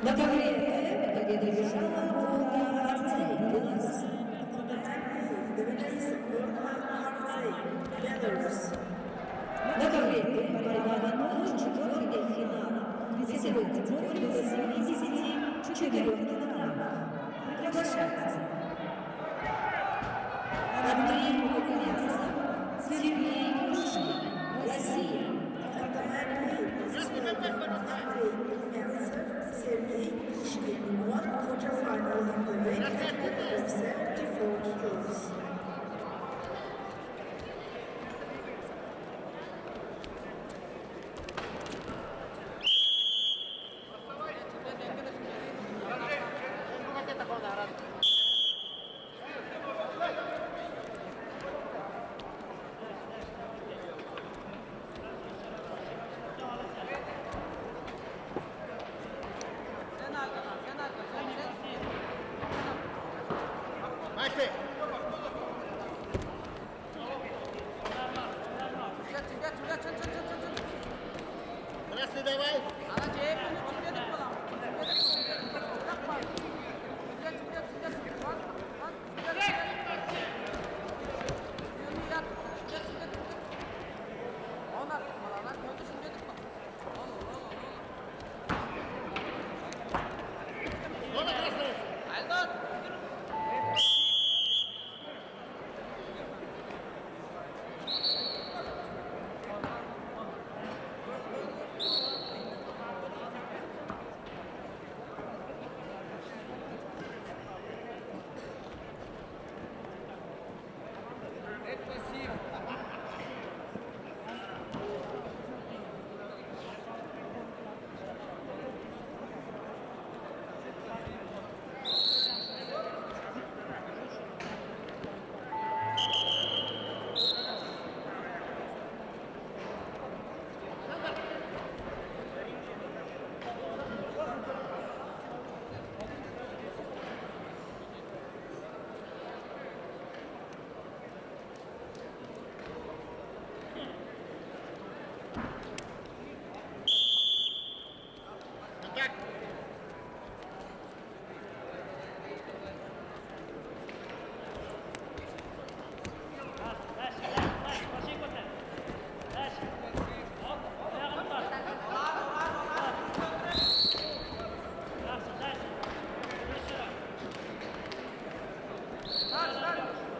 На ковре победу держала Волга Арцей, Беларусь. On the men's team, the winner is Burma Hartsey, Belarus. На ковре борьба на четвертый финал. Весовой категории до 74 килограммов. Приглашается Андрей Лукомянцев, Сергей Кушин, Россия. On the men's team, please welcome Andrei Kulyantsov, Sergei Pushkin, one quarterfinal in the weight category of 74 kilos.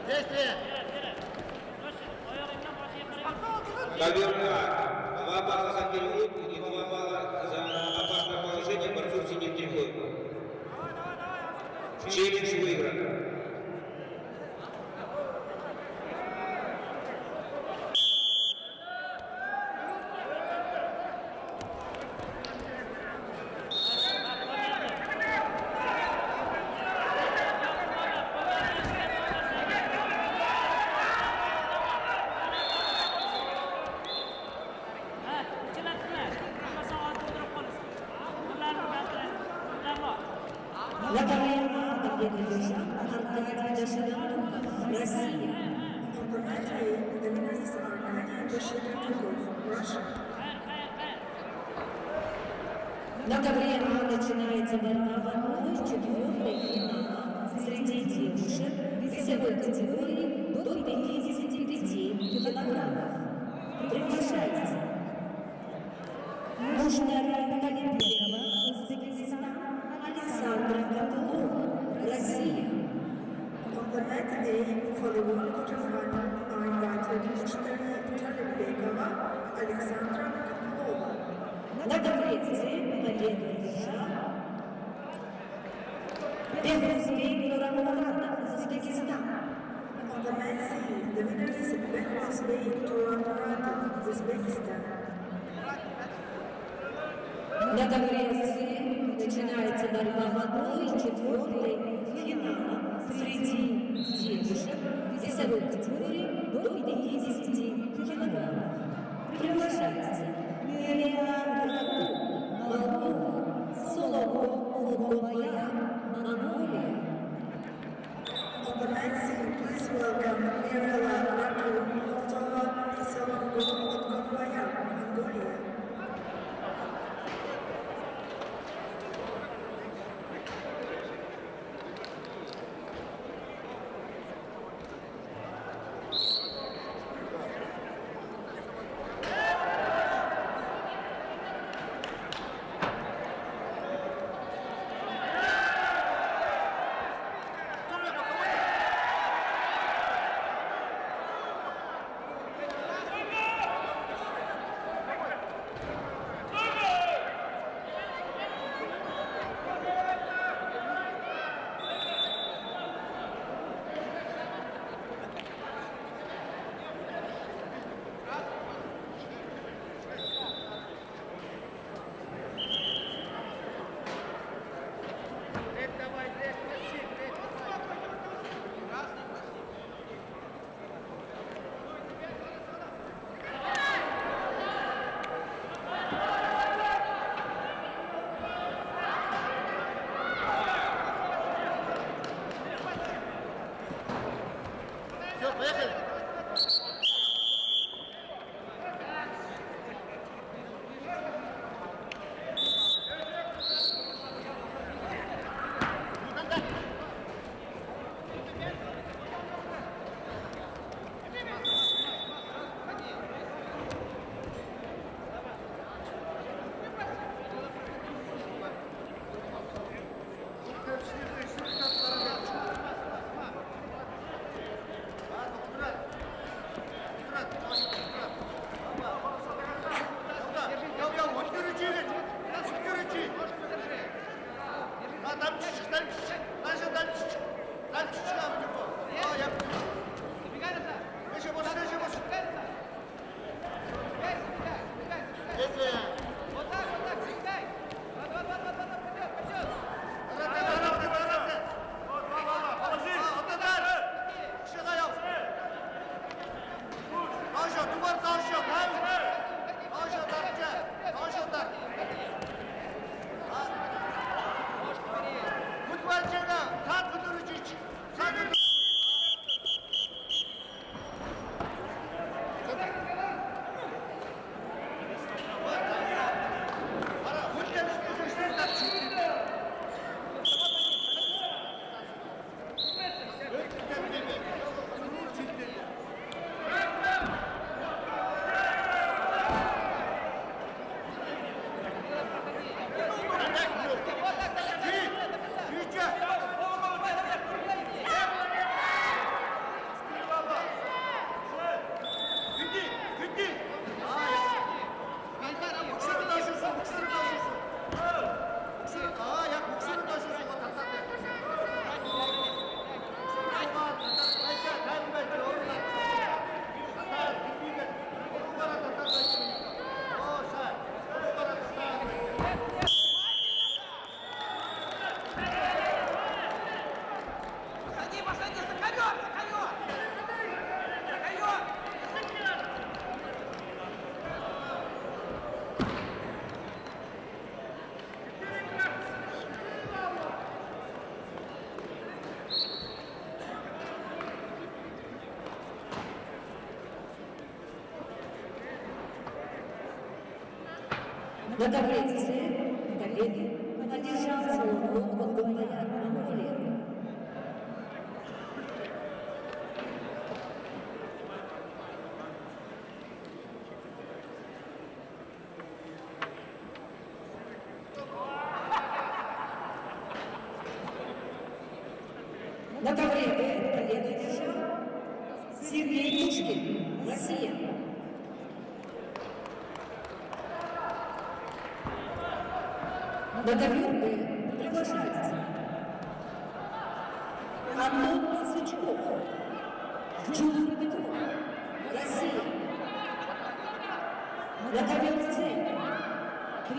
Действие! Ковер А. 2 балла за перевод и 2 балла за опасное положение борцов синих трикой. Челлендж выигран. Нагорная победа держава Аркадий Дашиденков, Россия. On the mat A, the winners are Arkady Dashidakov, Russia. На ковре А начинается борьба в одной четвертой финала среди девушек весовой категории до 55 килограммов. Приглашайте. Мушнара Калибекова, Узбекистан, Александра Катулова, Россия. On the mat A, for the women quarterfinal, are invited Mushtari Talibekova, Alexandra Kapilova. На ковре С победу держава Бехрузбек Нурамурадов, Узбекистан. On the mat C, the winners is Behruzbek Turamurad, Uzbekistan. На ковре С начинается борьба в одной четвертой финала среди девушек весовой категории до 50 килограммов. Приглашайте Мирьям Раку, Молдова, Солово, Лугобая, Монголия. On the mat C, please welcome Mirela Raku, Moldova, Solomon, Lutkovaya, Mongolia. На таблице победы одержал свой гол Гомояр Амулет. На таблице победу одержал Сергей Пушкин, Россия. На таблице приглашается Антон Сычков, Джули Петров, Россия. На таблице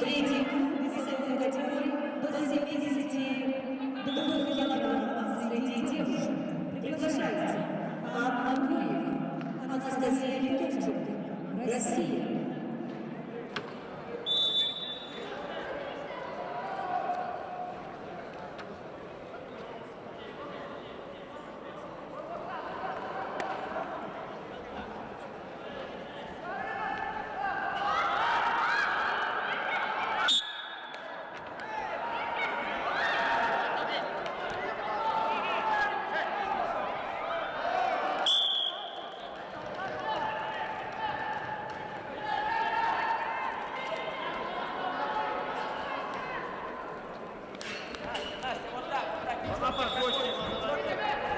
третий клуб весовой категории до 72 килограммов среди девушек приглашается Анна Гурева, Анастасия Литовченко, Россия. Настя, вот так, вот так. Она подходит.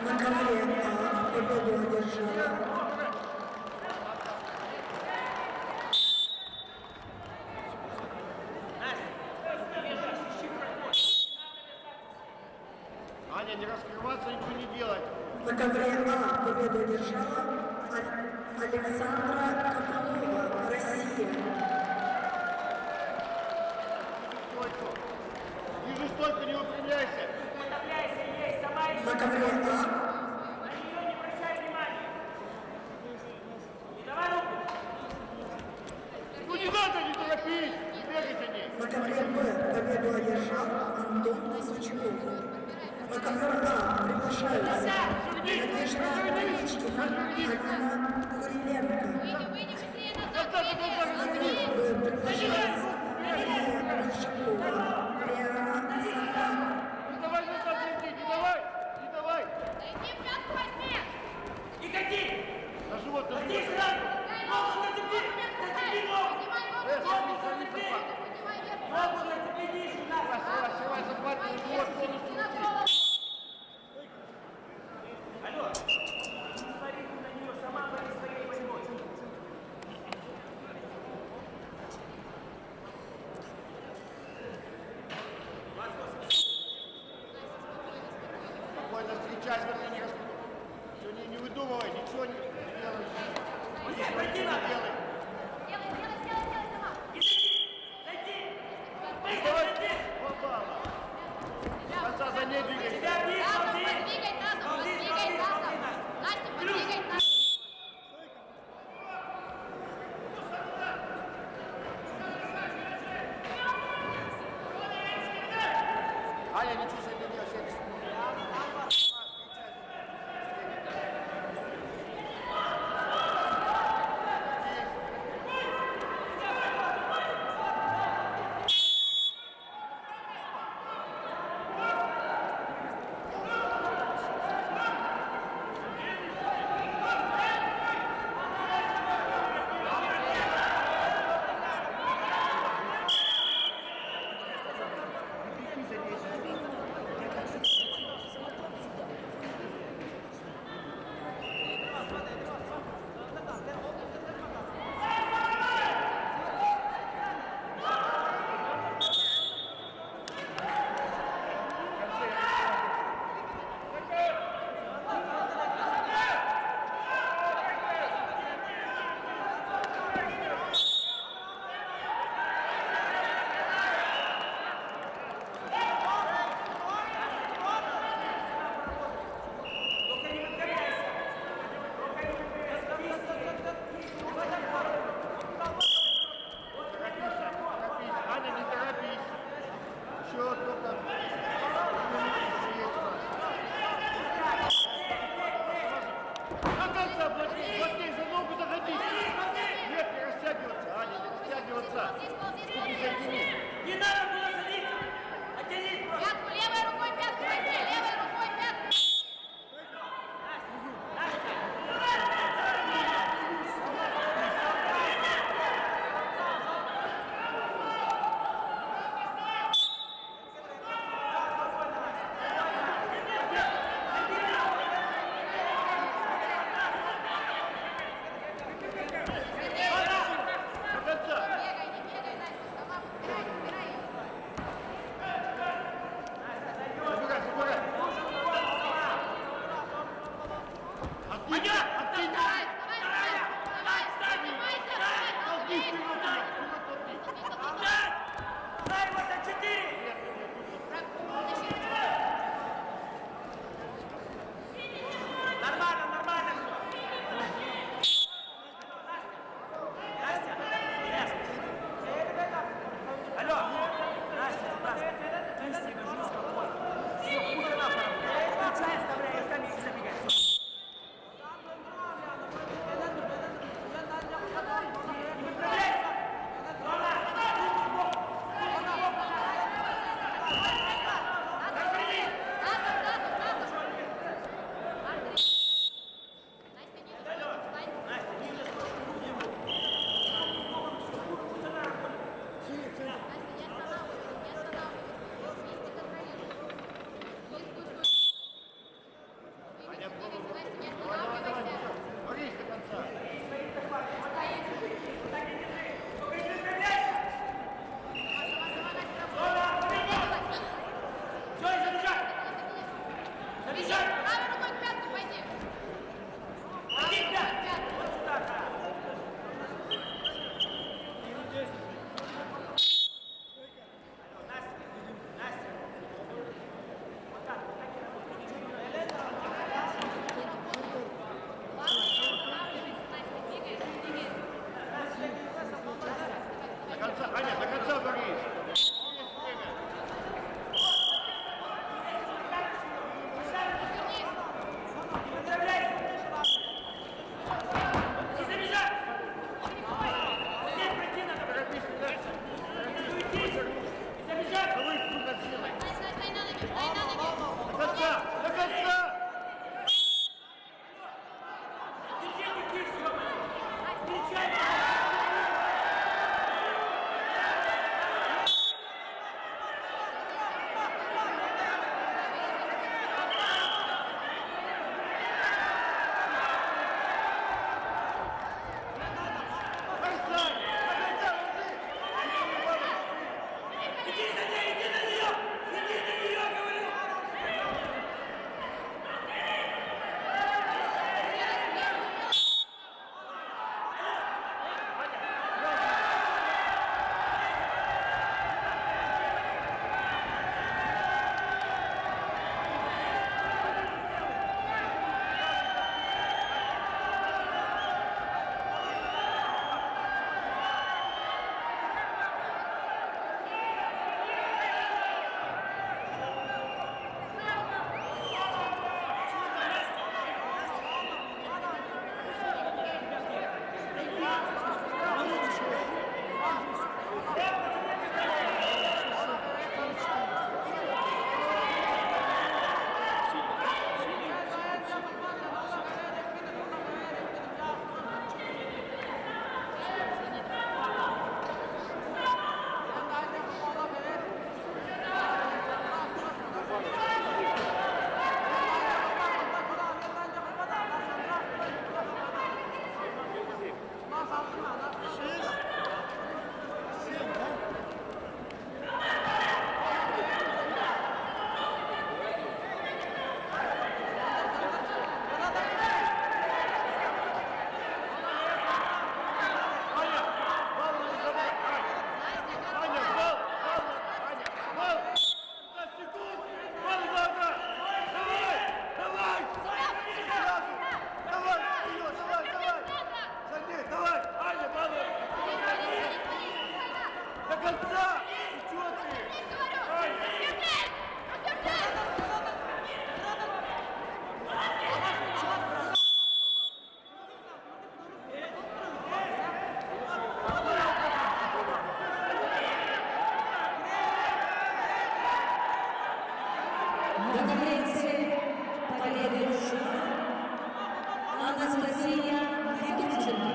На ковре А победу одержала Аня, не раскрываться, ничего не делать. на ковре А победу одержала Александра Копылова, Россия. Стойку. Вижу стойку, не выпрямляйся. Подавляйся, есть, сама На ковре А на нее не обращай внимания. И давай руку. Ну не надо, не торопись, не бегай за ней. на ковре Б победу одержал Антон Сычков. На ковер А приглашаются Надежда Колечкина, Алина Куриленко. Выйди быстрее назад. На ковер Б приглашаются Мария Большакова, Лера Сахар. Не давай назад зайти, не давай, не давай. Зайди в пятку возьми. Не гони. На живот, на Гони живот. сразу. Ногу зацепи. Зацепи ногу. Ногу зацепи. Ногу зацепи ниже нас. Срывай, срывай, захватывай, живот полностью руки. Алло. Не смотри на нее, сама бори своей возьмой. Спокойно встречай, смотри, не раскрывай. Ничего не выдумывай, ничего не делай. Пойди надо. Делай. Делай сама. И зайди. Зайди. Давай. Зайди. Опа. До конца за ней двигайся. Тебя вниз, Тазом вниз. подвигай, тазом Вниз, подвигай, вниз, тазом. вниз. Настя, подвигай тазом. Аня, не чувствуй, не делай, сядь. Встречай. Греции победу Анастасия Федорченко.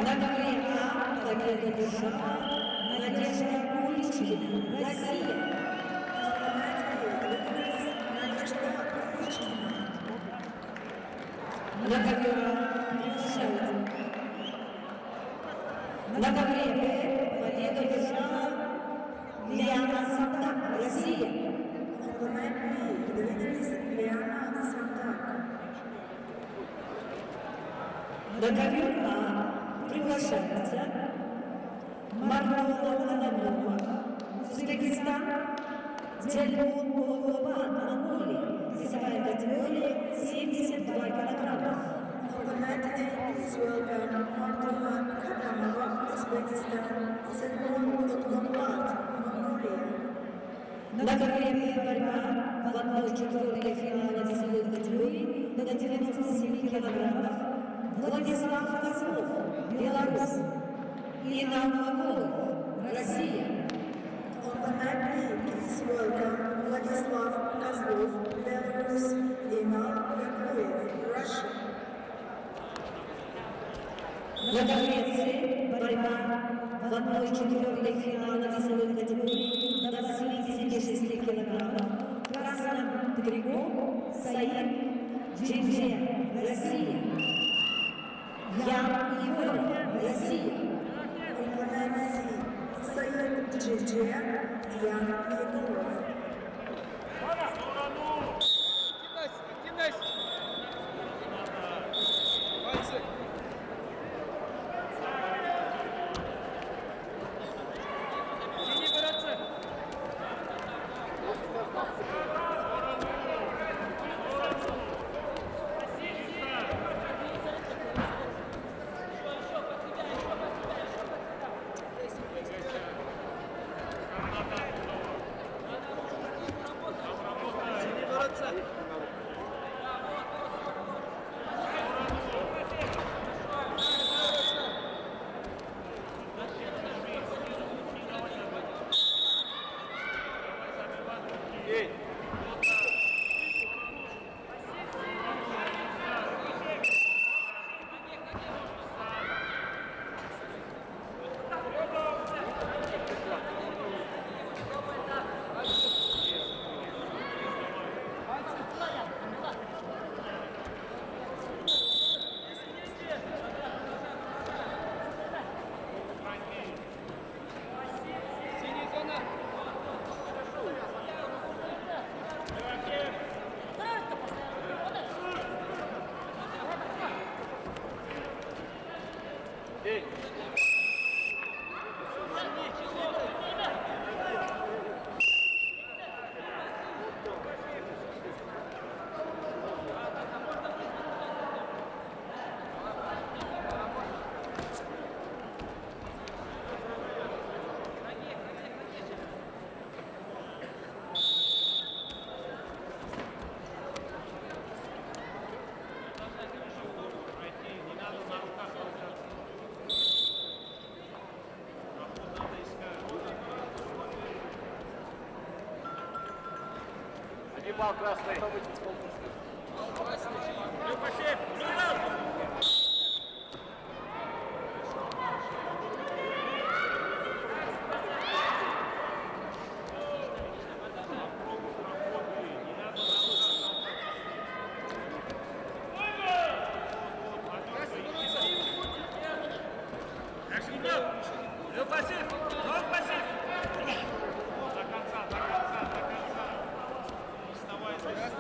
На ковре А победу держала Надежда Куличкина, Россия. На ковре приглашают. На ковре Б победу держала Лиана Сандак, Россия. На ковер А приглашается Маргарита Иванова, Узбекистан, Дельмон Голубан, Монголия, весовая категория 72 килограмма. Please welcome Martova Karamova, Uzbekistan, Selmon Utgumbat, Mongolia. На ковре борьба в 1/4 финале весовой категории до 97 килограммов Владислав Козлов, Беларусь, Инна Глаголов, Россия. On the mat B, please welcome Vladislav Kozlov, Belarus, Ina Yakolev, Russia. На ковре С борьба в 1/4 финала весовой категории до 86 килограммов красным триком Саид Джинджия, Россия. Ян Егоров, Россия. On the mat C, Sayed Джиджия, Ян Егоров. Активность! Пальцы! Синий бороться! Синий бороться! Синяя зона! Бал красный.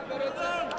Бороться!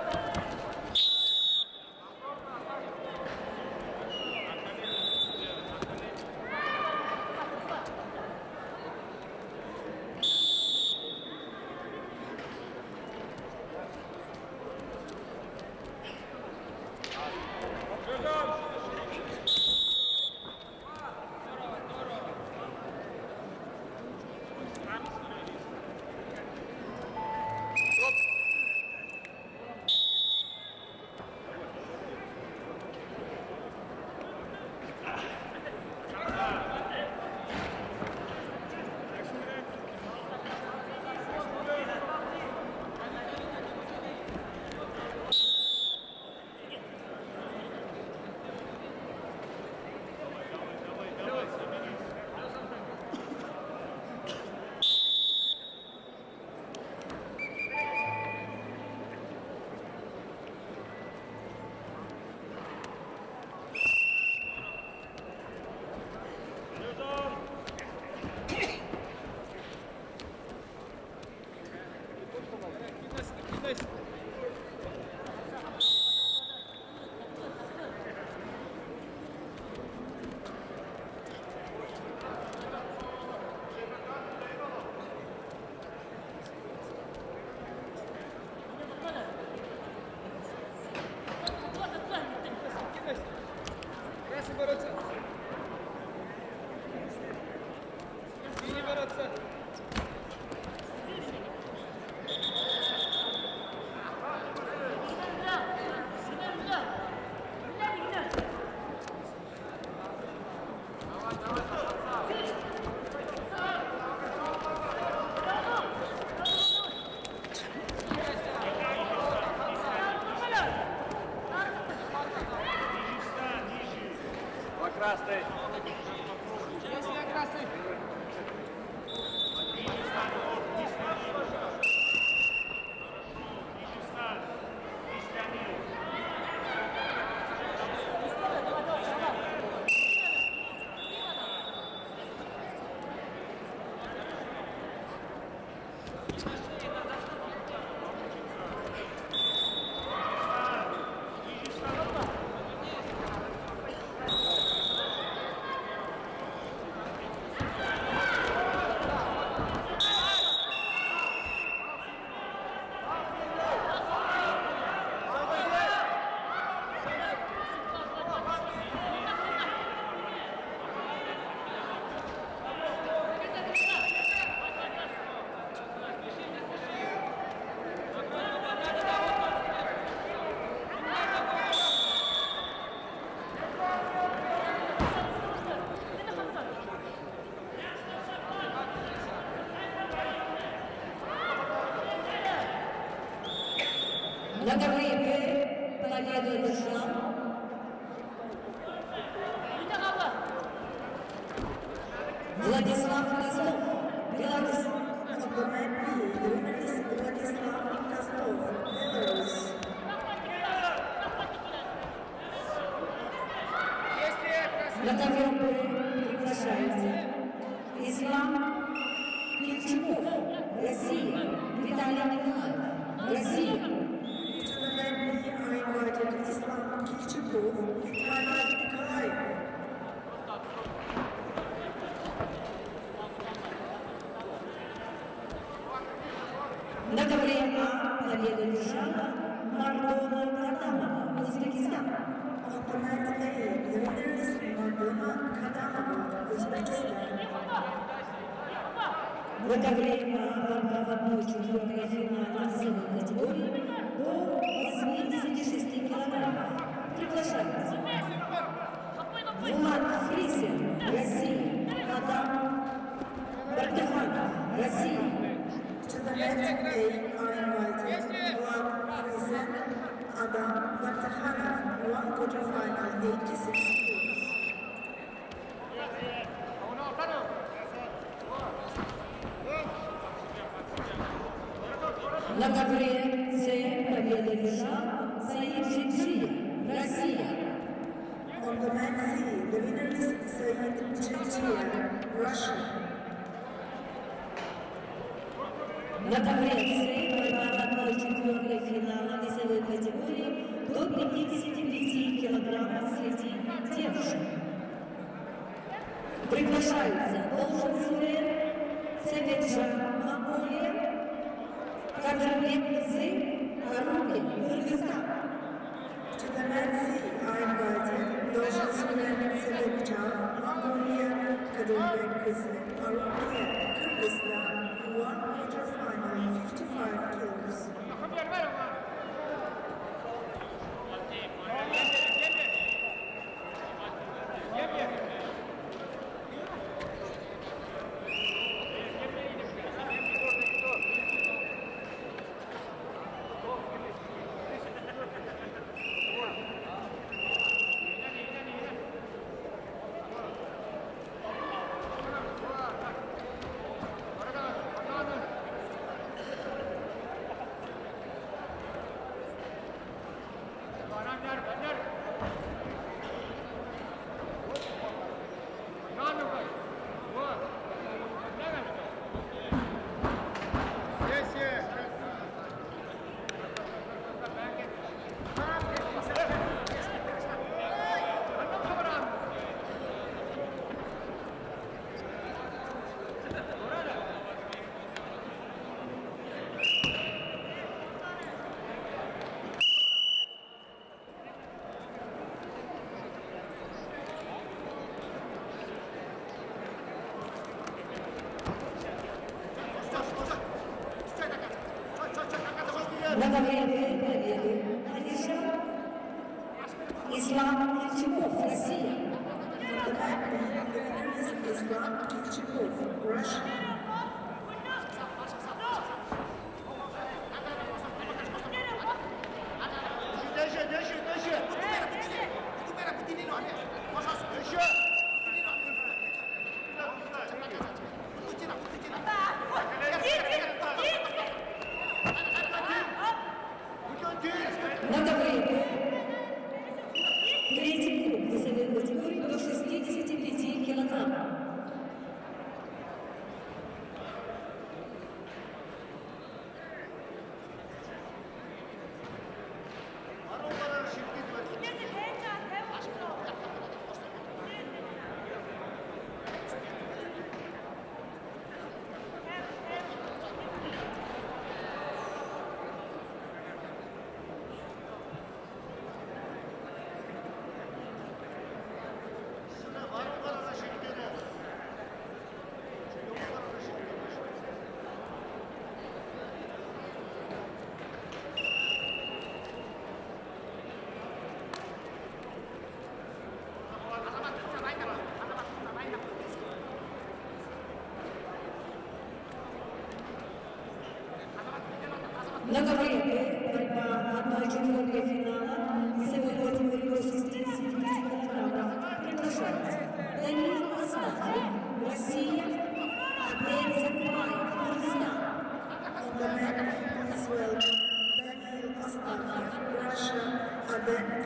красный. На ковре победу держал Владислав Козлов, Беларусь. On the mat B, the winner is Vladislav Kostov, Belarus. На ковре приглашается Ислам Кильчуков, Россия. Виталий Николаев, Россия. To the mat B are invited Islam Kilchukov, Vitaly Nikolaev. На ковре А победу держала Мардона Кадамова, Узбекистан. On the mat A, the winner is Mardona Kadamova, Uzbekistan. На ковре А в 1/4 финала весовой категории до 86 килограммов. Приглашается Влад Фрисин, Россия. Адам Бартаханов, Россия. To the mat A are invited Vlad Frizen, Adam Bartakhanov, 1/4 86 kilos. На ковре С победу держал Саид Джиджия, Россия. On the mat C, the winner is Said Chechia, Russia. На ковре С борьба в 1/4 финала весовой категории до 55 килограммов среди девушек. Приглашаются Должен Сурен, Советжан, Монголия, Кадрбек Кызы, Арубин, Кыргызстан. To the mat C are invited Должен Сурен Selekjov, Mongolia, Kadirбек Kızı, Armenia, Kyrgyzstan, 1/4 55 kilos. На ковре победу одержал Ислам Кильчуков, Россия. On the mat B, the winner is Islam Kilchukov, Russia. Deixa. Deixa.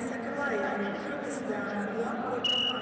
Sakabayev, Kyrgyzstan, one quarterfinal.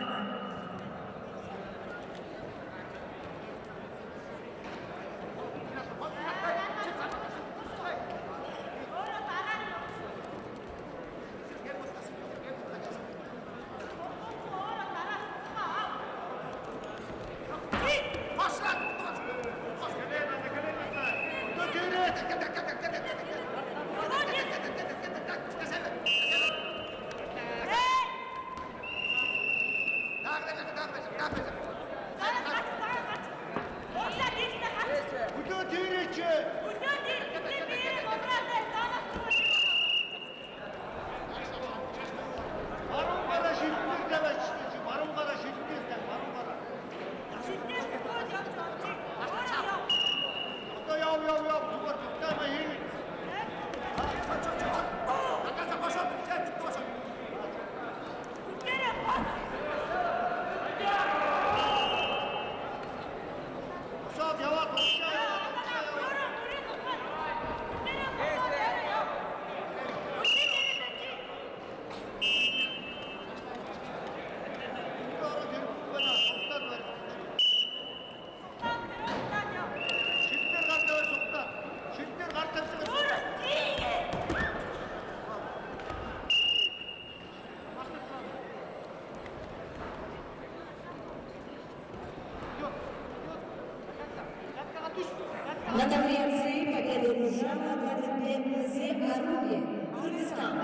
На конференции победу держава Кадырбек Зегаруби, Кыргызстан.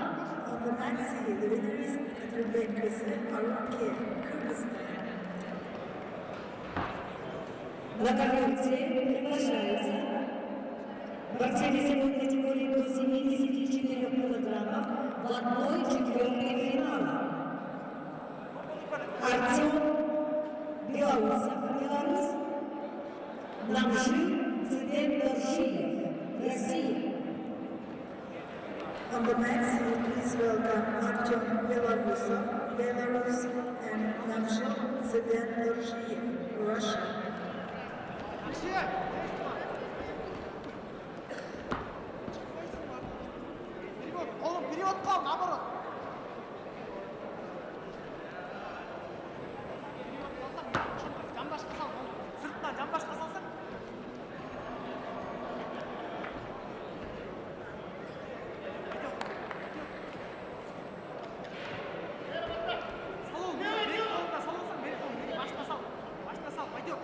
On the men's side, the winners Kadirbek Aruki, Kyrgyzstan. На конференции приглашаются борцы весовой категории до 74 килограммов в 1/4 финала. Артем Белоусов, Беларусь. Намжин Циден Доржиев, Россия. On the men's side, please welcome Artyom Belarusov, Belarus, and Namzhin Ziden Dorjiev, Russia. Перевод пал, наоборот. Жамбашқа сал, сыртынан жамбашқа салсаң. Салу, бері қолында саласаң, бері қолында, башына сал, пойдет.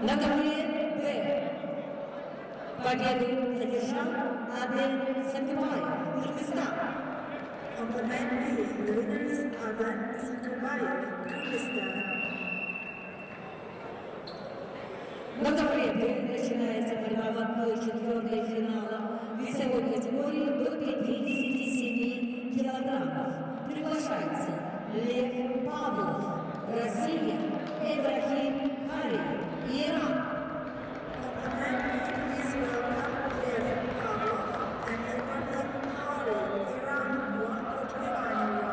На ковре Б. Победу одержал Адель Сакыбаев, Кыргызстан. On the men B, the winners are Adan Sakabayev, Kyrgyzstan. На ковре Б начинается борьба в 1/4 финала весовой категории до 57 килограммов. Приглашается Лев Павлов, Россия, Эбрахим Хари, Иран. On the men B, please welcome Lev Pavlov and Ibrahim Hari, Iran, one quarterfinal round.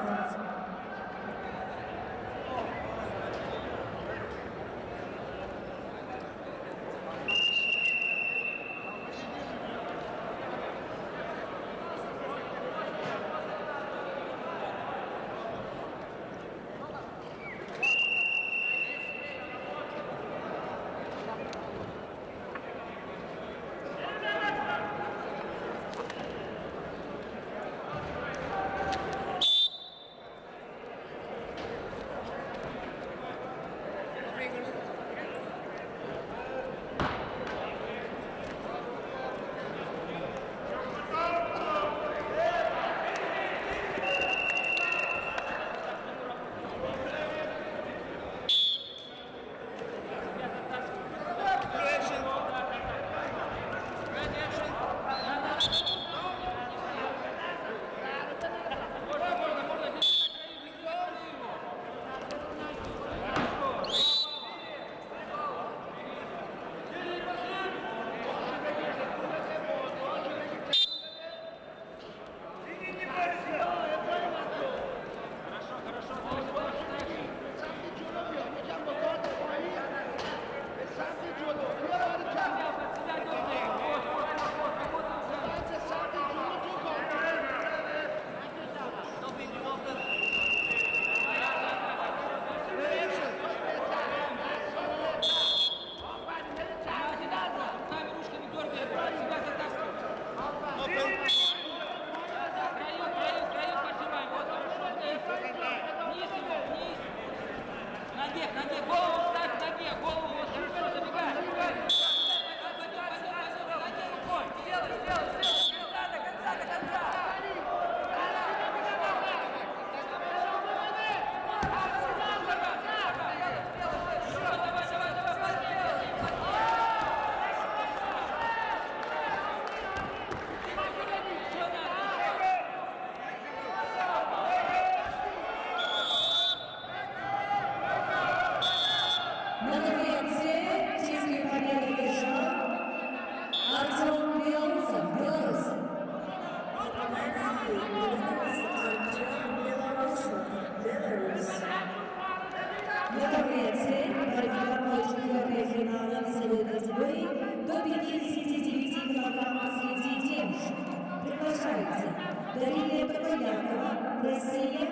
Россия.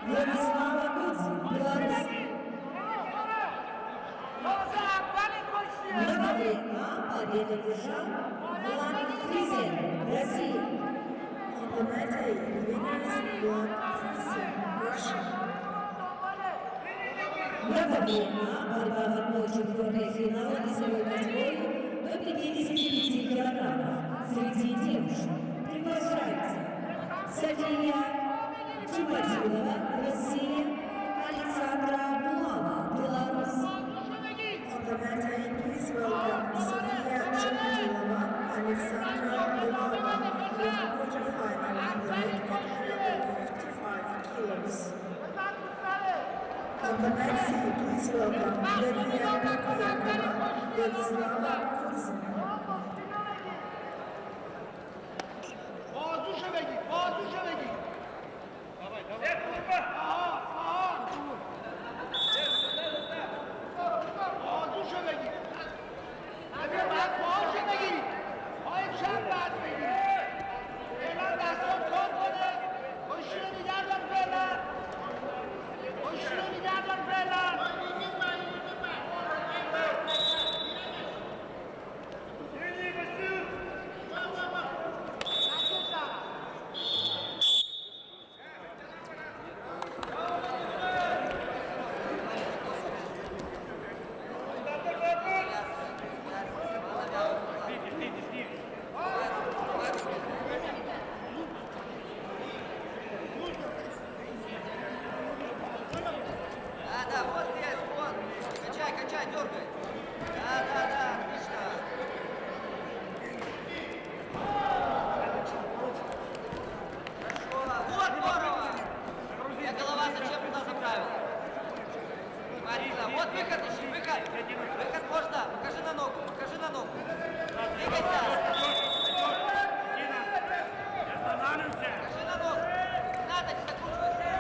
Владислава Кудзин, Беларусь. На ковре А победу одержал Влад Фризен, Россия. On the mat A, the winner is Vlad Friesen, Russia. На ковре А борьба в 1/4 финала весовой категории до 55 килограммов среди девушек. Приглашается София Чумачилова, Россия, Александра Булава, Беларусь. On the mat A, please welcome Sofia Chumilova, Alexandra Bulava for the quarterfinal in the weight category of 55 kilos. On the mat C, please welcome Daria Pakayakova, Vladislava Kudsin. Boğazı şöyle git, boğazı şöyle git. Boğazı şöyle git. Hadi bak, boğazı şöyle git. Hayır, sen rahat beni. Beyler, daston kontrolü. Koşuyor, giderler beyler. Koşuyor, giderler beyler. Да, вот здесь, вот. Качай, качай, дергай. Да, отлично. Хорошо. Вот, здорово. Я голова зачем туда заправила? Смотри, вот выход ищи, выход. Выход можно. Покажи на ногу, покажи на ногу. Двигайся. Останавливайся. Покажи на ногу. Не надо, не закручивайся.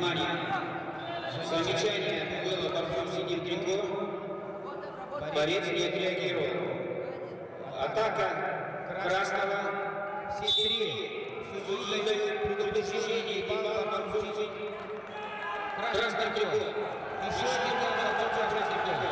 Внимание! Замечание было борцу в синем трико. Борец не отреагировал. Атака красного. Все три судьи дают предупреждение и балл борцу в синем красном трико. Еще один балл борцу в красном трико.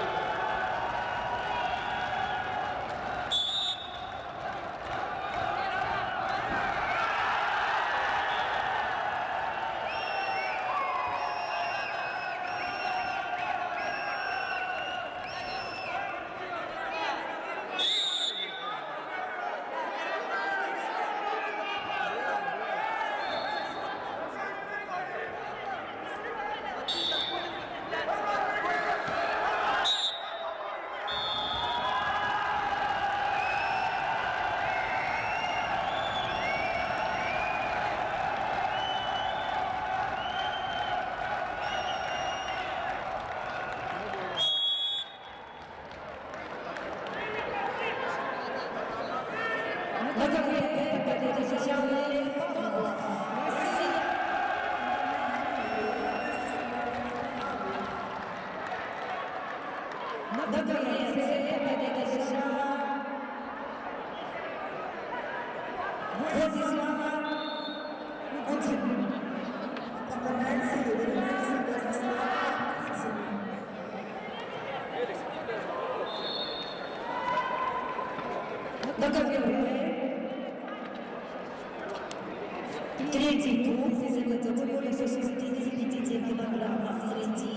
Третий круг вызывает категорию 65 килограммов среди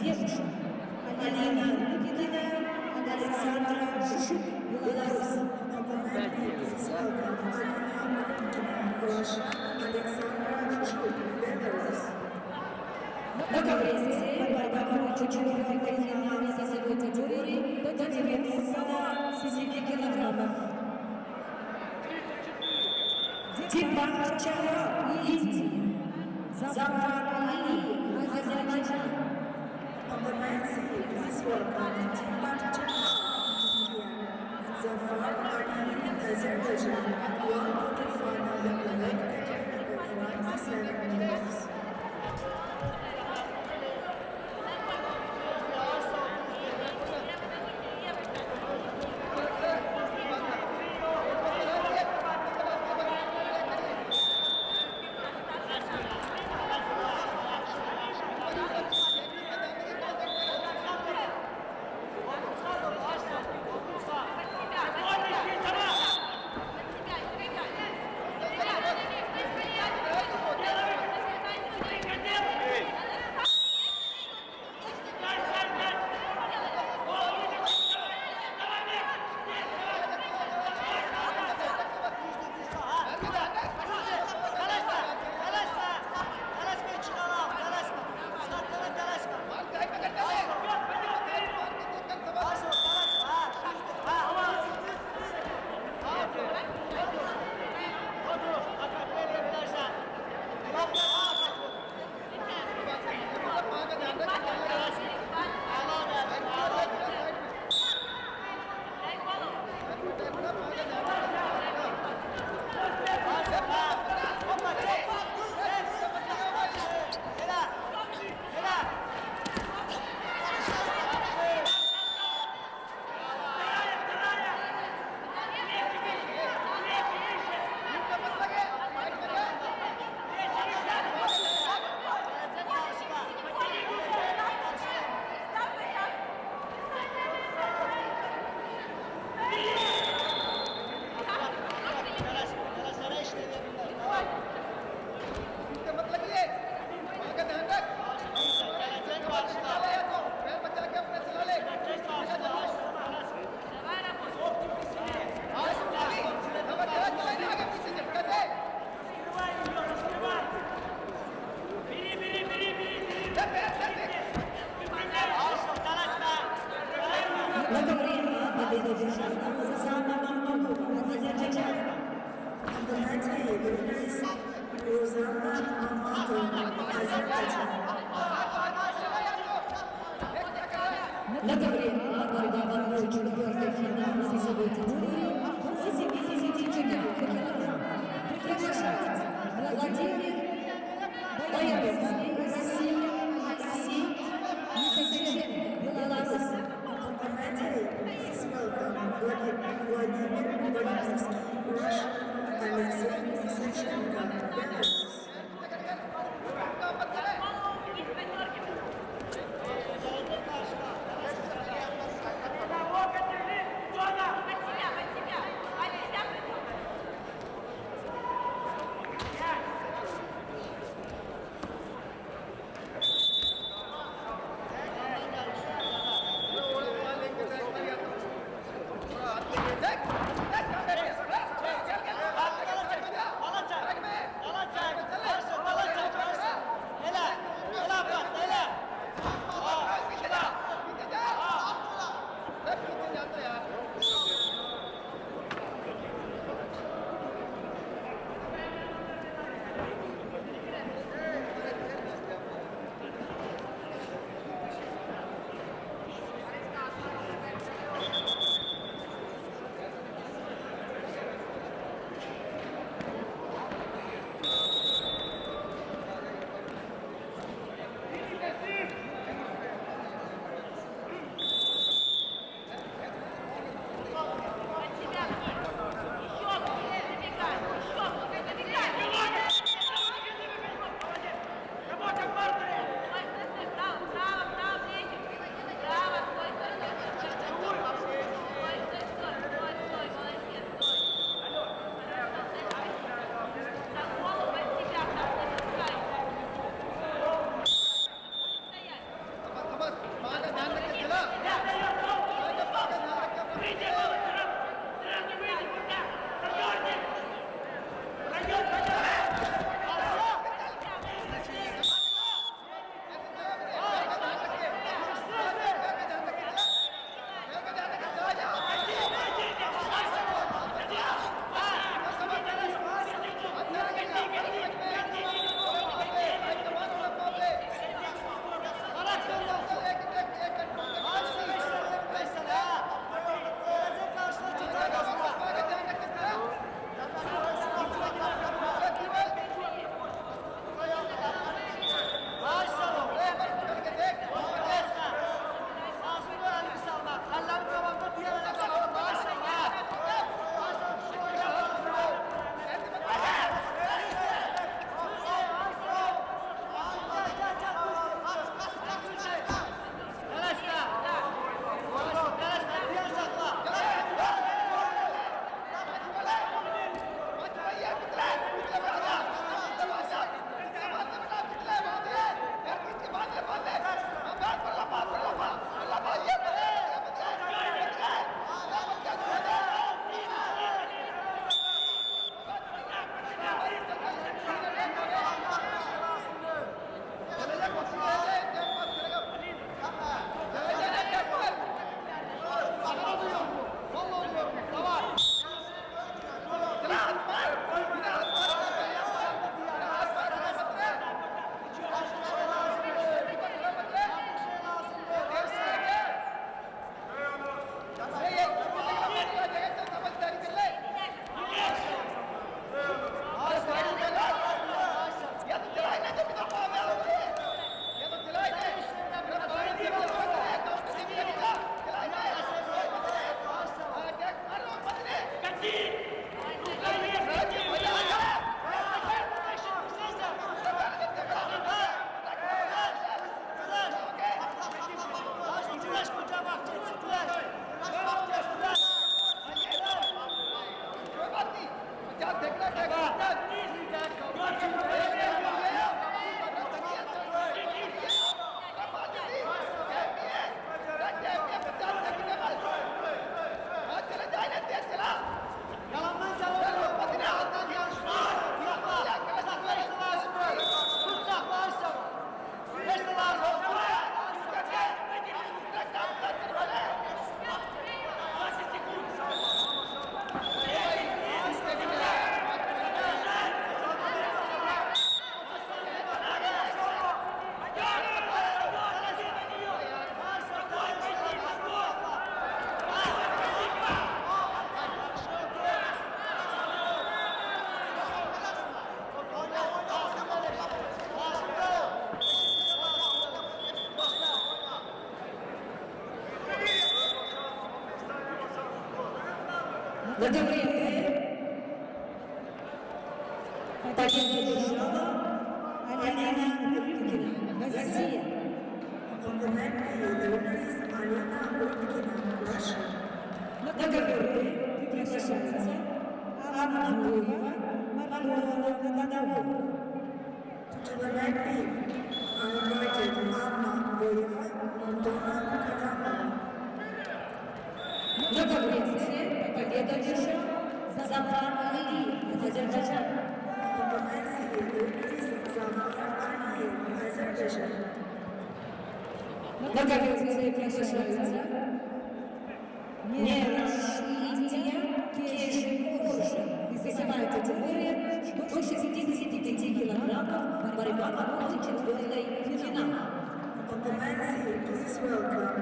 девушек. Алина Лукина, Александра Шук, Беларусь. На ковре борьба чуть-чуть криминальной весовой категории до 97 килограммов. Тимбар Чара, Индия. Зафар Али, Азербайджан. On the men's side, this workout, Timbat Chakra, Zafar Ali, Azerbaijan, won quarterfinal in the leg category of 7 minutes. На ковре борьба в четвертой финальной весовой категории 84 килограмм. Приглашается Владимир Боярский. Договоренные. Победу держала Алина Рыбкина, Россия. On the mat A, the winner is Alina Rybkina, Russia. Договоренные прекращаются. Анна Гуева, Маргола Гадалова. To the mat B, are invited Anna Goyeva, Madonna Katamova. Договоренные победу держал Зафар Алиев, Азербайджан. On the mat C, the winner is Zafar Aliyev, Azerbaijan. Договоренные прекращаются. Нераш Индия, Кеши Оружа. Весовая категория до 65 килограммов. Борьба по 4-й финала. On the mat C, please welcome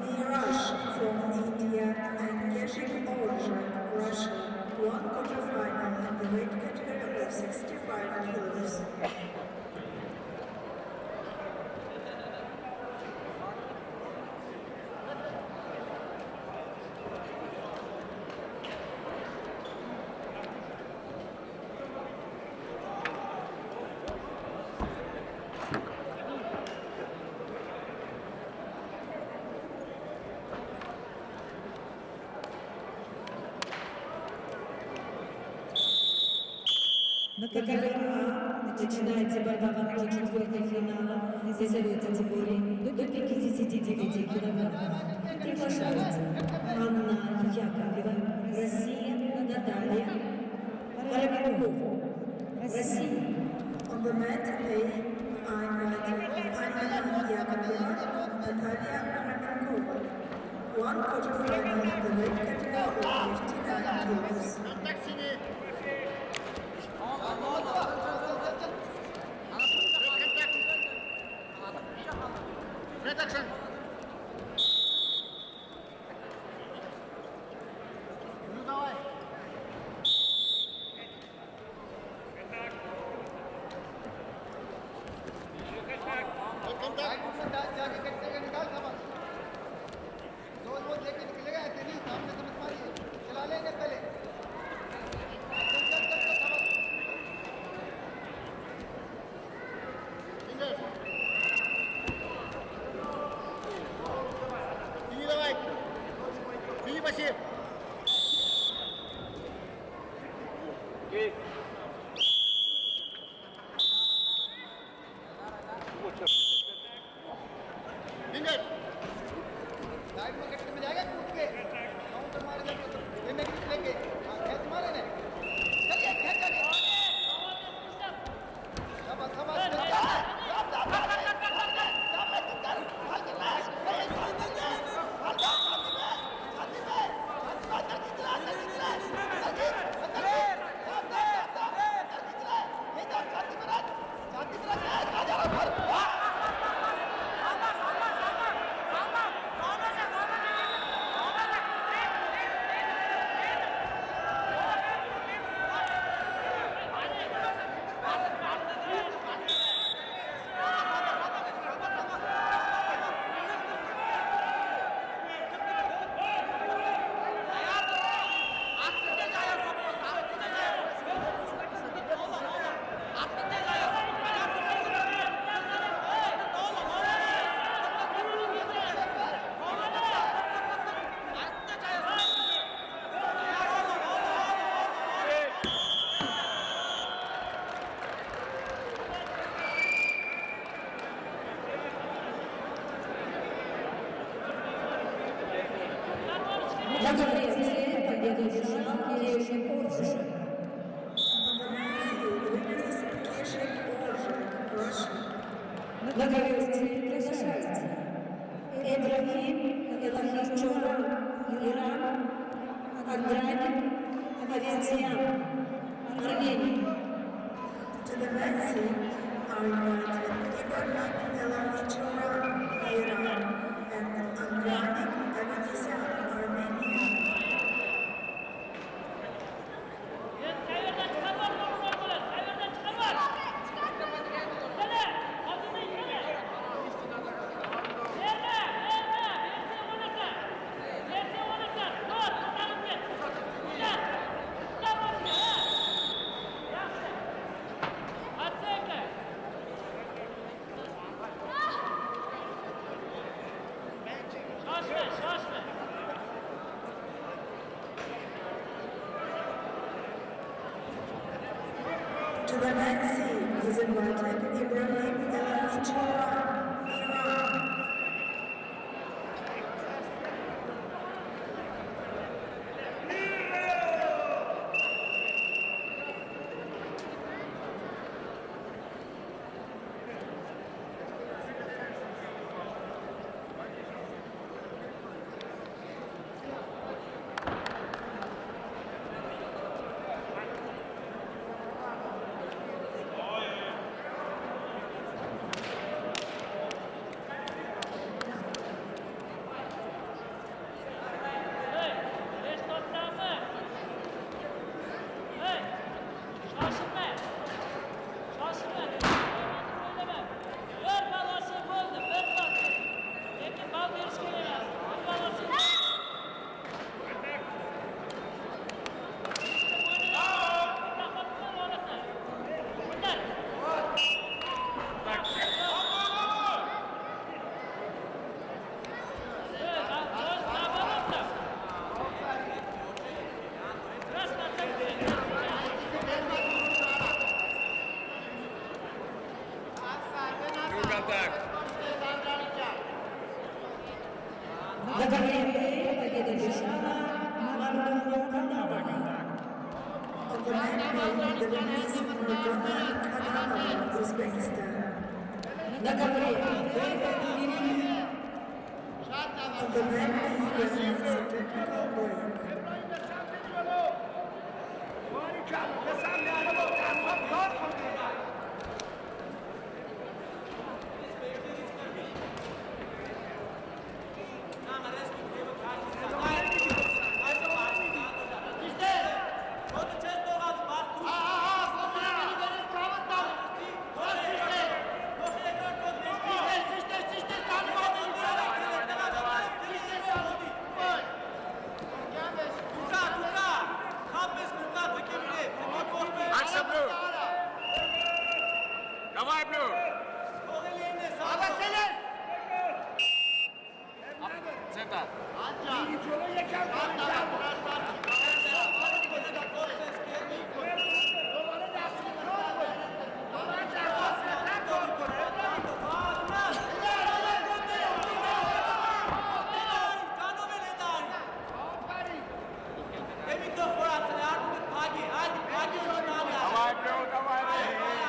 Niraj from India and Keshik Orjak, Russia. One quarterfinal in the weight category of 65 kilos. На категории А начинается борьба в четвертьфинале весовой категории до 59 килограммов. Приглашаются Анна Яковлева, Россия, Наталья Воробьева, Россия. On the mat A, I invited Anna Yakovleva, Natalia Kramenkova. One quarterfinal in the weight category of 59 kilos. Reduction. Ну давай. Вот контакт. जाके कट से निकाल सामान। जोर लेके निकलेगा ऐसे नहीं सामने से मत मारिए। चला लेंगे पहले। चल सामान। Fingers. Синий давай. Синий пассив. Fingers. साइड में कट में जाएगा कूद के काउंटर मारेगा तो ये नहीं लेंगे कैच मारे ने चलिए कैच चलिए Договоренные победу держал Кеши Оружа. On the mat C, the winner is Keshik Orjak, Russia. Договоренные прекращаются. Эбрахим Элахичора, Иран, Аграни, Авиациан, Армения. To the mat C, are invited Ibrahim Elamichora, Iran, and Andranik Avanesian, Armenia. To the next seat is invited Ibrahim El Iran. Нагорняет победа держава Нагорного On the mat the winners Nurgulban Khanalov of Uzbekistan. Нагорняет On the mat the winners technical break. Давай, Блю! Центр! Давай, Блю, давай!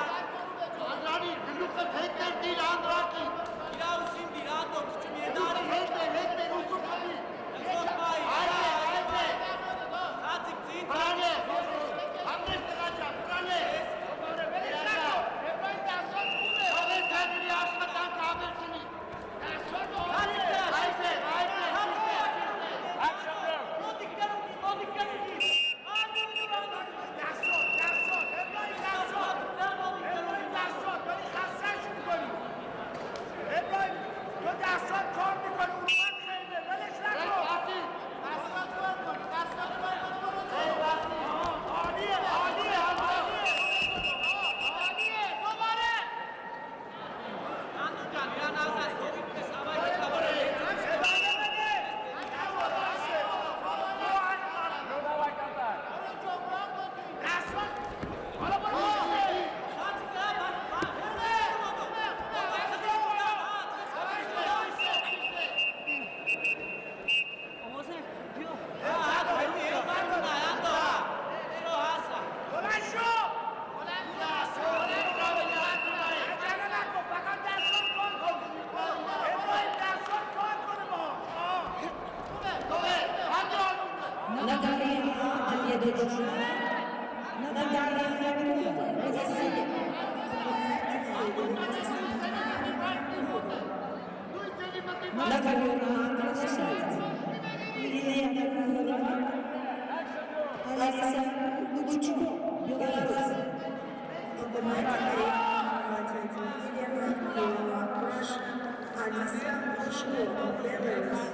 победа держава Нагорная Россия. Нагорная приглашается. Елена Кулова, Александр Лучко, Беларусь. On the mat invited Елена Кулова, Russia, Alexander Lushko, Belarus.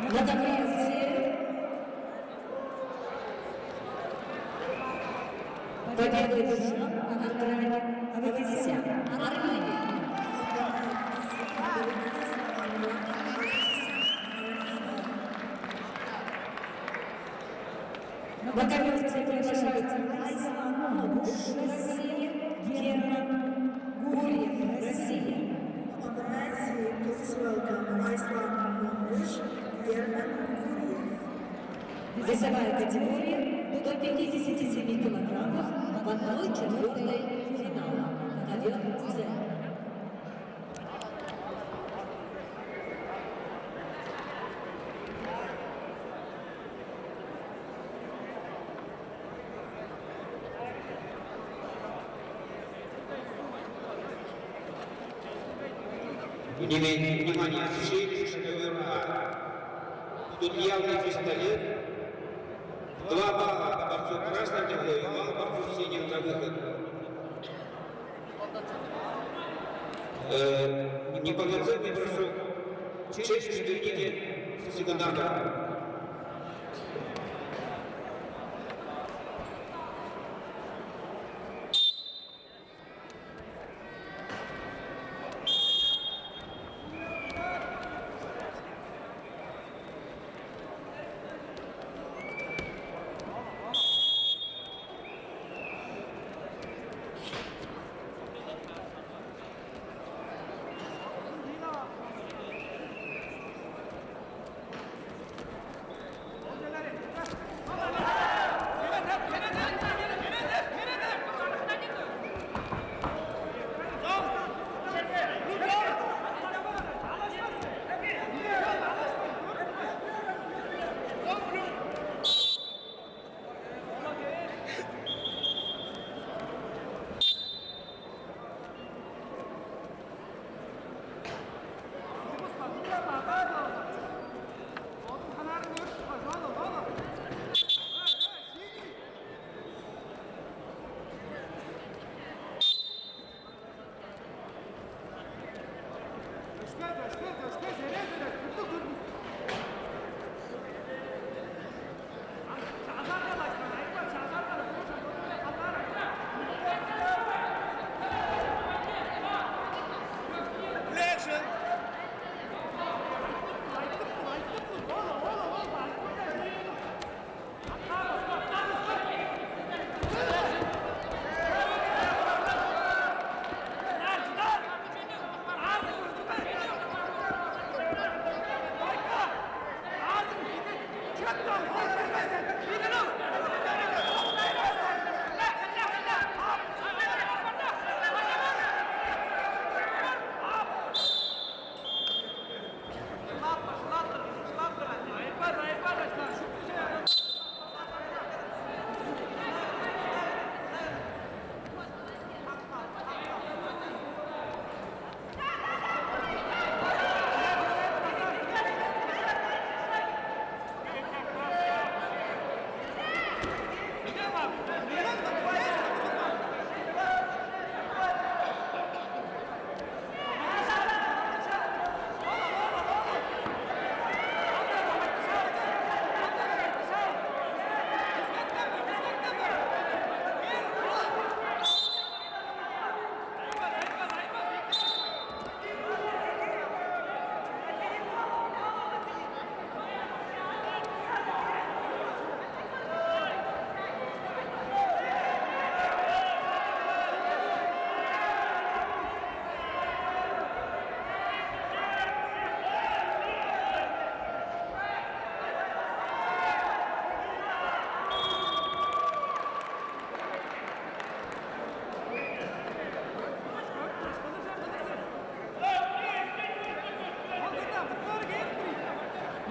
На таблице победу одержал Аветисян, Армения. На таблице приглашаются Айслан Могуш, Россия, Герман Гурьев, Россия. On the men's team, please welcome Aislan Mahmush, German Guriev. Весовая категория до 57 килограммов в 1/4 финала. Ковер З. Внимание, все шаговые А. Тут явный пистолет. 2 балла борцу красной категории, 2 балла борцу синим за выход. Неполноценный бросок. Честь верните секунданта.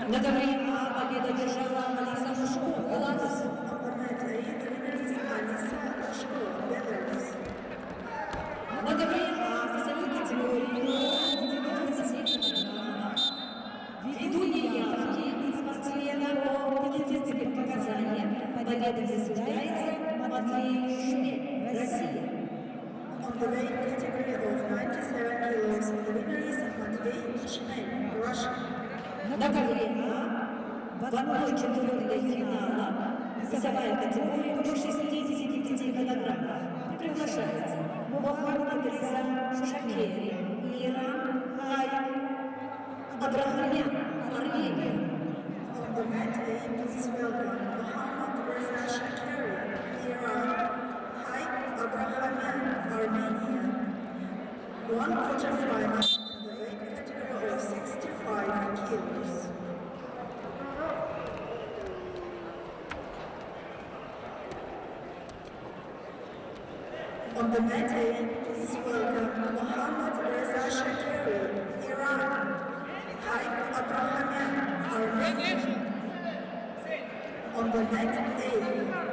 На ковре А победу одержала Алиса Мушко, Беларусь. On the men's team, the winners Alisa Mashko, Belarus. На ковре А весовой категории до 97 килограммов. Ввиду неявки спортсмена по медицинским показаниям победа присуждается Матвею Шуме, Россия. On the weight category of 97 kilos, the winner is Matvey Shmen, Russia. На ковре А вагоновой чемпионы финала, весовая категория до 65 килограммов. Приглашается Мухаммад Риза Шакери, Иран, Хай, Абрахамян, Армения. On the mat A, please welcome Muhammad Reza Shakeri, Iran, Haik Abrahamian, Armenia. One quarterfinal in the weight category of 65 kilos. On the mat A, please welcome Muhammad Reza Shakeri, Iran, Haik Abrahamian, Armenia. On the mat A,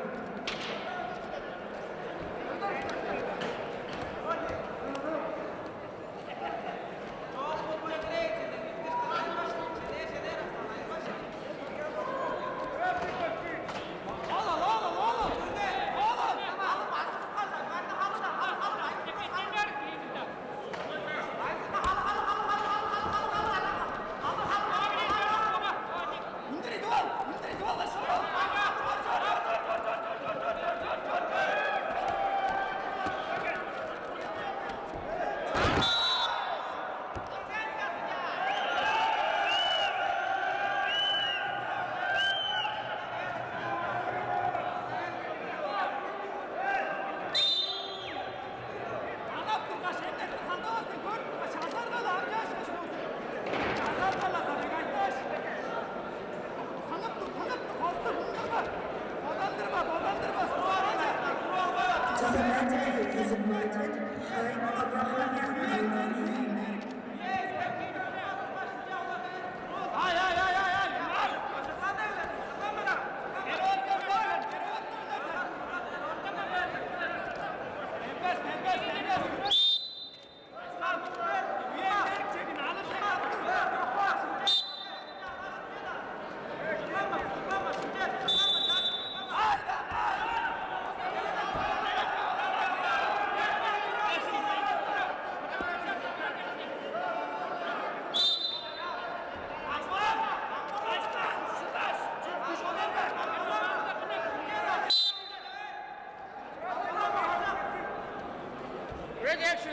to the mat A is invited Haik Abrahamian, Armenia. Ready, action!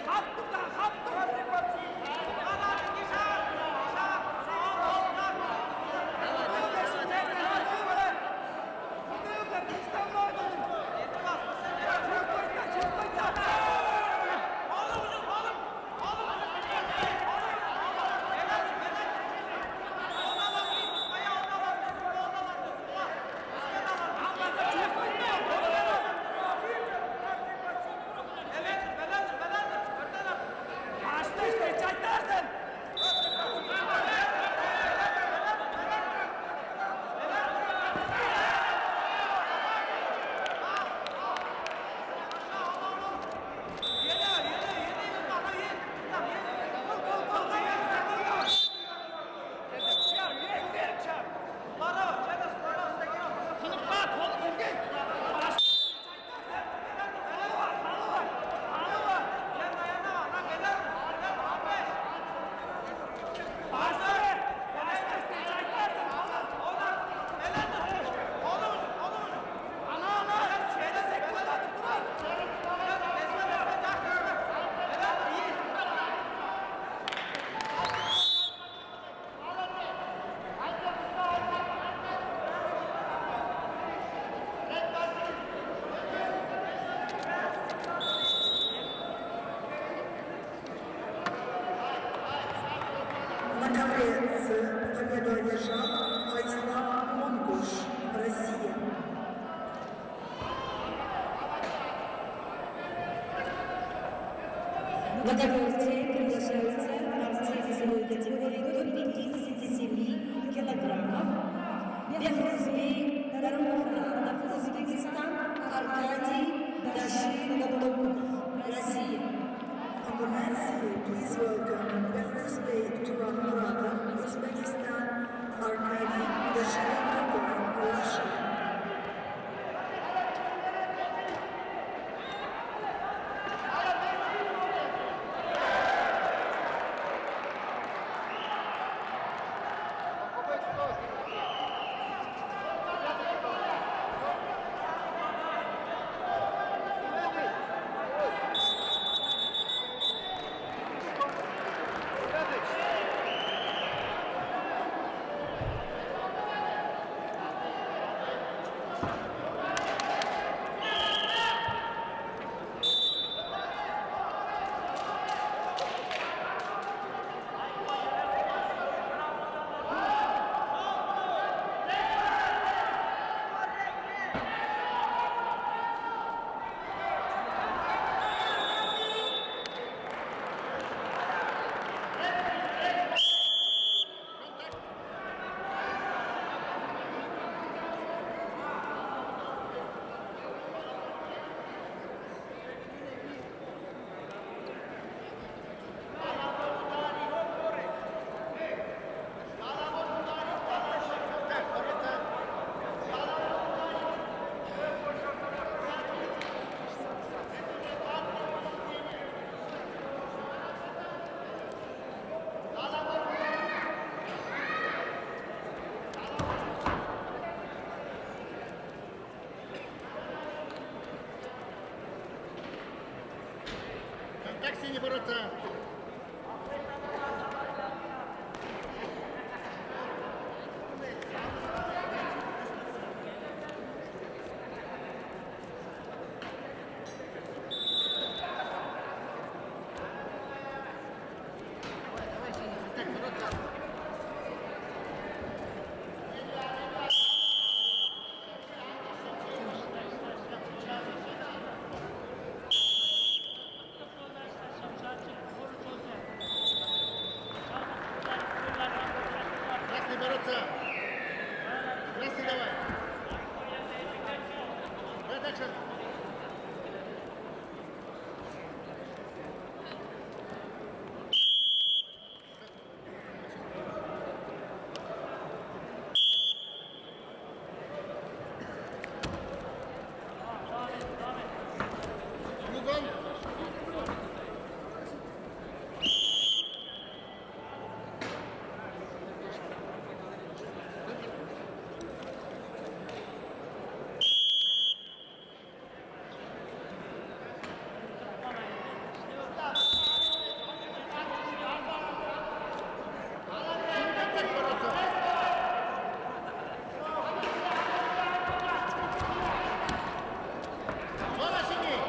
На ковре С победу одержал Айслам Монгуш, Россия. В удовольствие приглашаются борцы весовой категории до 57 килограммов. Бехрузбей Дармура, Узбекистан, Аркадий Дашин, Россия. On the mat C, please welcome Behrouzbey Turanmurada, Uzbekistan, Arkady Dashenko, Russia. синий бороться. Красный бороться. Красный давай. Red action. Музон. Зона синий.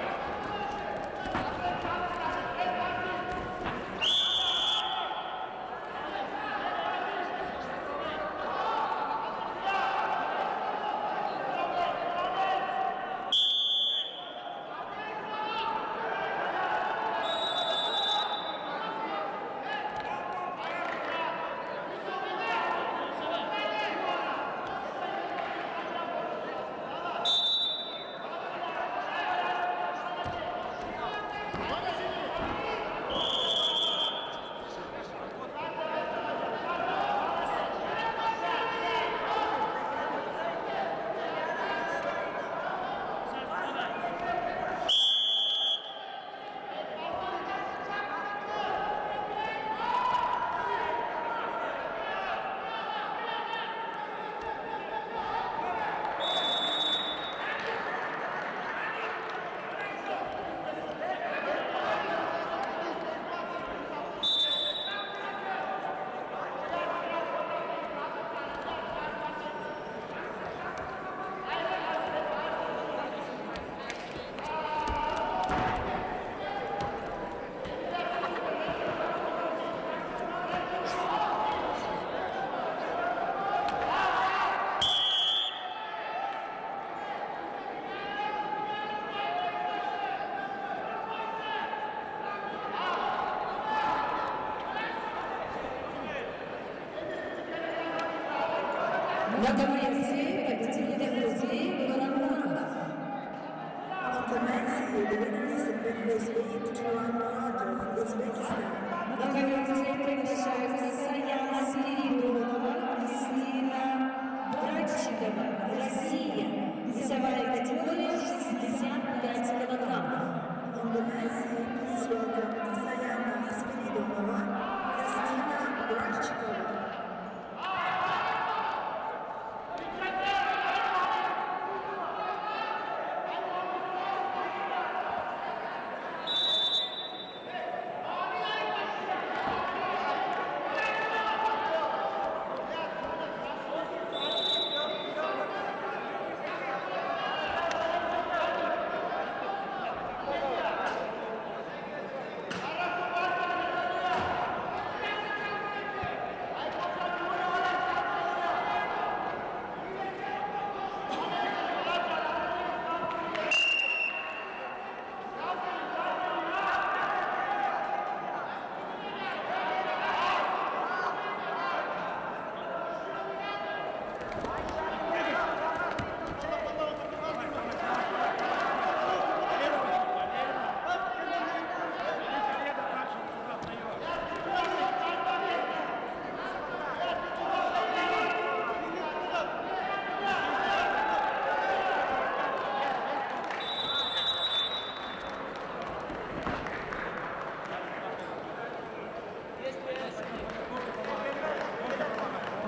На таблице победитель Музей Гурамонов. On the men's field, the winner is Uzbek Turan Muradov, Uzbekistan. На таблице приглашается Саяна Спиридонова, Кристина Братчикова, Россия. Весовая категория 65 килограммов. On the men's field, please welcome Sayana Spiridonova, Kristina Bratchikova.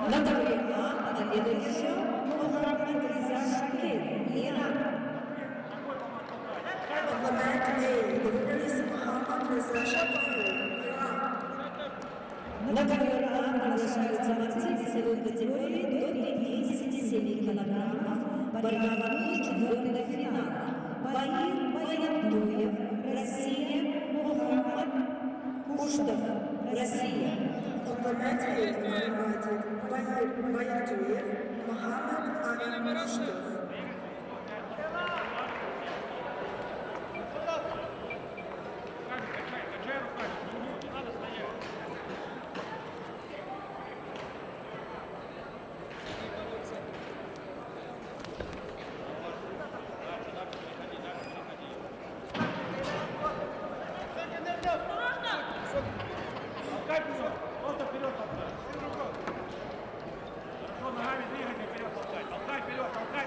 На таблице победу еще Мухаммад Риза Шакир, Иран. On the man today, the winner is Muhammad Reza Shafii, Iran. На ковер А приглашаются борцы весовой категории до 57 килограммов. Борьба в одной четвертой финала. Баир Баяндуев, Россия, Мухаммад Куштов, Россия. On the mat field are invited Bayir Bayatuyev, Muhammad Amin Mushtaf. Качай руками. Не надо стоять. Толкай вперед. Просто вперед толкай. Хорошо, ногами двигайся, вперед толкай. Толкай вперед, толкай.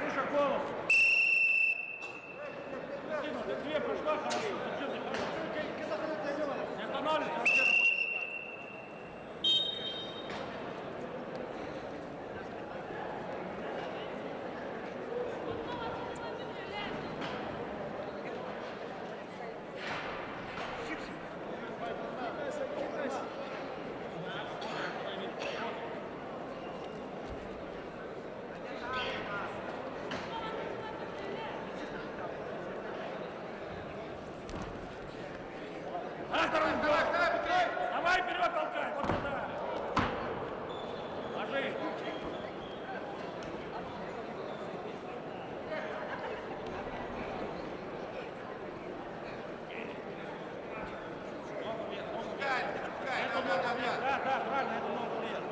Выше голову. Кристина, ты две прошла хорошо. Ты что, ты хорошо? Не останавливайся, вообще работай. Давай вперед толкай, вот сюда. Ложи. Да, правильно, это ногу вверх.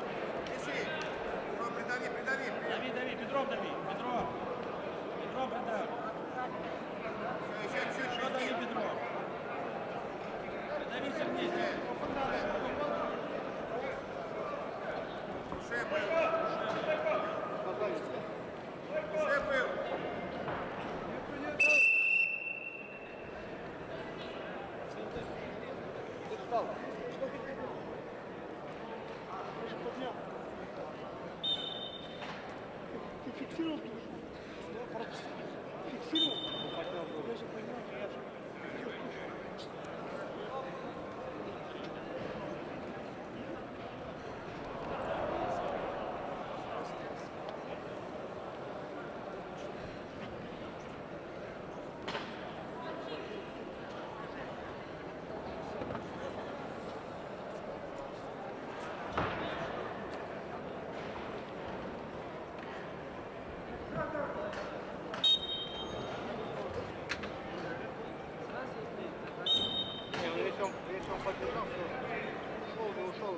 Дави, бедром дави, бедром придави. Еще дави бедром. Дави сильнее. Если он поддержал, ушел, не ушел,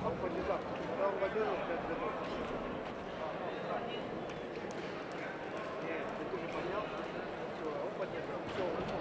он поддержал. Когда он поддержал, 5 годов. Нет, ты не понял. Все, он поддержал. Все, он ушел.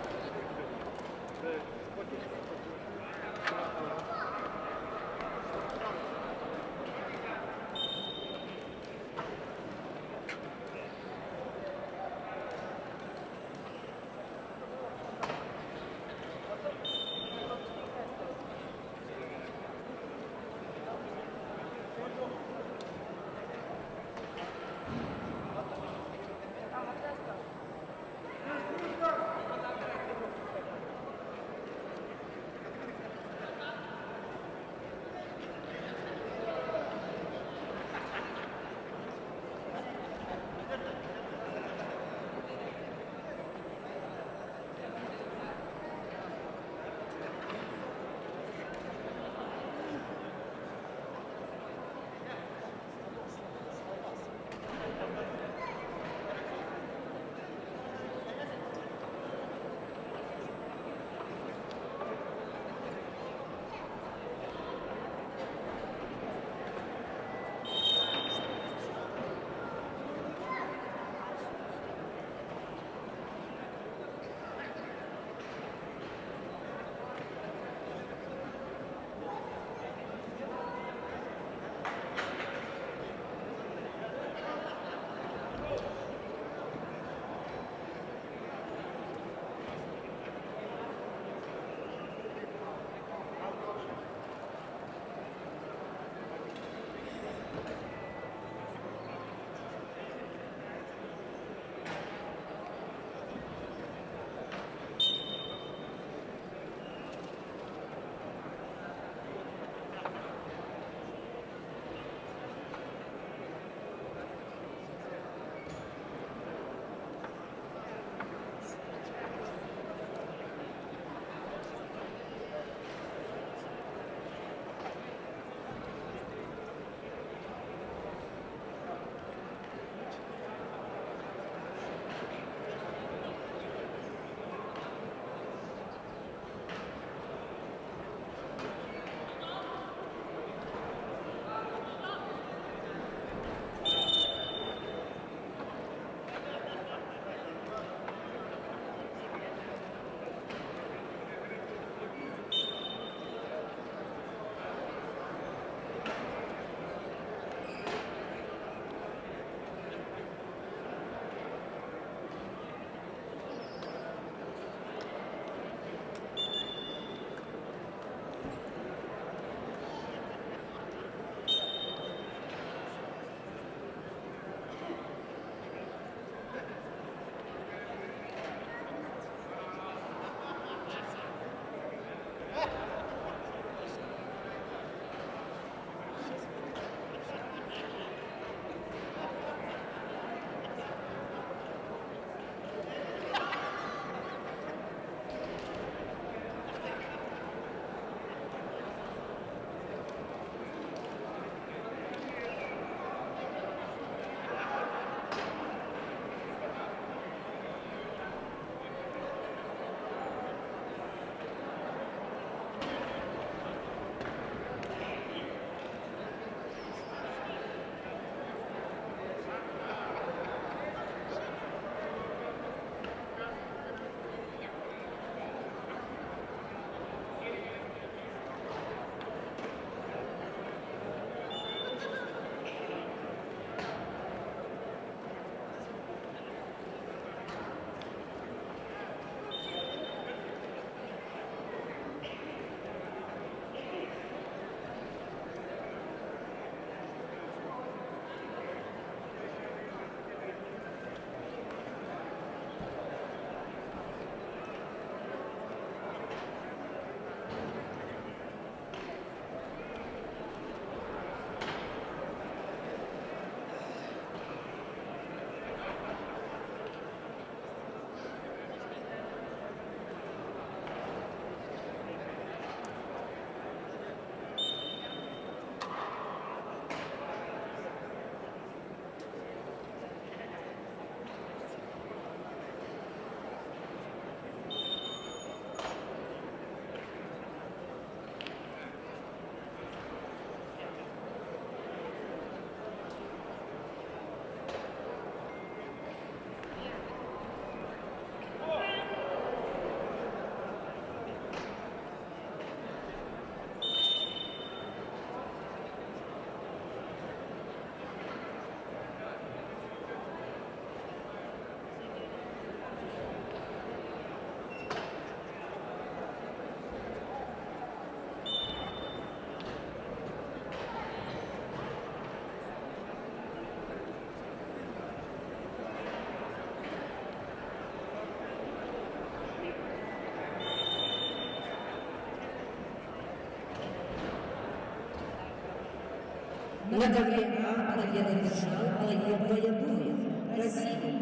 На ковре А победу одержал Аир Баядуев, Россия.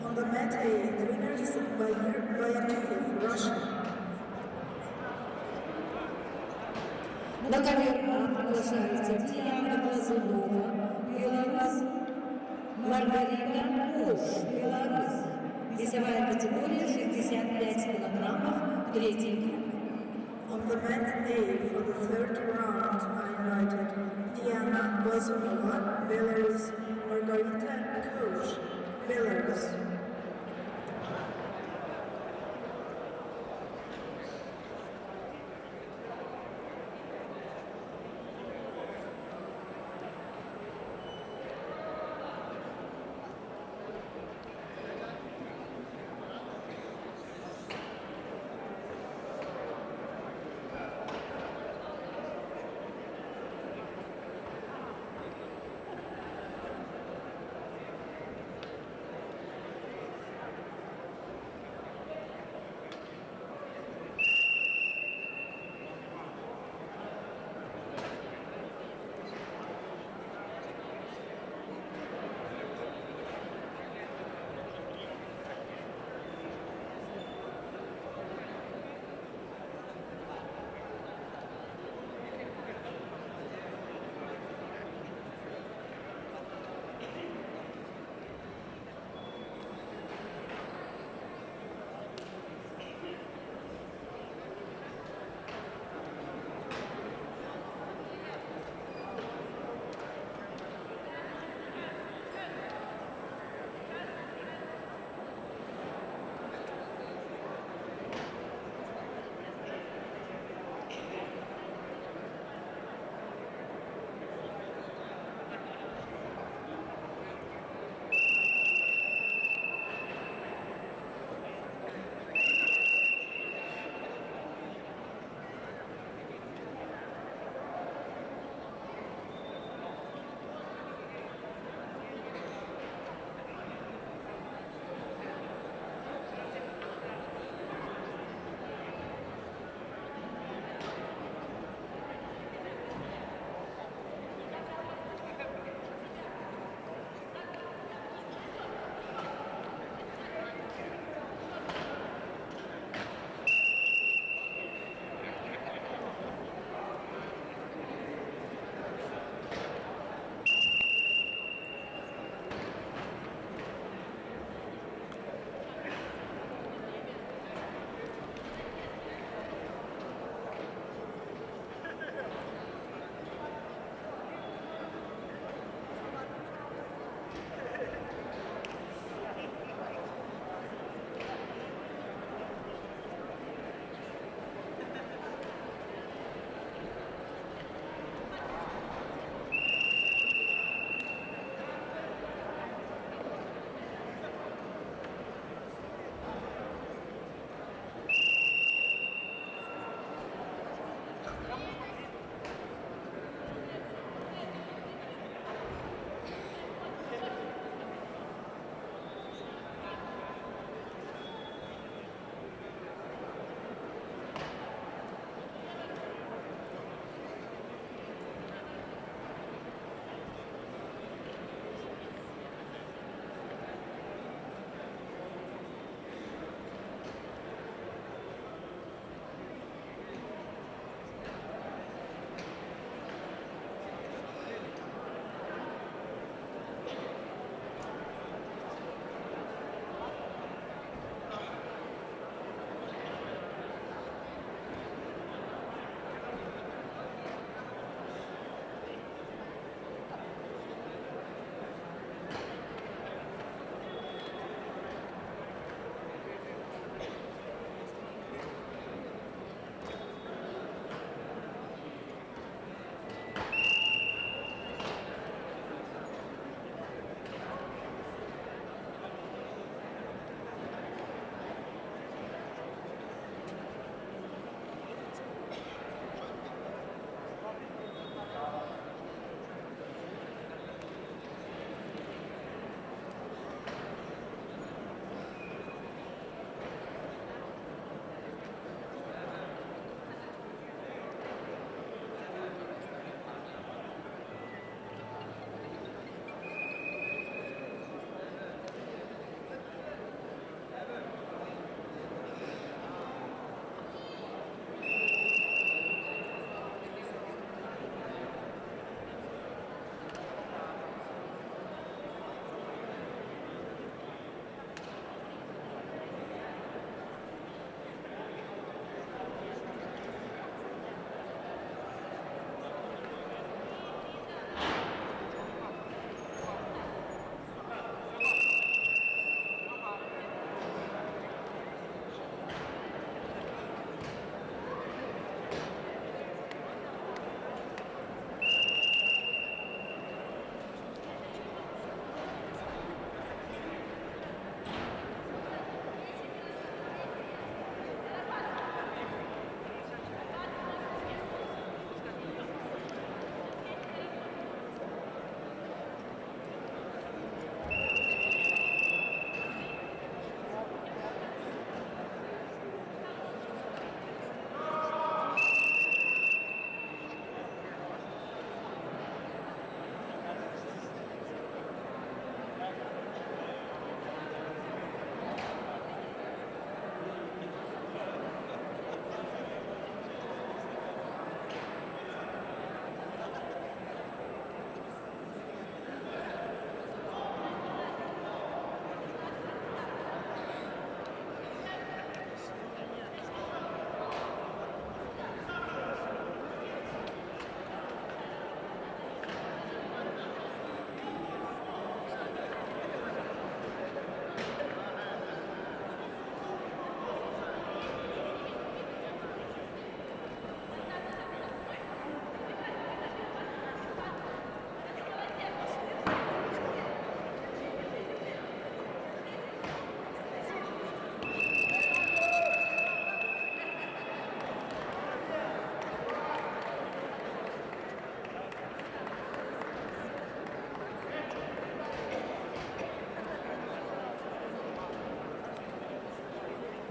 On the mat A, the winners Bayatuyev, Russia. На ковре А приглашается Диана Глазунова, Беларусь. Маргарита Кош, Беларусь. Весовая категория 65 килограммов, третий круг. On the mat A, for the third round, I invited Diana Glazunova, Belarus, Margarita Koch, Belarus.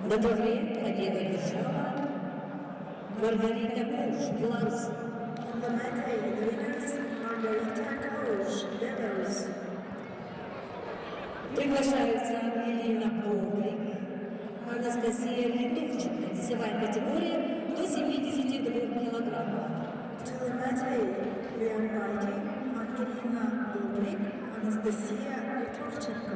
На ковре победу держава Маргарита Куш, Беларусь. On the mat A, the winners Margarita Karush, Belarus. Приглашаются Елена Павлик, Анастасия Литовченко, весовая категория до 72 килограммов. To the mat A, we are inviting Angelina Bobrik, Anastasia Litovchenko.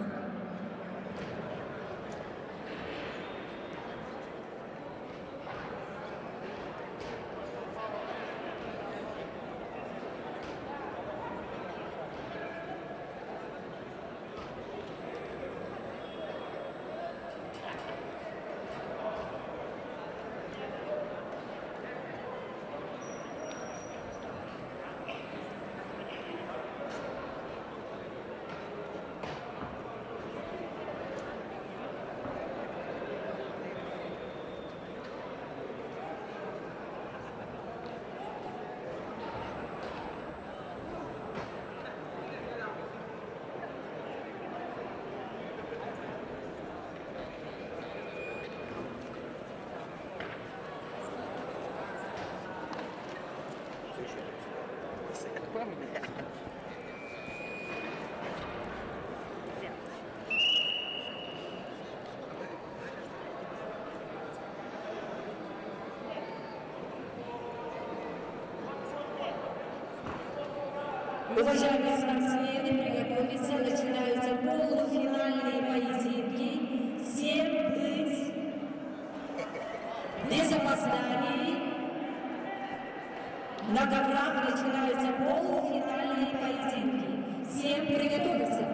Уважаемые спортсмены, приготовиться, начинаются полуфинальные поединки. Всем быть без опозданий. На коврах начинаются полуфинальные поединки. Всем приготовиться.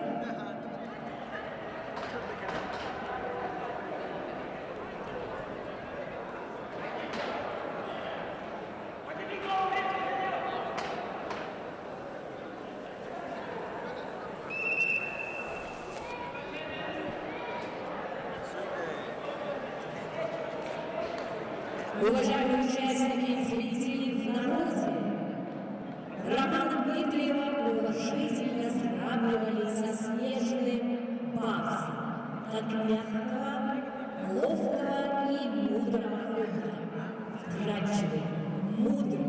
Уважаемые участники и зрители в народе, Романа Дмитриева уважительно сравнивали со снежным Барсом, как мягкого, ловкого и мудрого хода, вкрадчивый, мудрый,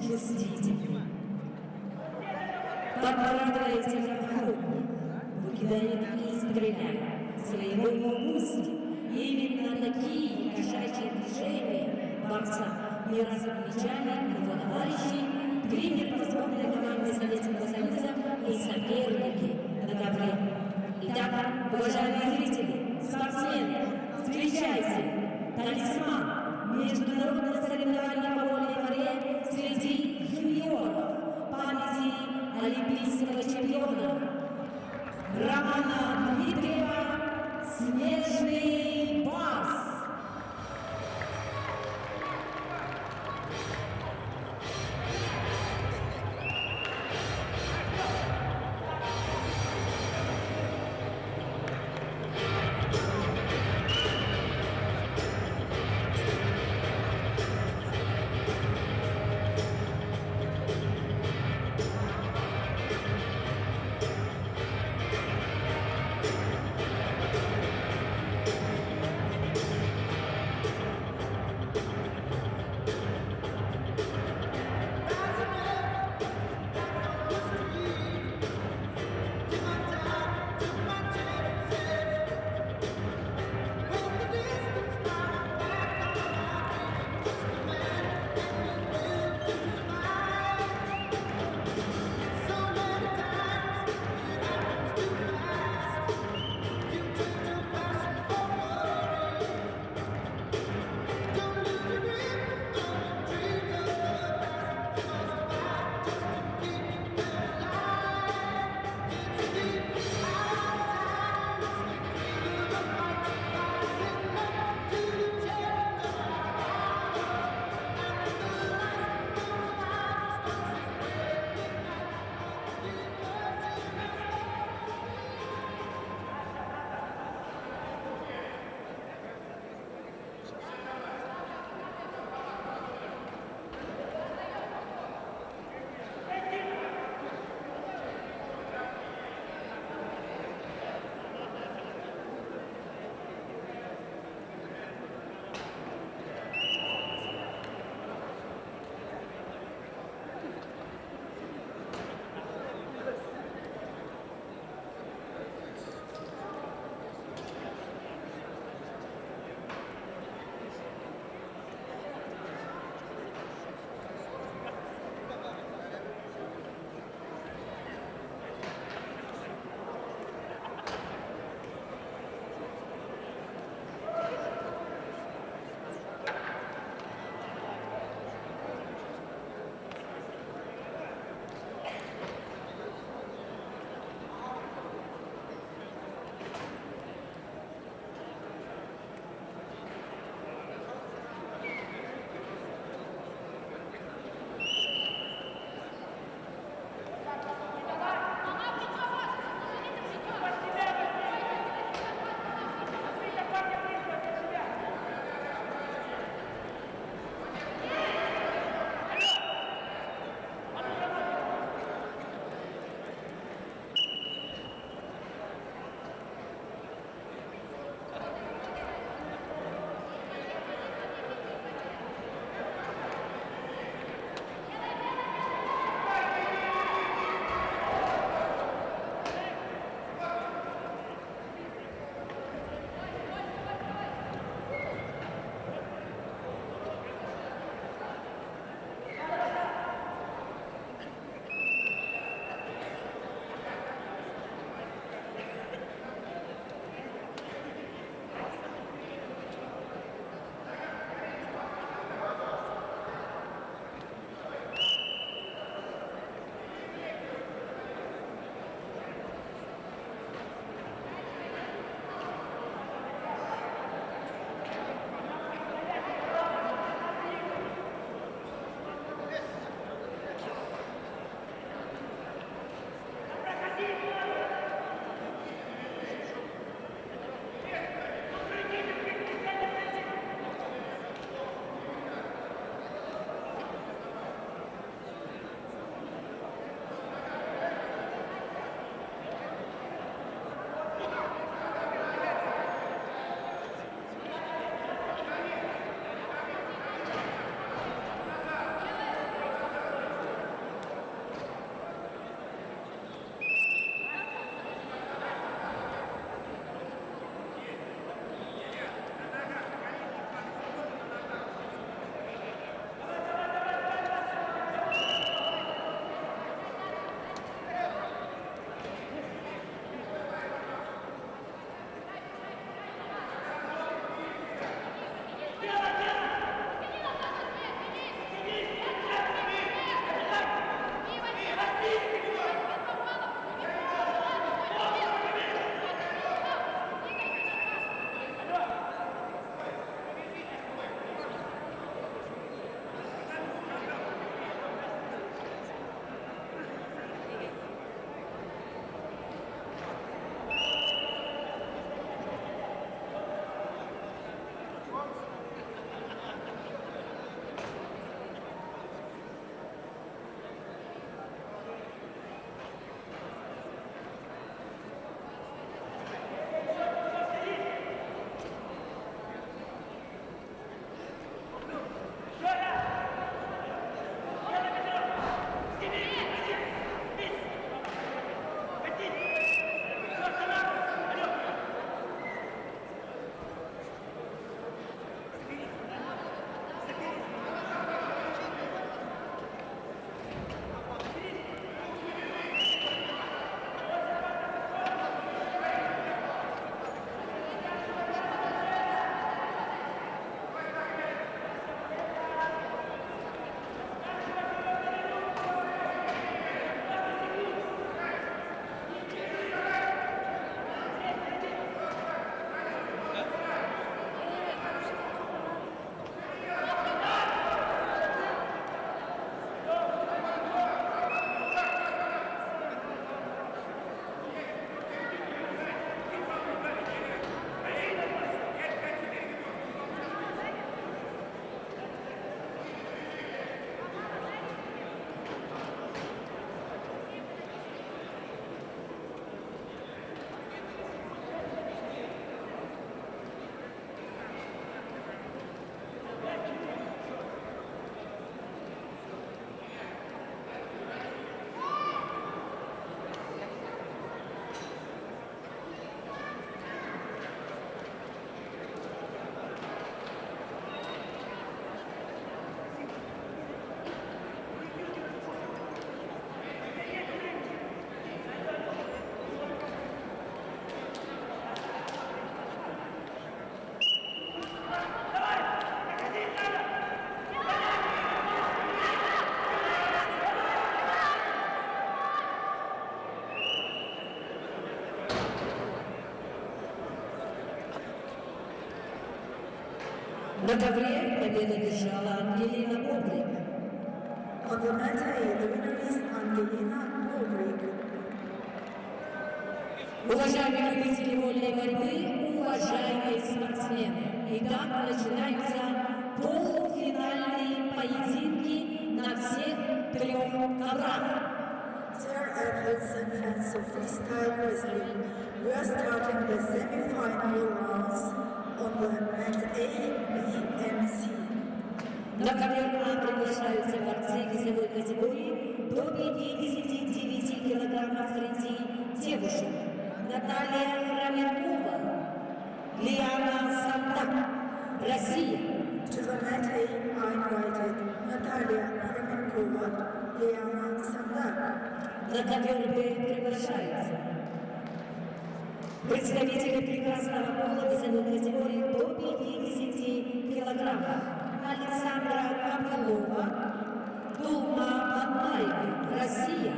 чувствительный. Подкрадывается как охотник, выкидает и стреляет своего муски. Именно такие кошачьи движения борца не раз отмечали его товарищи, тренер по сборной команды Советского Союза и соперники на ковре. Итак, уважаемые зрители, спортсмены, встречайте талисман международного соревнования по вольной борьбе среди юниоров памяти олимпийского чемпиона Романа Дмитриева «Снежный барс». На ковре победу держала Ангелина Бобрик. On the mat A, the winner is Angelina Bobrik. Уважаемые любители вольной борьбы, уважаемые спортсмены, итак, начинаются полуфинальные поединки на всех трех коврах. Dear athletes and fans of freestyle wrestling, we are starting the semi-final rounds on the mat A, B, and C. На ковре А приглашаются борцы весовой категории до 59 килограммов среди девушек. Наталья Храменкова, Лиана Сандак, Россия. To the mat A, I invited Natalia Kremenkova, Liana Sandak. На ковер Б приглашаются представители прекрасного пола весовой категории до 50 килограммов. Александра Копылова, Дума Бадмаева, Россия.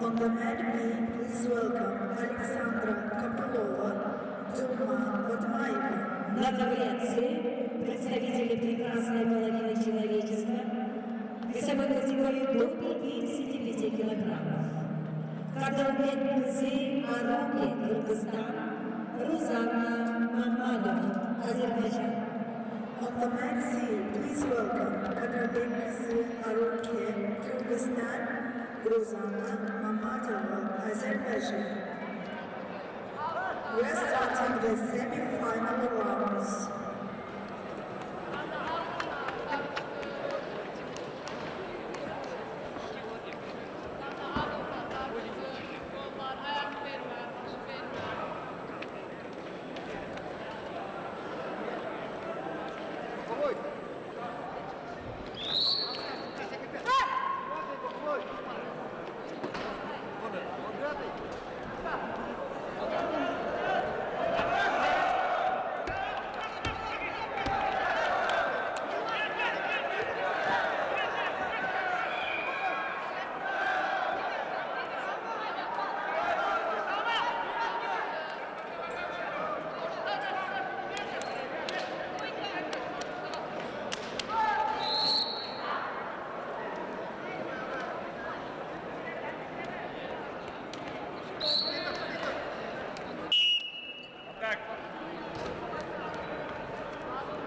On the mat B, please welcome Alexandra Kopylova, Duma Badmaeva. На ковре С представители прекрасной половины человечества весовой категории до 55 килограммов. Кадалбек Ароги, Кыргызстан, Рузанна Мамадова, Азербайджан. On the mat C, please welcome Kadarbek Aruke, Kyrgyzstan, Ruzana Mamadova, Azerbaijan. We are starting the semi-final rounds.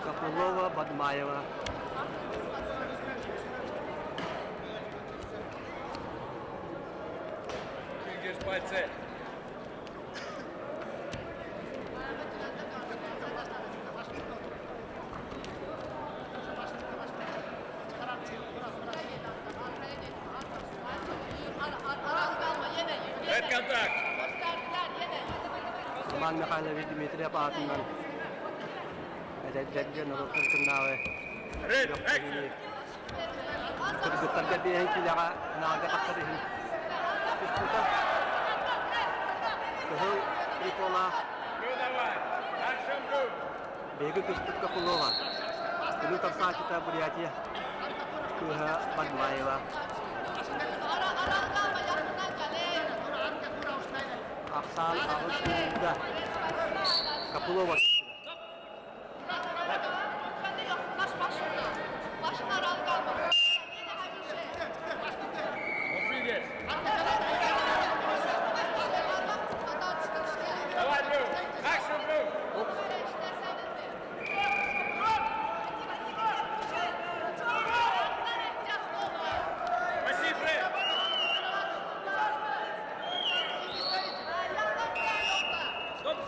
Kopylova, Badmaeva. Фингерс пальцы. Red контакт. Roman Mikhailovich Dmitriyev ardından Edecekce Nurulsun Tırnağı. Red action. Kırgızlarga beyinkilere naga qaqqadihin. Kuhu Ikola, Ну давай. Action blue. Begi Kıstık Kopylova. Kulu Tavsakita Buryatiya. Kuha Badmaeva. Aksan Ağustada. Kopylova. Вот фингерс. Давай blue. Action blue. Спасибо, Red. Стоп.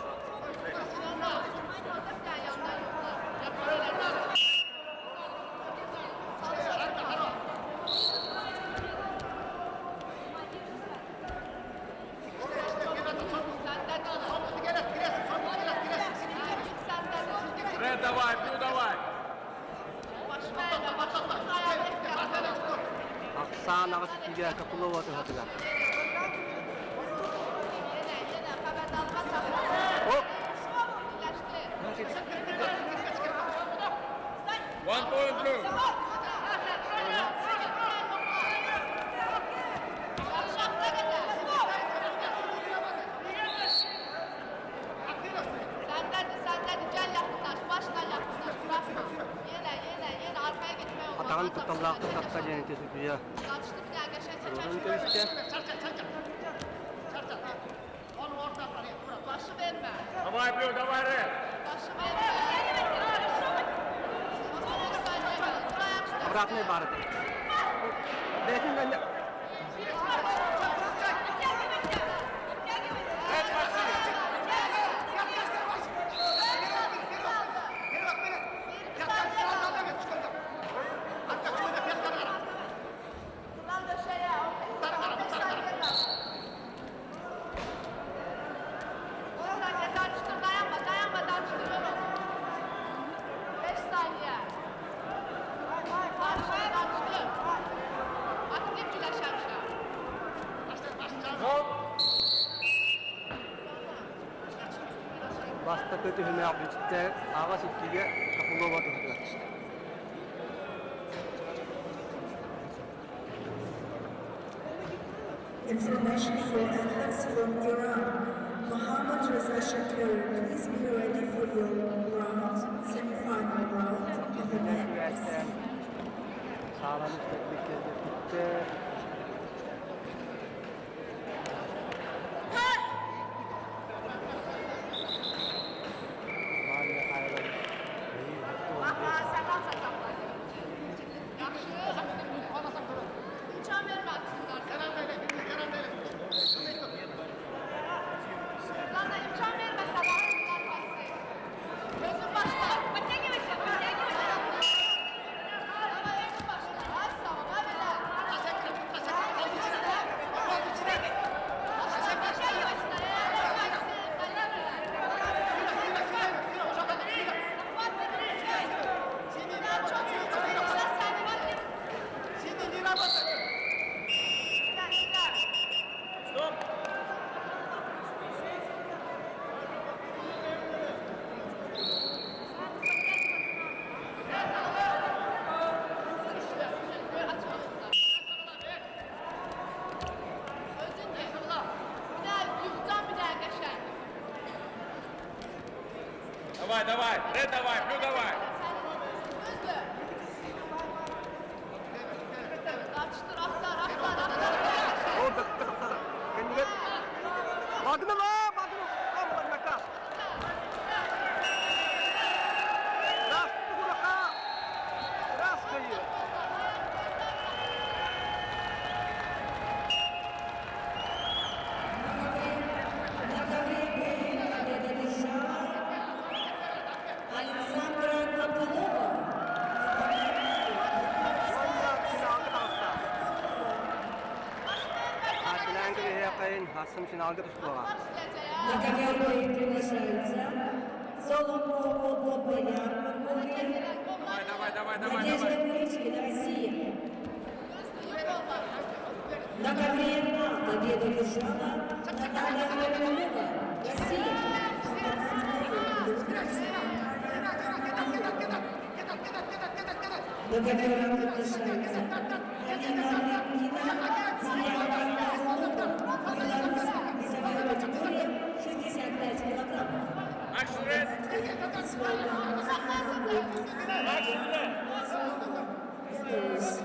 Red давай, blue давай. Aksan Ağustada Kopylova tuhatuga. Hop. 1 point blue. Senden de gel yaptılar. Baştan yaptılar. Bırakma. Tağın tutallıqta tapta jenetesi güya. Atıştı bir daha geçen Sorun görüşte. Onu ortadan yapma. Başı verme. Давай, Блю, давай, Ред. Başı verme. Обратный бар. Бетин ben de. Ред, пошли. Kullan döşeye. Oradan tartıştır, dayanma, tartıştır onu. 5 saniye. Tartıştır. Aktif güleşen şu an. Basta kötü hüme yapmıştı. Ağa sikkiye kapıga batırdılar. Information for athletes from Iran. Mohammad Reza Shakir, please be ready for your round, semi-final round of the match. Sağlamış teknikleri gitti. İmkan verme atsınlar. Lan da imkan verme sabahlar pası. Gözün başla. Öte gibisin. Ama gözün başla. Az sabah. Hadi lan. Başla başa gibisin. Стоп. Давай, давай. Ред, давай, Блю, давай. Orada tıkıtlar. Kendine. Bakın ama. Bakın. Ama bakın. Rast kuraka. Rast kayıyor. Александра Копылова. Partilen gibi yakayın. Hasım finalga tuttular. На ковер бои приглашаются Соломова Бабаян, Давай, давай, давай, давай, Надежда давай. Курочкина, Россия. На ковре победу держала Наталья Копылова, Россия. На ковер приглашаются Алина Лепкина, Диана Козлова, Беларусь, весовая категория 65 килограммов. Акшн, Ред. Акшн, Ред. Беларусь.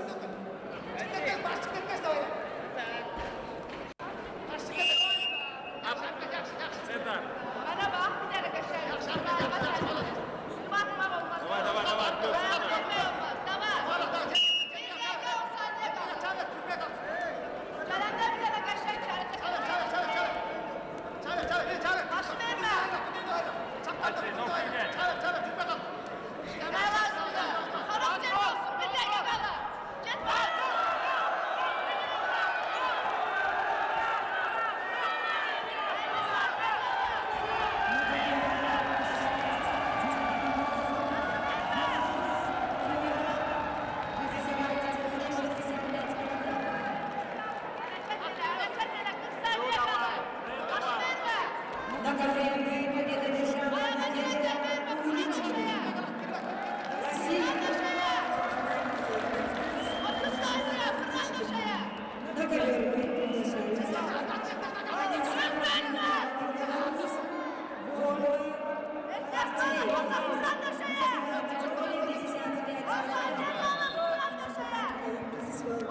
Центр. Bana bak bir tane kaşar. Bakma olmaz. Давай, давай, давай. Блю, Olmaz. Tamam.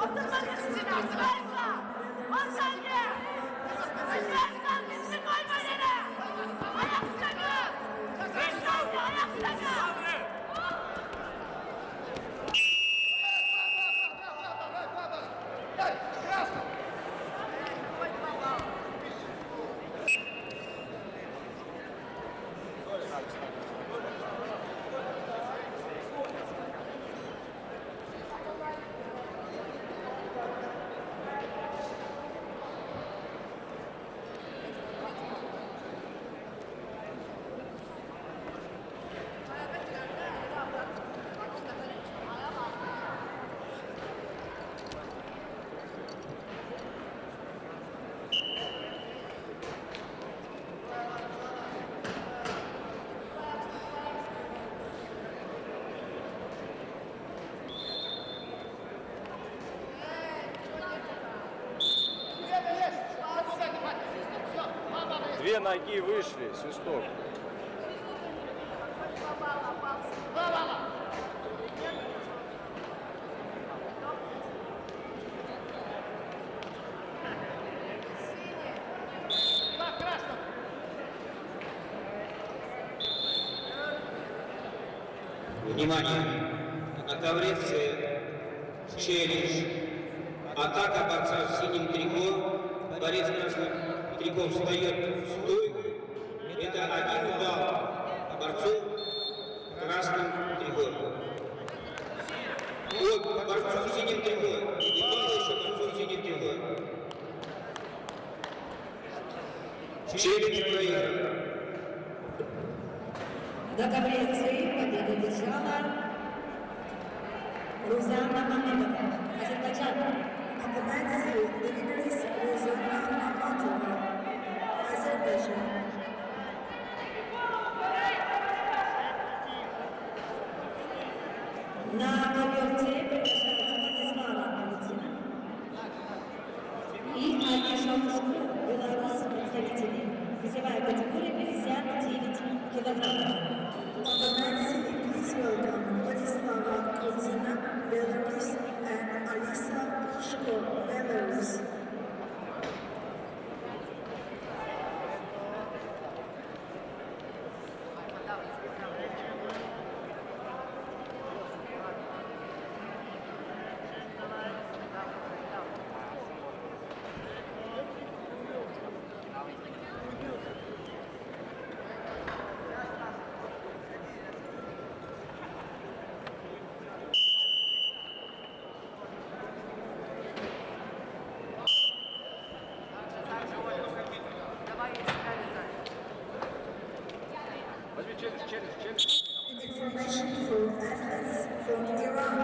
Oturmadın Sinan, Sversa! Antalya! Sversa, bizim koyma yere! Ayak takı! Sversa, ayak takı! Две ноги вышли, свисток. Внимание! На ковре челлендж. Атака борца в синем трико. Борец в красном трико встает в стойку. Это один удар борцу в красном трико. Вот борцу в синем трико. И балл еще борцу в синем трико. Челлендж проигран. На ковре ЦИ победу держала Рузана Мамедова, Азербайджан. On the men's field, the winner is Rozana Amatova, Azerbaijan. На ковер ЦИ приглашается Владислава Павлетина и Аня Шалушко, Беларусь, представители. Весовая категория 59 килограммов. On the men's field, please welcome Vladislava Kozina, Belarus, and Alisa Shko, Belarus. Information for athletes from Iran.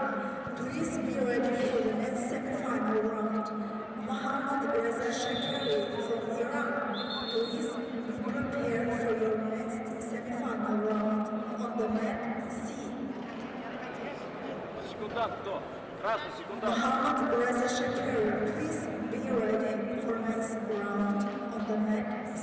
Please be ready for the next semi-final round. Mohammad Reza Shakiri from Iran. Please be prepared for your next semi-final round on the mat C. Секундант кто? Красный секундант. Mohammad Reza Shakiri, please be ready for next round on the mat C.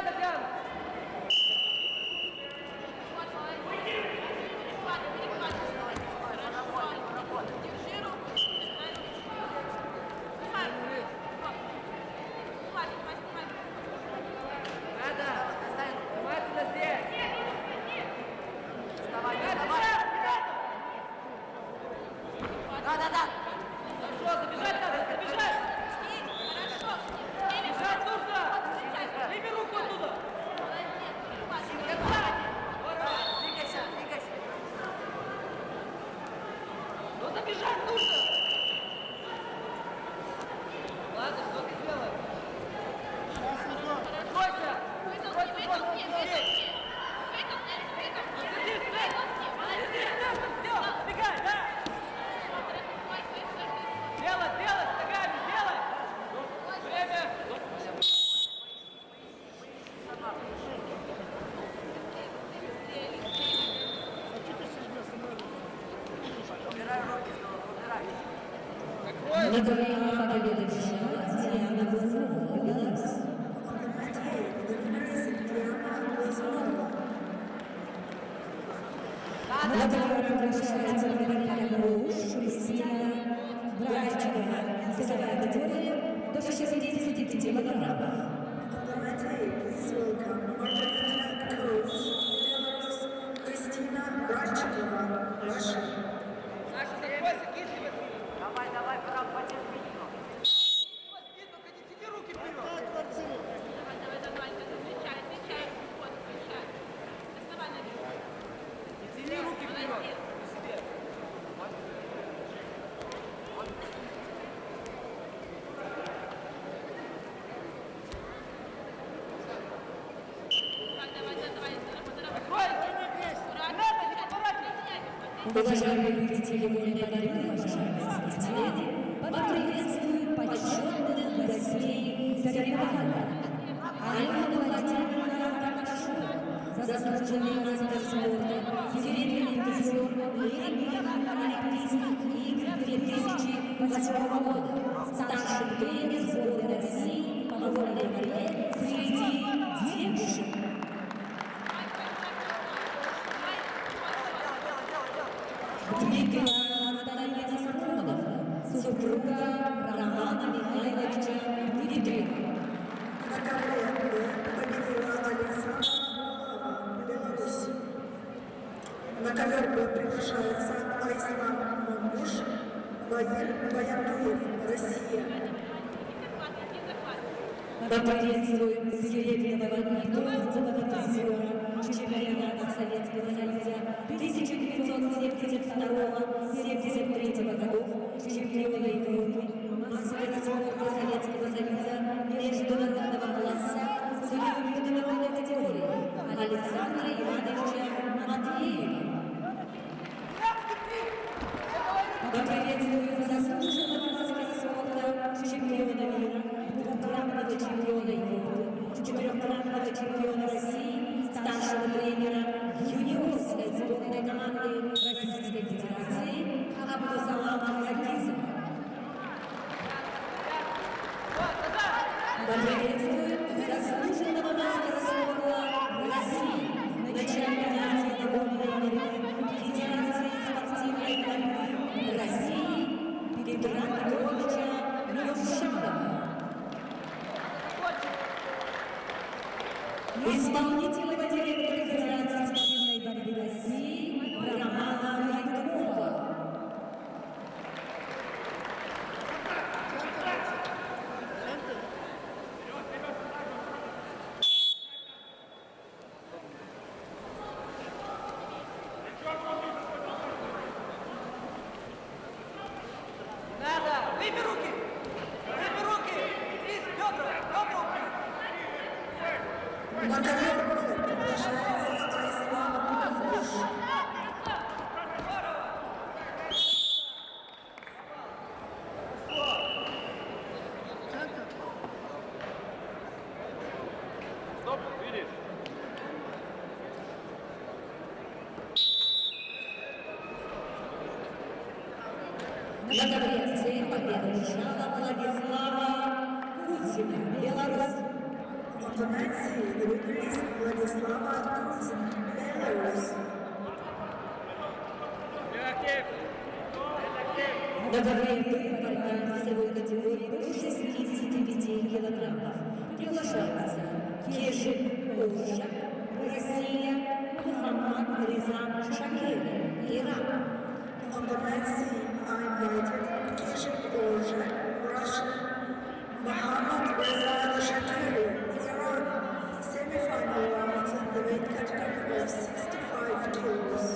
Татьяна! Держи руку. Надо! Давай туда здесь! Вставай, вставай! Да! Хорошо, забежать надо, забежать! Хорошо. Бежать нужно! Прими руку оттуда! Здорово! Двигайся! Ну забежать нужно! Ладно, что ты делаешь? Откройся! Делай, ногами, делай! Время! Убирай руки, убирай. Благодаря победе Диана Глазунова, Беларусь. Благодаря приглашается Марина Роуш, Кристина Брайчикова, весовая категория до 65 килограммов. Please welcome Margarita Koch, Belarus, Kristina Brachikova, Russia. Саша, закройся, кисть. Давай, прям потерпи немного. Только не тяни руки вперед. Давай, отвечай. Вот, отвечай. Доставай наверх. Не тяни руки вперед. По себе. Уважаемые любители вольной борьбы, уважаемые спортсмены, поприветствую почетных гостей соревнования. Алена Владимировна Ромашова, заслуженный мастер спорта, серебряный призер летних Олимпийских игр 2008 года, старший тренер сборной России по вольной борьбе среди девушек. Дмитрий Антонович Сафронов, супруга Романа Михайловича Дмитриева. На ковре победила Александра Беларусь. На ковер приглашается Айслам Мамуш, Баяндуев, Россия. Поприветствуем серебряного и бронзового призера чемпионата Советского Союза 1972-73 годов, чемпиона Европы, мастера спорта Советского Союза международного класса в юниорной категории Александра Ивановича Матвеева. Поприветствуем заслуженного мастера спорта, чемпиона мира, двукратного чемпиона Европы, четырехкратного чемпиона России, старшего тренера юниорской сборной команды Российской Федерации Абдусалама Хагизова. Поприветствуем заслуженного мастера спорта России, начальника вольной борьбы Федерации спортивной борьбы России Петра Петровича Милушанова. Исполнительного директора Федерации спортивной борьбы России Романа Гайдукова. Надо! Выбей руки! Крис, бедра На ковер приглашается Айслам Мамуш. Стоп, видишь? На ковре цель победы держала Владислава Кузина, Беларусь. On the men's scene, the winner is Vladislava Kuzin, Belarus. Добавляем борьба весовой категории выше 75 килограммов. Приглашается Кежик Олжак, Россия, Мухаммад Резан Шакир, Иран. On the men's scene are invited Kishik Olzhak, Russia, Muhammad Reza Shakiri, Iran. Semi-final rounds in the weight category of 65 kilos.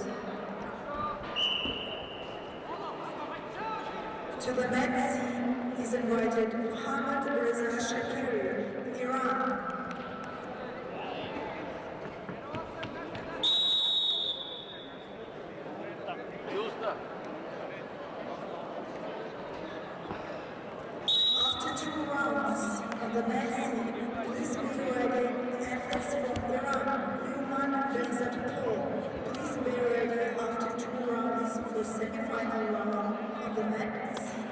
To the men's scene is invited Muhammad Reza Shakiri, Iran. After 2 rounds on the men's scene, please be ready athletes from Iran, Human Benzatpur. Please be ready after 2 rounds for semi-final round on the men's scene.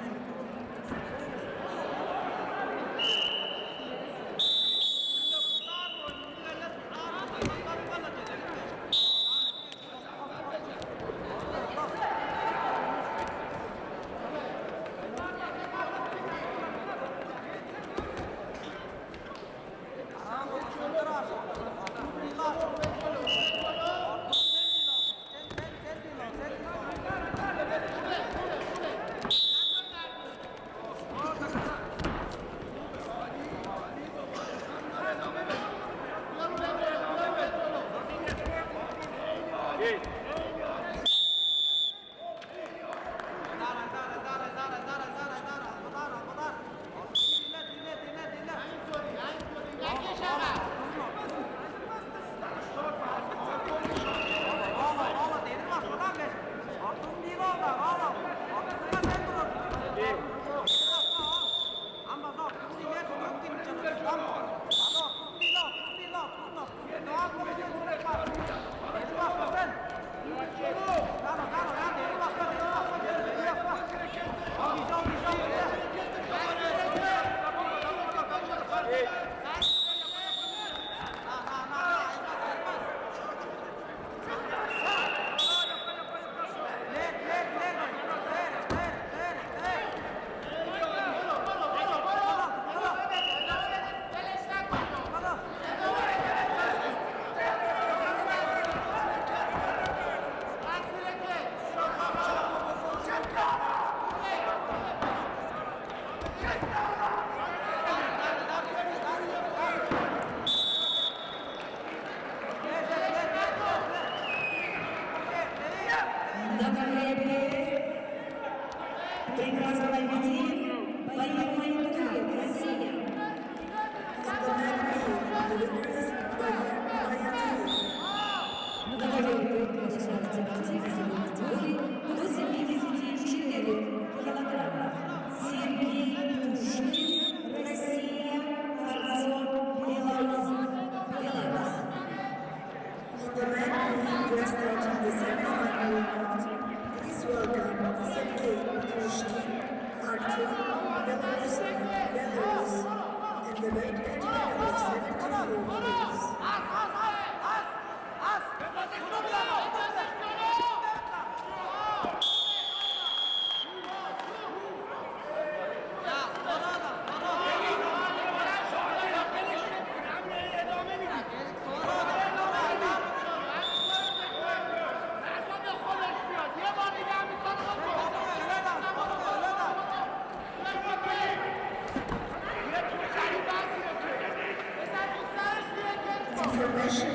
Information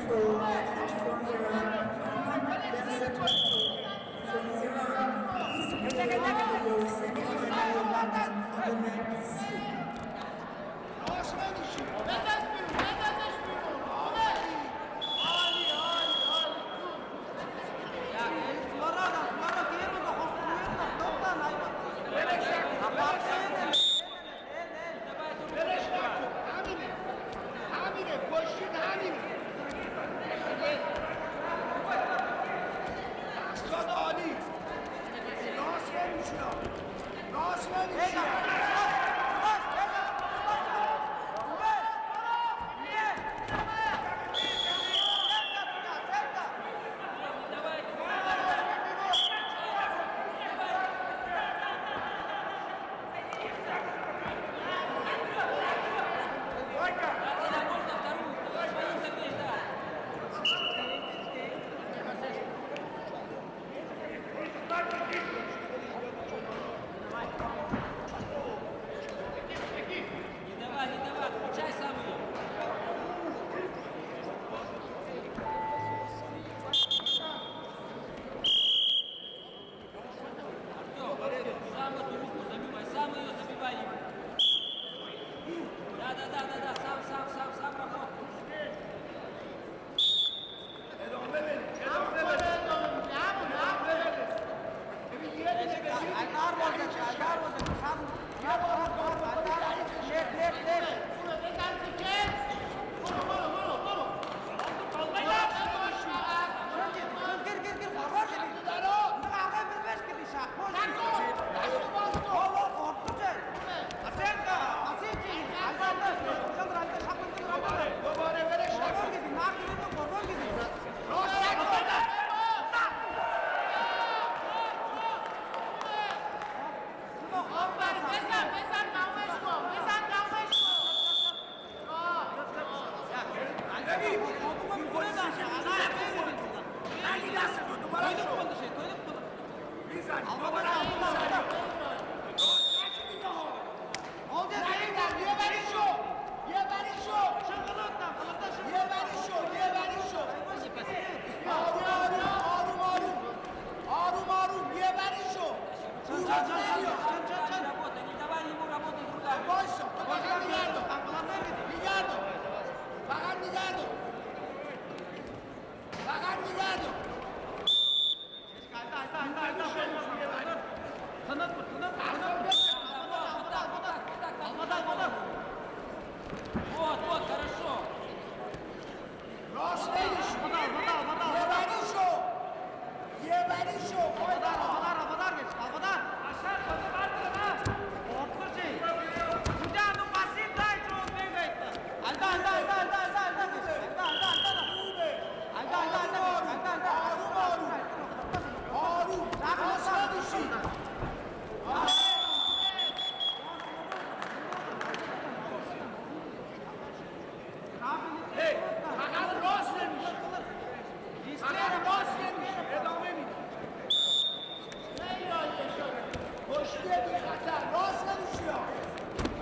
for athlete from Iran, Muhammad Benzatpur from Iran. Please be ready for your semi-final round on the men's scene.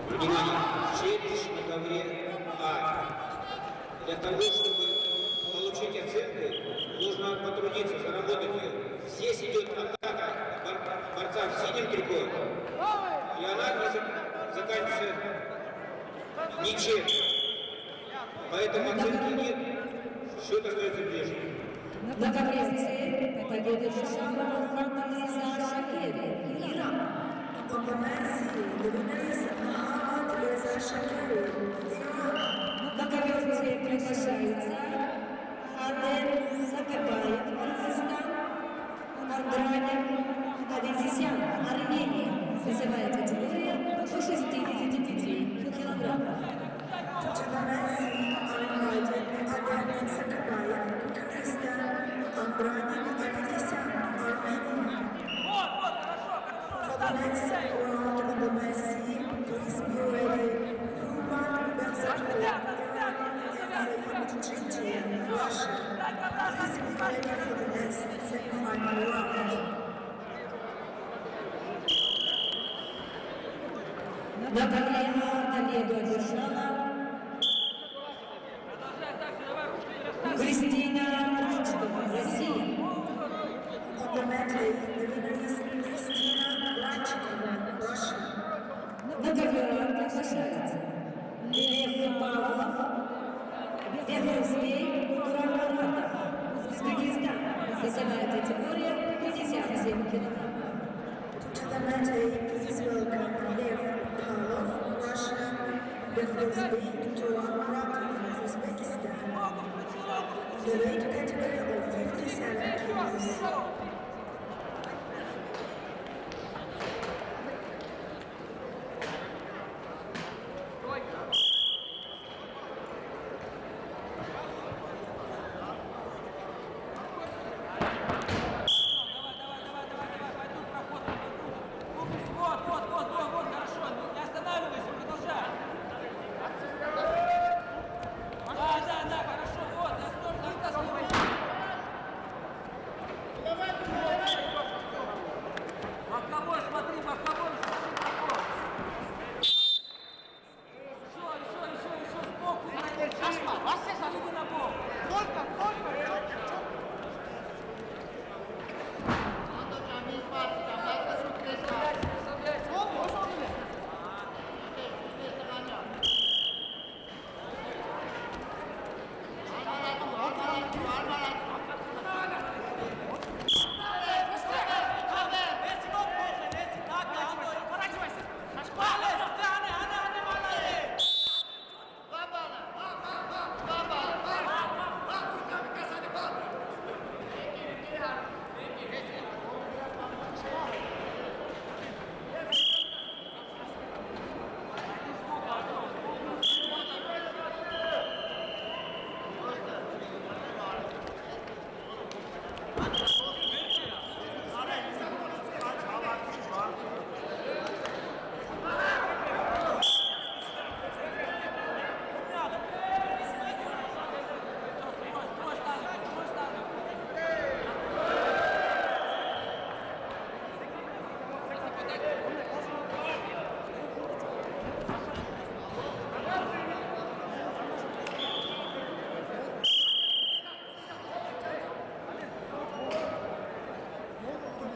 Внимание! Челлендж на ковре А. Для того, чтобы получить оценку, нужно потрудиться, заработать ее. Здесь идет атака борца в синем трико, и она не заканчивается ничем. Поэтому оценки нет, счет остается прежним. На ковре С победу держала Фарназа Шакири, Иран. On the men's scene, the winners Muhammad Reza Shakiri, Iran. На ковре С приглашается Аден Закабаев, Казахстан, Андраник Адесисян, Армения. Вызывает категория до 65 килограммов. To the men's scene are invited Adem Sakabayev, Kazakhstan, Andranik Adesisyan, Armenia. For the next round on the men's scene, please be ready. Ruman Benzatov, Iran, and Saeed Chichi, Russia. Please be ready for the next semi-final round. На ковре победу одержала Кристина Рачкова, Россия. On the medley, the winners Kristina Rachkova, Russia. На ковре приглашается Лев Павлов, Верховский Курамаратов, Узбекистан. Вызывает категория 57 килограммов. To the medley, please welcome Lev Pavlov, Russia, Verkhosbek Turamuratov, Uzbekistan. The weight category of 57 kilos. Да, хорошо, вот, я тоже.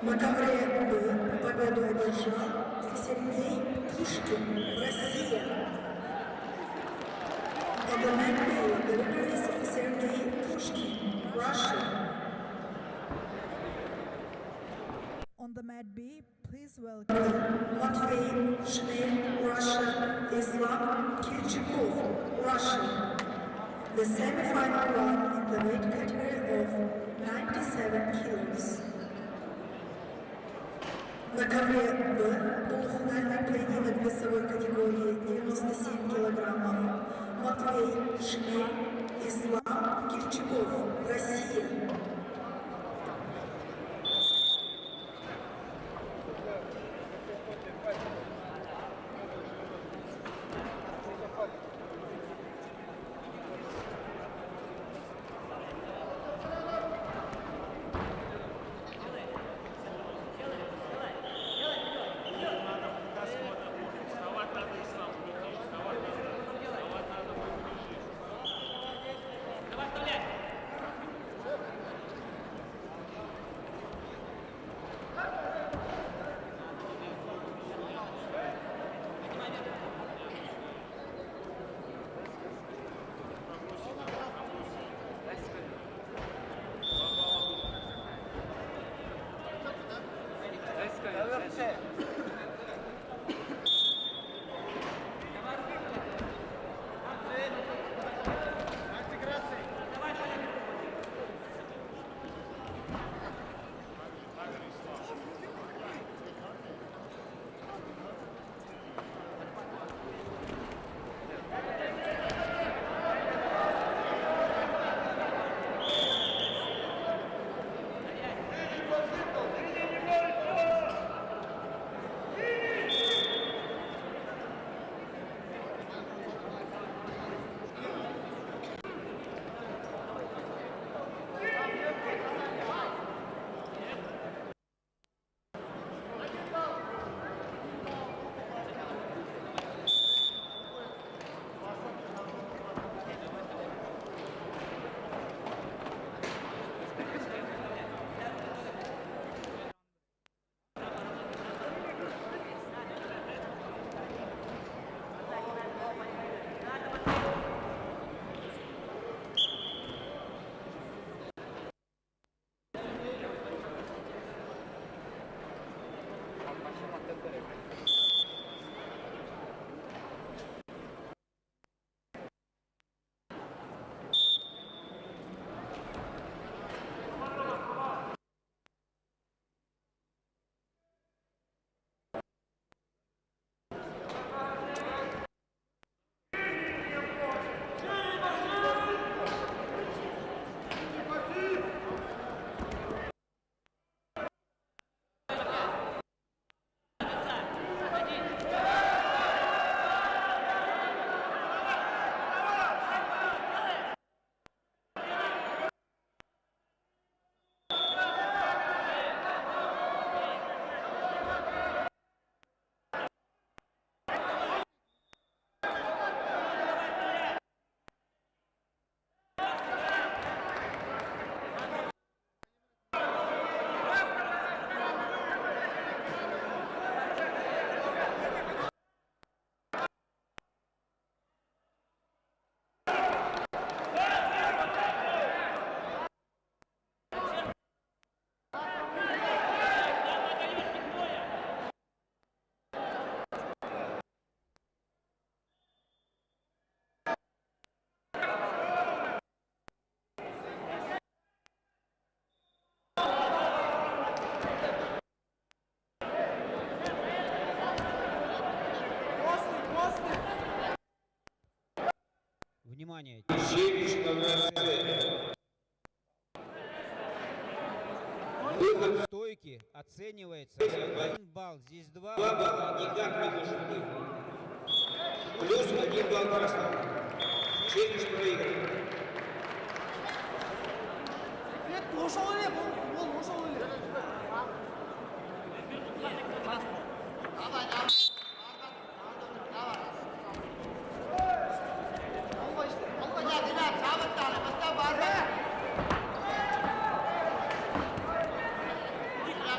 На ковре Б погоду одержал Сергей Пушкин, Россия. On the mat B, the winner is Sergei Pushkin, Russia. On the mat B, please welcome Matvey Schnell, Russia. Islam Kirchikov, Russia. The semi-final round in the weight category of 97 kilos. На ковре Б полуфинальный поединок весовой категории 97 килограммов. Матвей Шнель, Ислам Кирчаков, Россия. Внимание! Семечка в раце. Выход в стойки оценивается 1 балл. Здесь 2 балла никак не может быть. Плюс 1 балл красного. Чемиш проигрывает.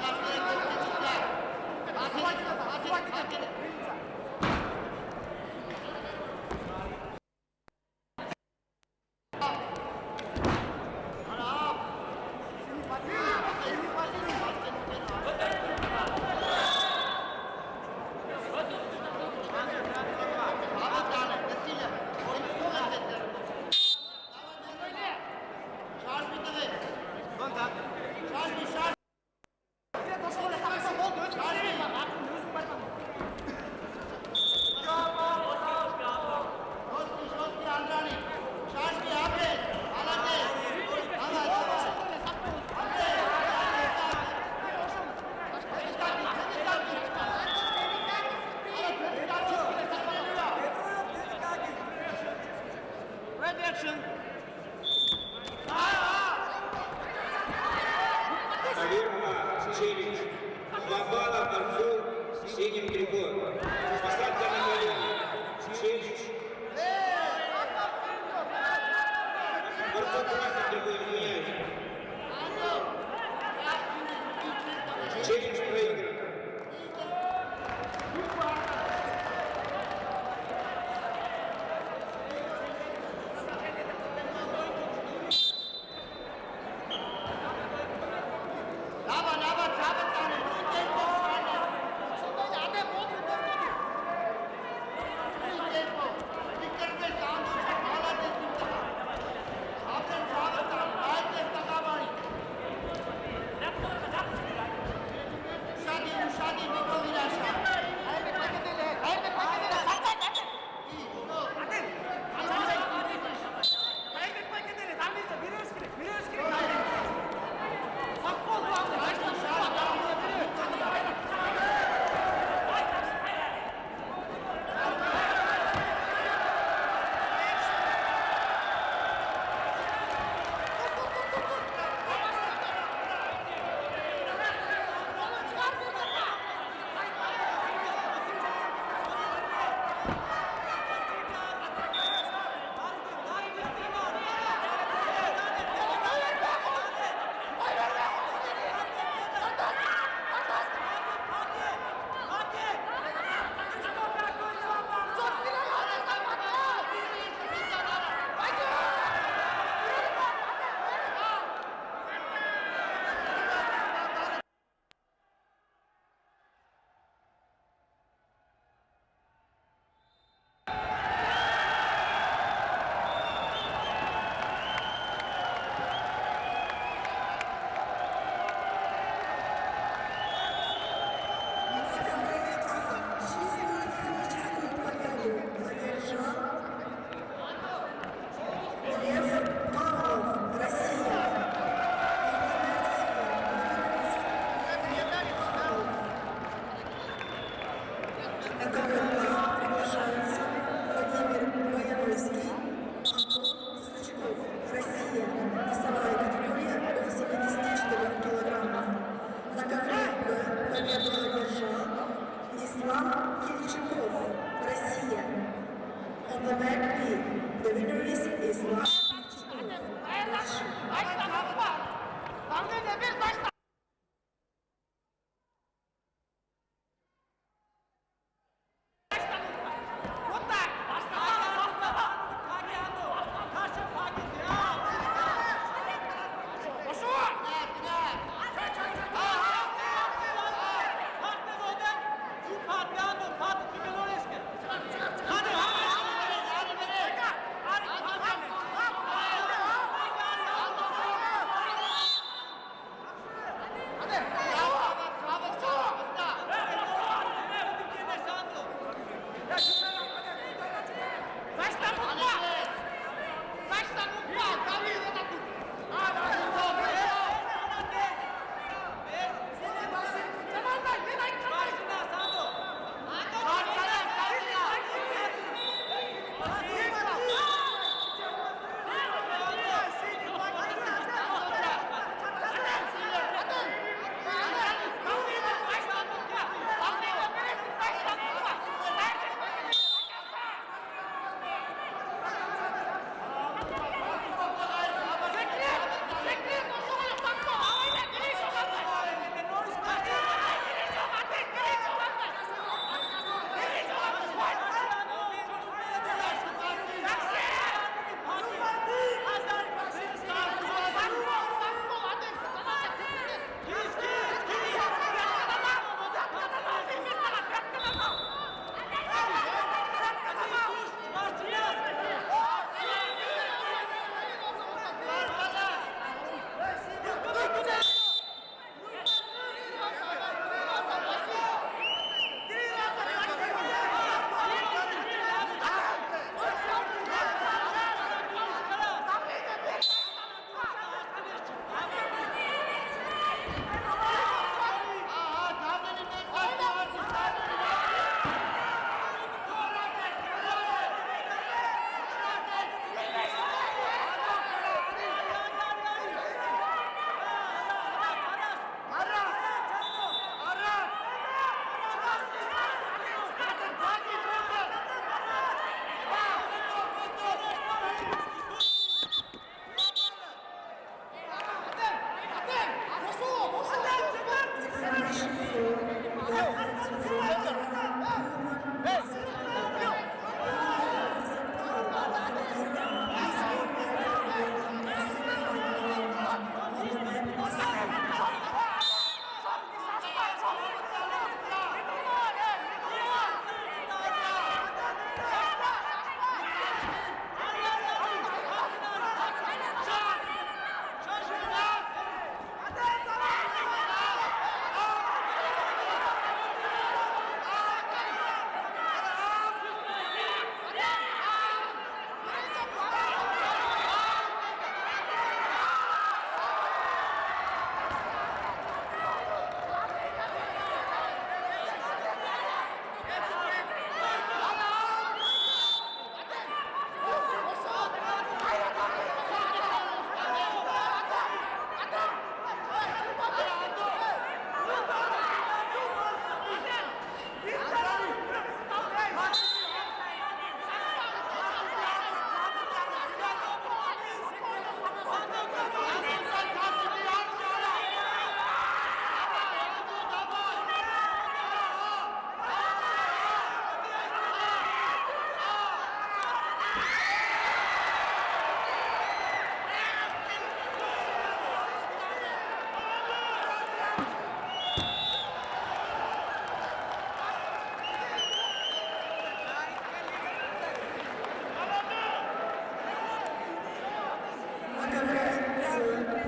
Давай, ход. Посадка на колено. Чиж. Борцов красный другой изменяется. Челлендж проигран.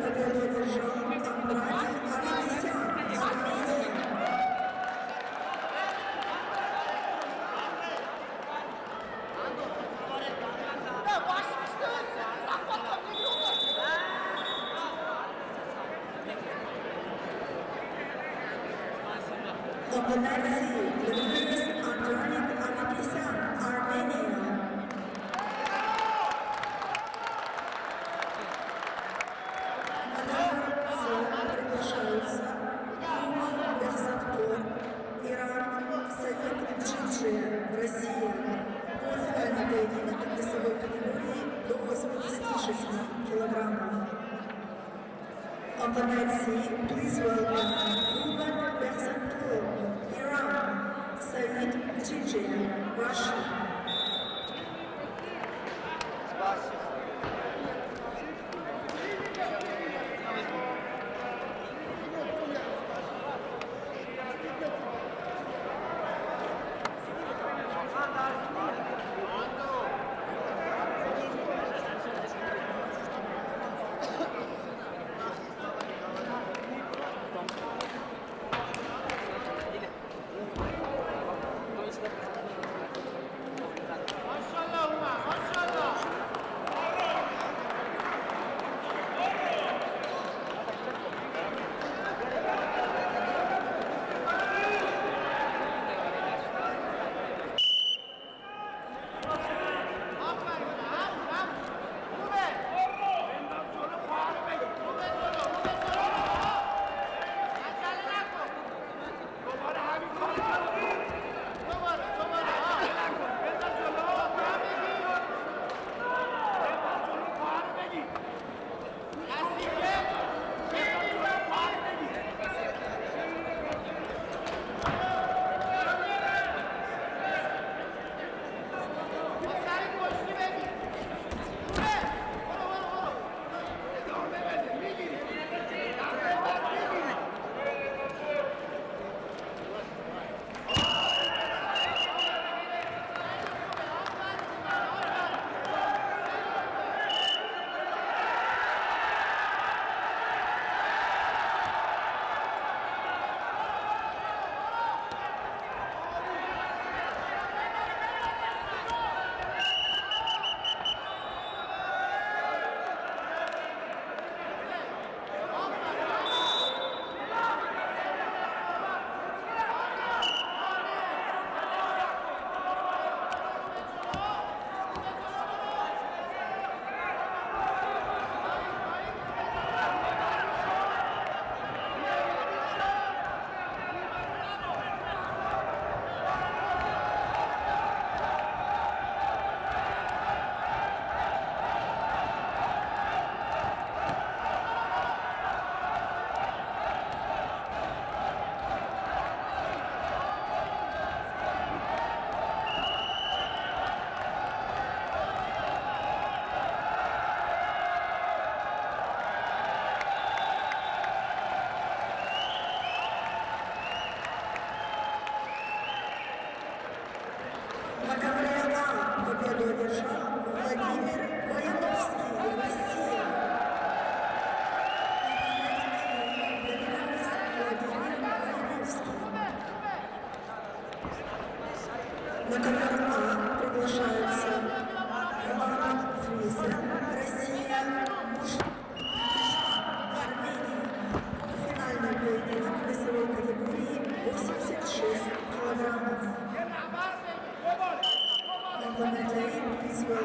победу одержал Амради Аганесян, Армения. On the next seat, the winner is Andranik Aganесяn, Armenia. Приглашаются Иман Берсактор, Иран, Саид Джиджи, Россия. Полуфинальный поединок в весовой категории до 86 килограммов. On the next seat, please welcome Imam Bersaktor, Iran, Said Джиджи, Russia. На ковре А победу одержал Владимир Вояновский, Россия. На ковер А приглашаются Влад Фриза, Россия, Армения. Финальный поединок в весовой категории 86 килограммов. On the medal, please welcome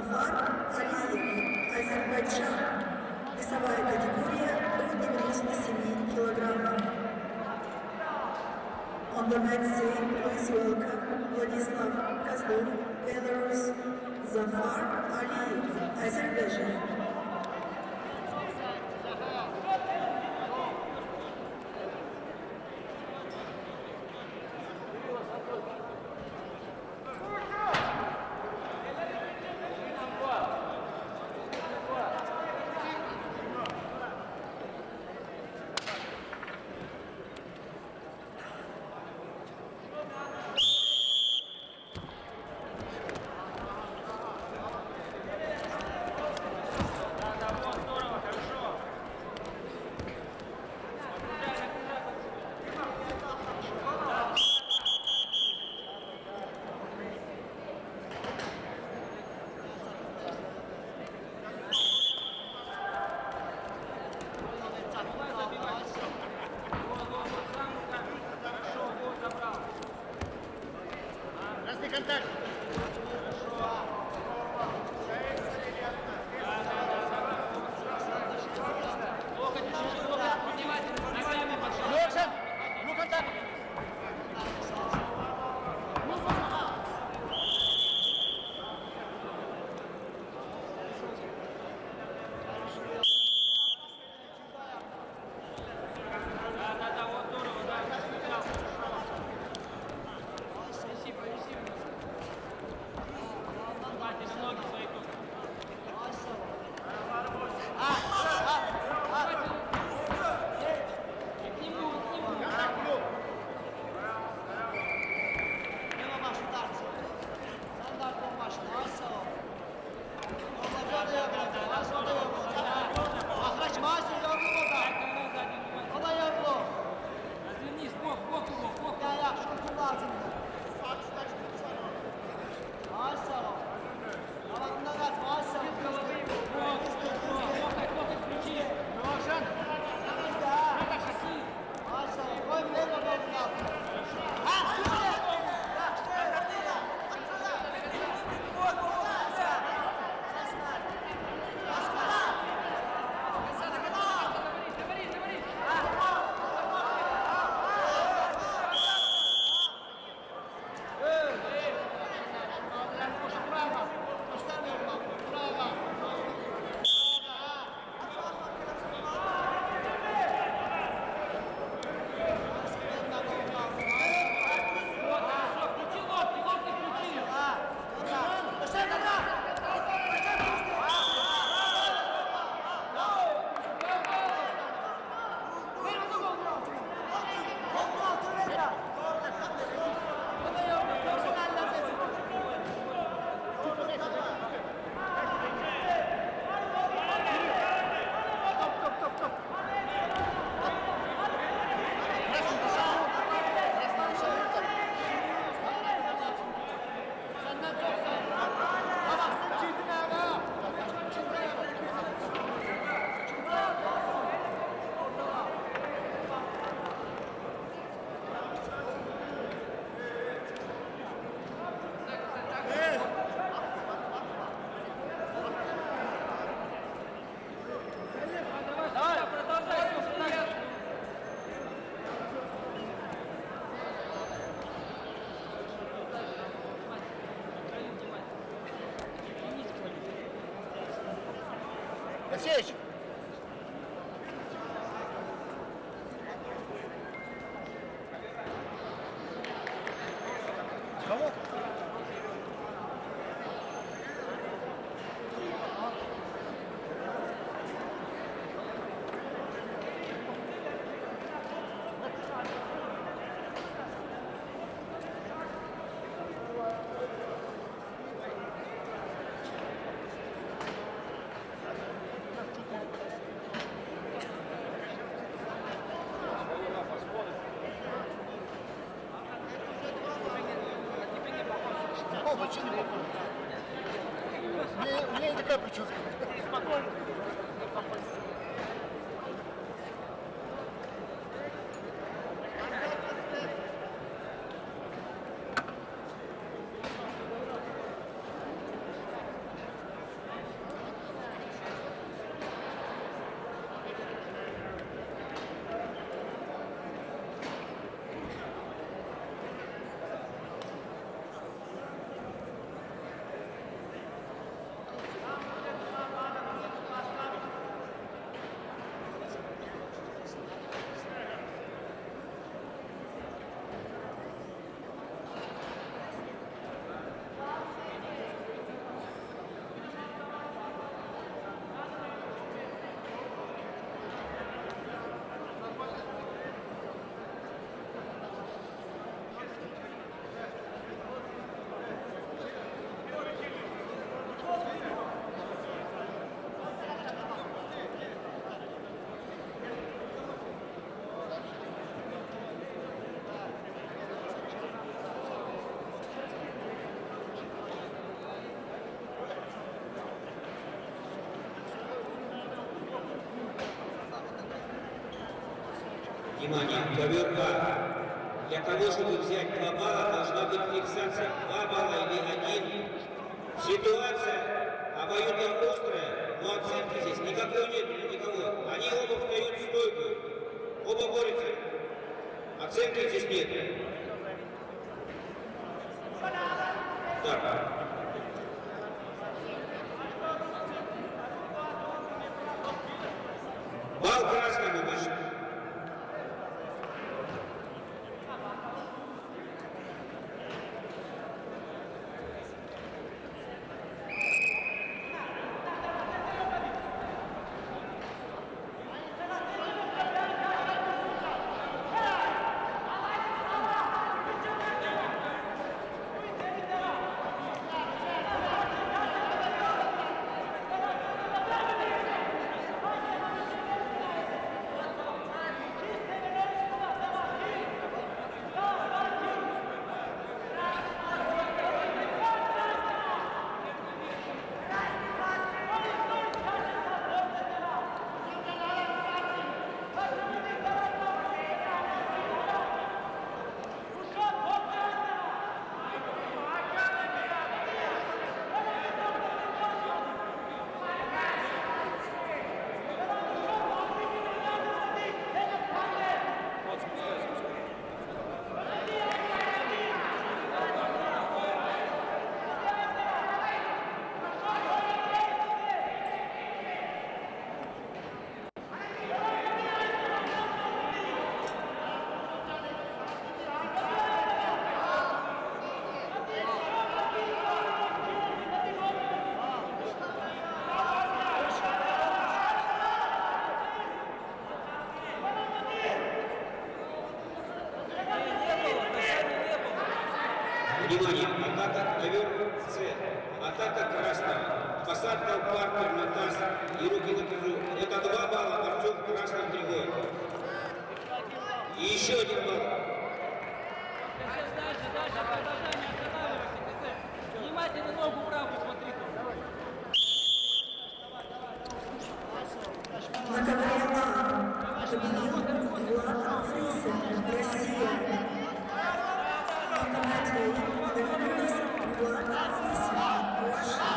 Зафар Алиев, Азербайджан. Весовая категория до 97 килограммов. On the mat scene, please welcome Vladislav Kozlov, Belarus, Zafar Aliyev, Azerbaijan. Красный контакт. Леша, ну контакт. Алексеевич! Кого? Вообще не похож. У меня не такая прическа. Спокойно. Внимание, ковер А. Для того, чтобы взять 2 балла, должна быть фиксация 2 балла или 1. Ситуация обоюдно острая, но оценки здесь никакой нет для никого. Они оба встают в стойку, оба борются. Оценки здесь нет. Так. Балл красному вышел. Внимание, атака ковер С, атака красного, посадка в партер на таз и руки на кизу. Это 2 балла борцов красных тревог. И еще 1 балл. Дальше, продолжай, не останавливайся. Внимательно ногу правую смотри. На ковре А победил Влад Фрисен, Россия. Автоматия Влад Фрисен, Russia.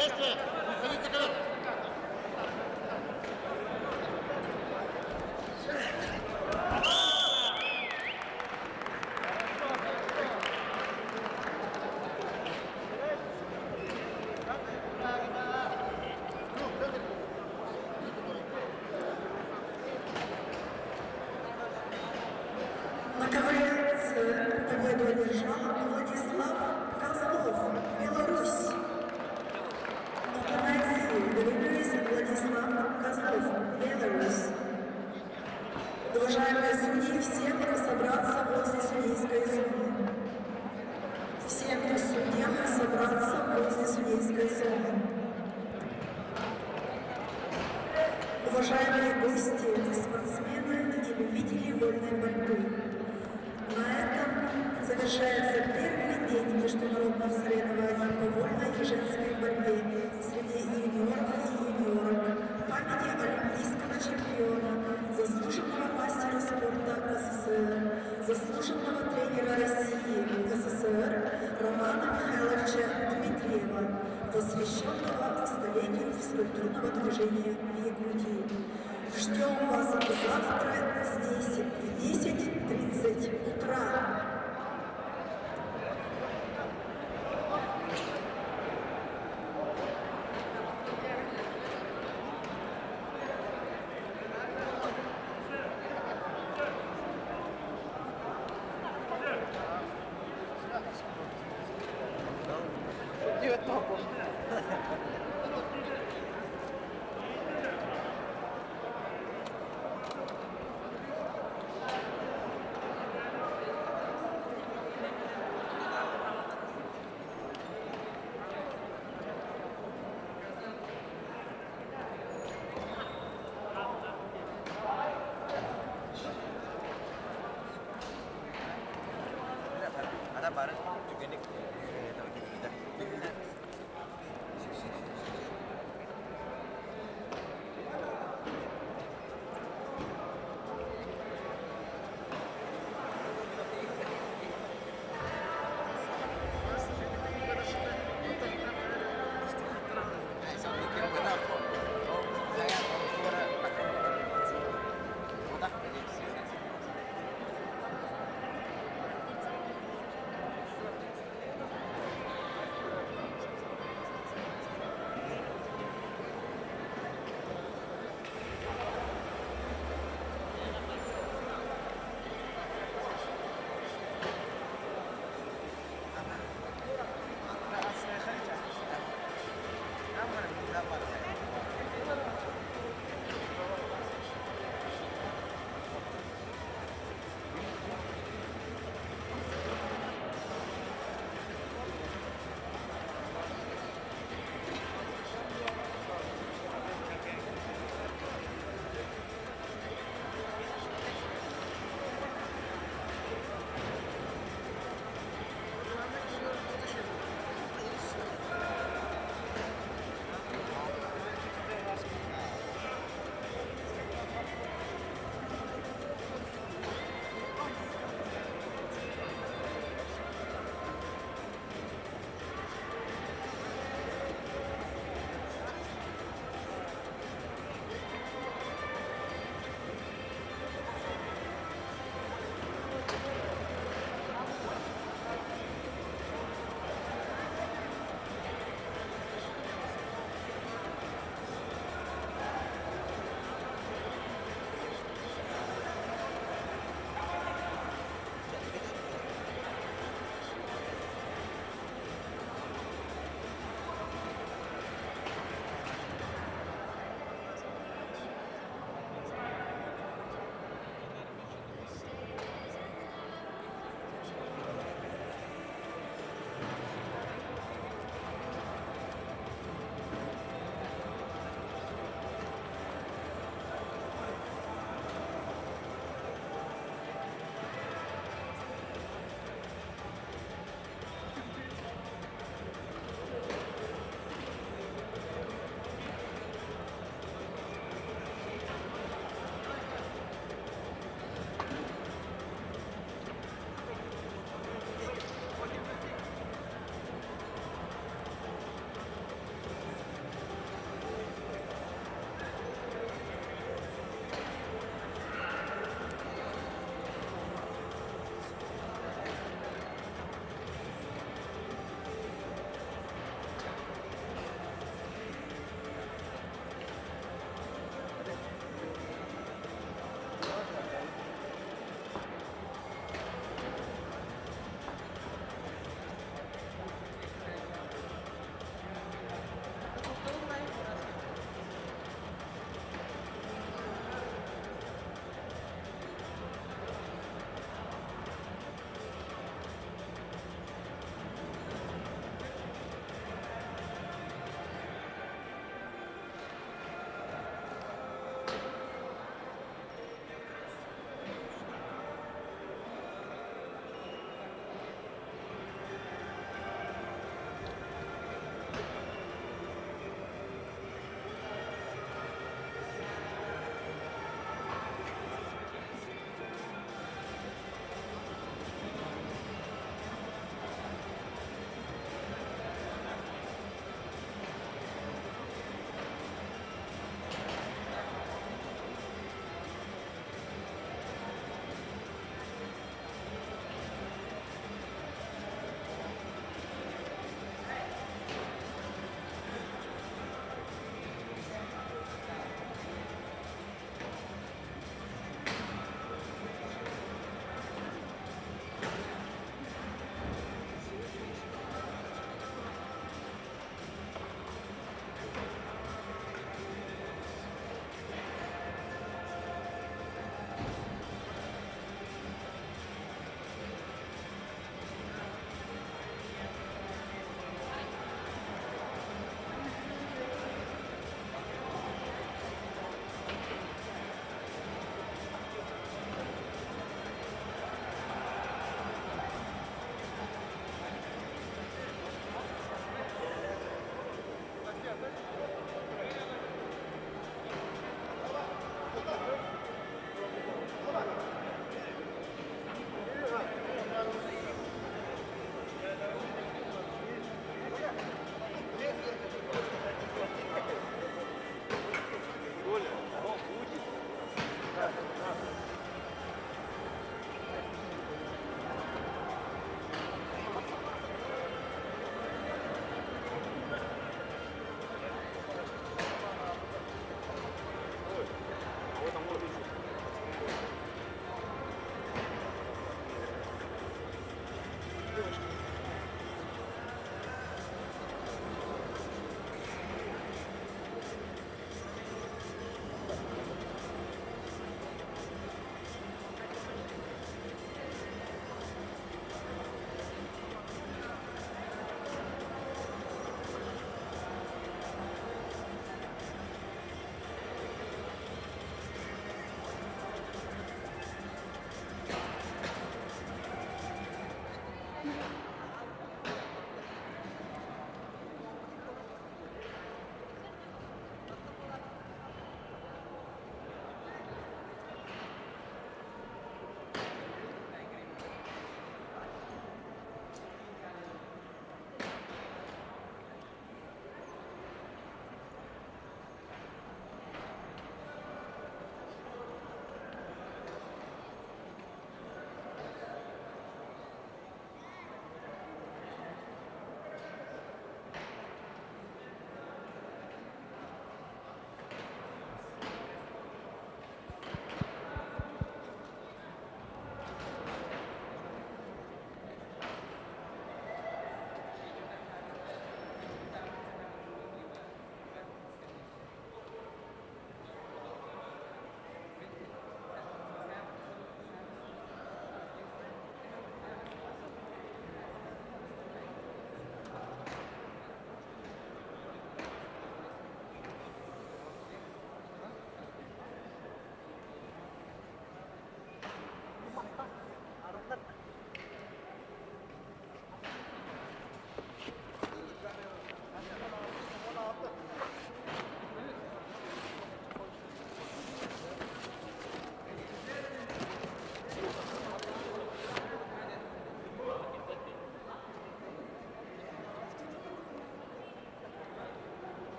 Шествие! Уходите ковер! На ковре победу одержал Владислав Козлов, Беларусь. На пенальти добились Владислав Козлов, Беларусь. Уважаемые судьи, всем собраться возле судейской зоны. Всем судьям собраться возле судейской зоны. Уважаемые гости, спортсмены и любители вольной борьбы, на этом завершается первый день международных соревнований по вольной и женской борьбе среди юниоров и юниорок в памяти олимпийского чемпиона, заслуженного мастера спорта СССР, заслуженного тренера России СССР Романа Михайловича Дмитриева, посвященного столетию физкультурного движения в Якутии. Ждем вас завтра здесь в 10:30 утра. Ada bareng juga nih. Tahu kita.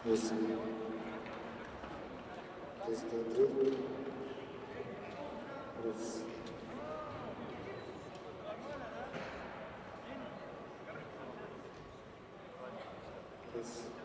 8. Тест 1. Раз. Раз.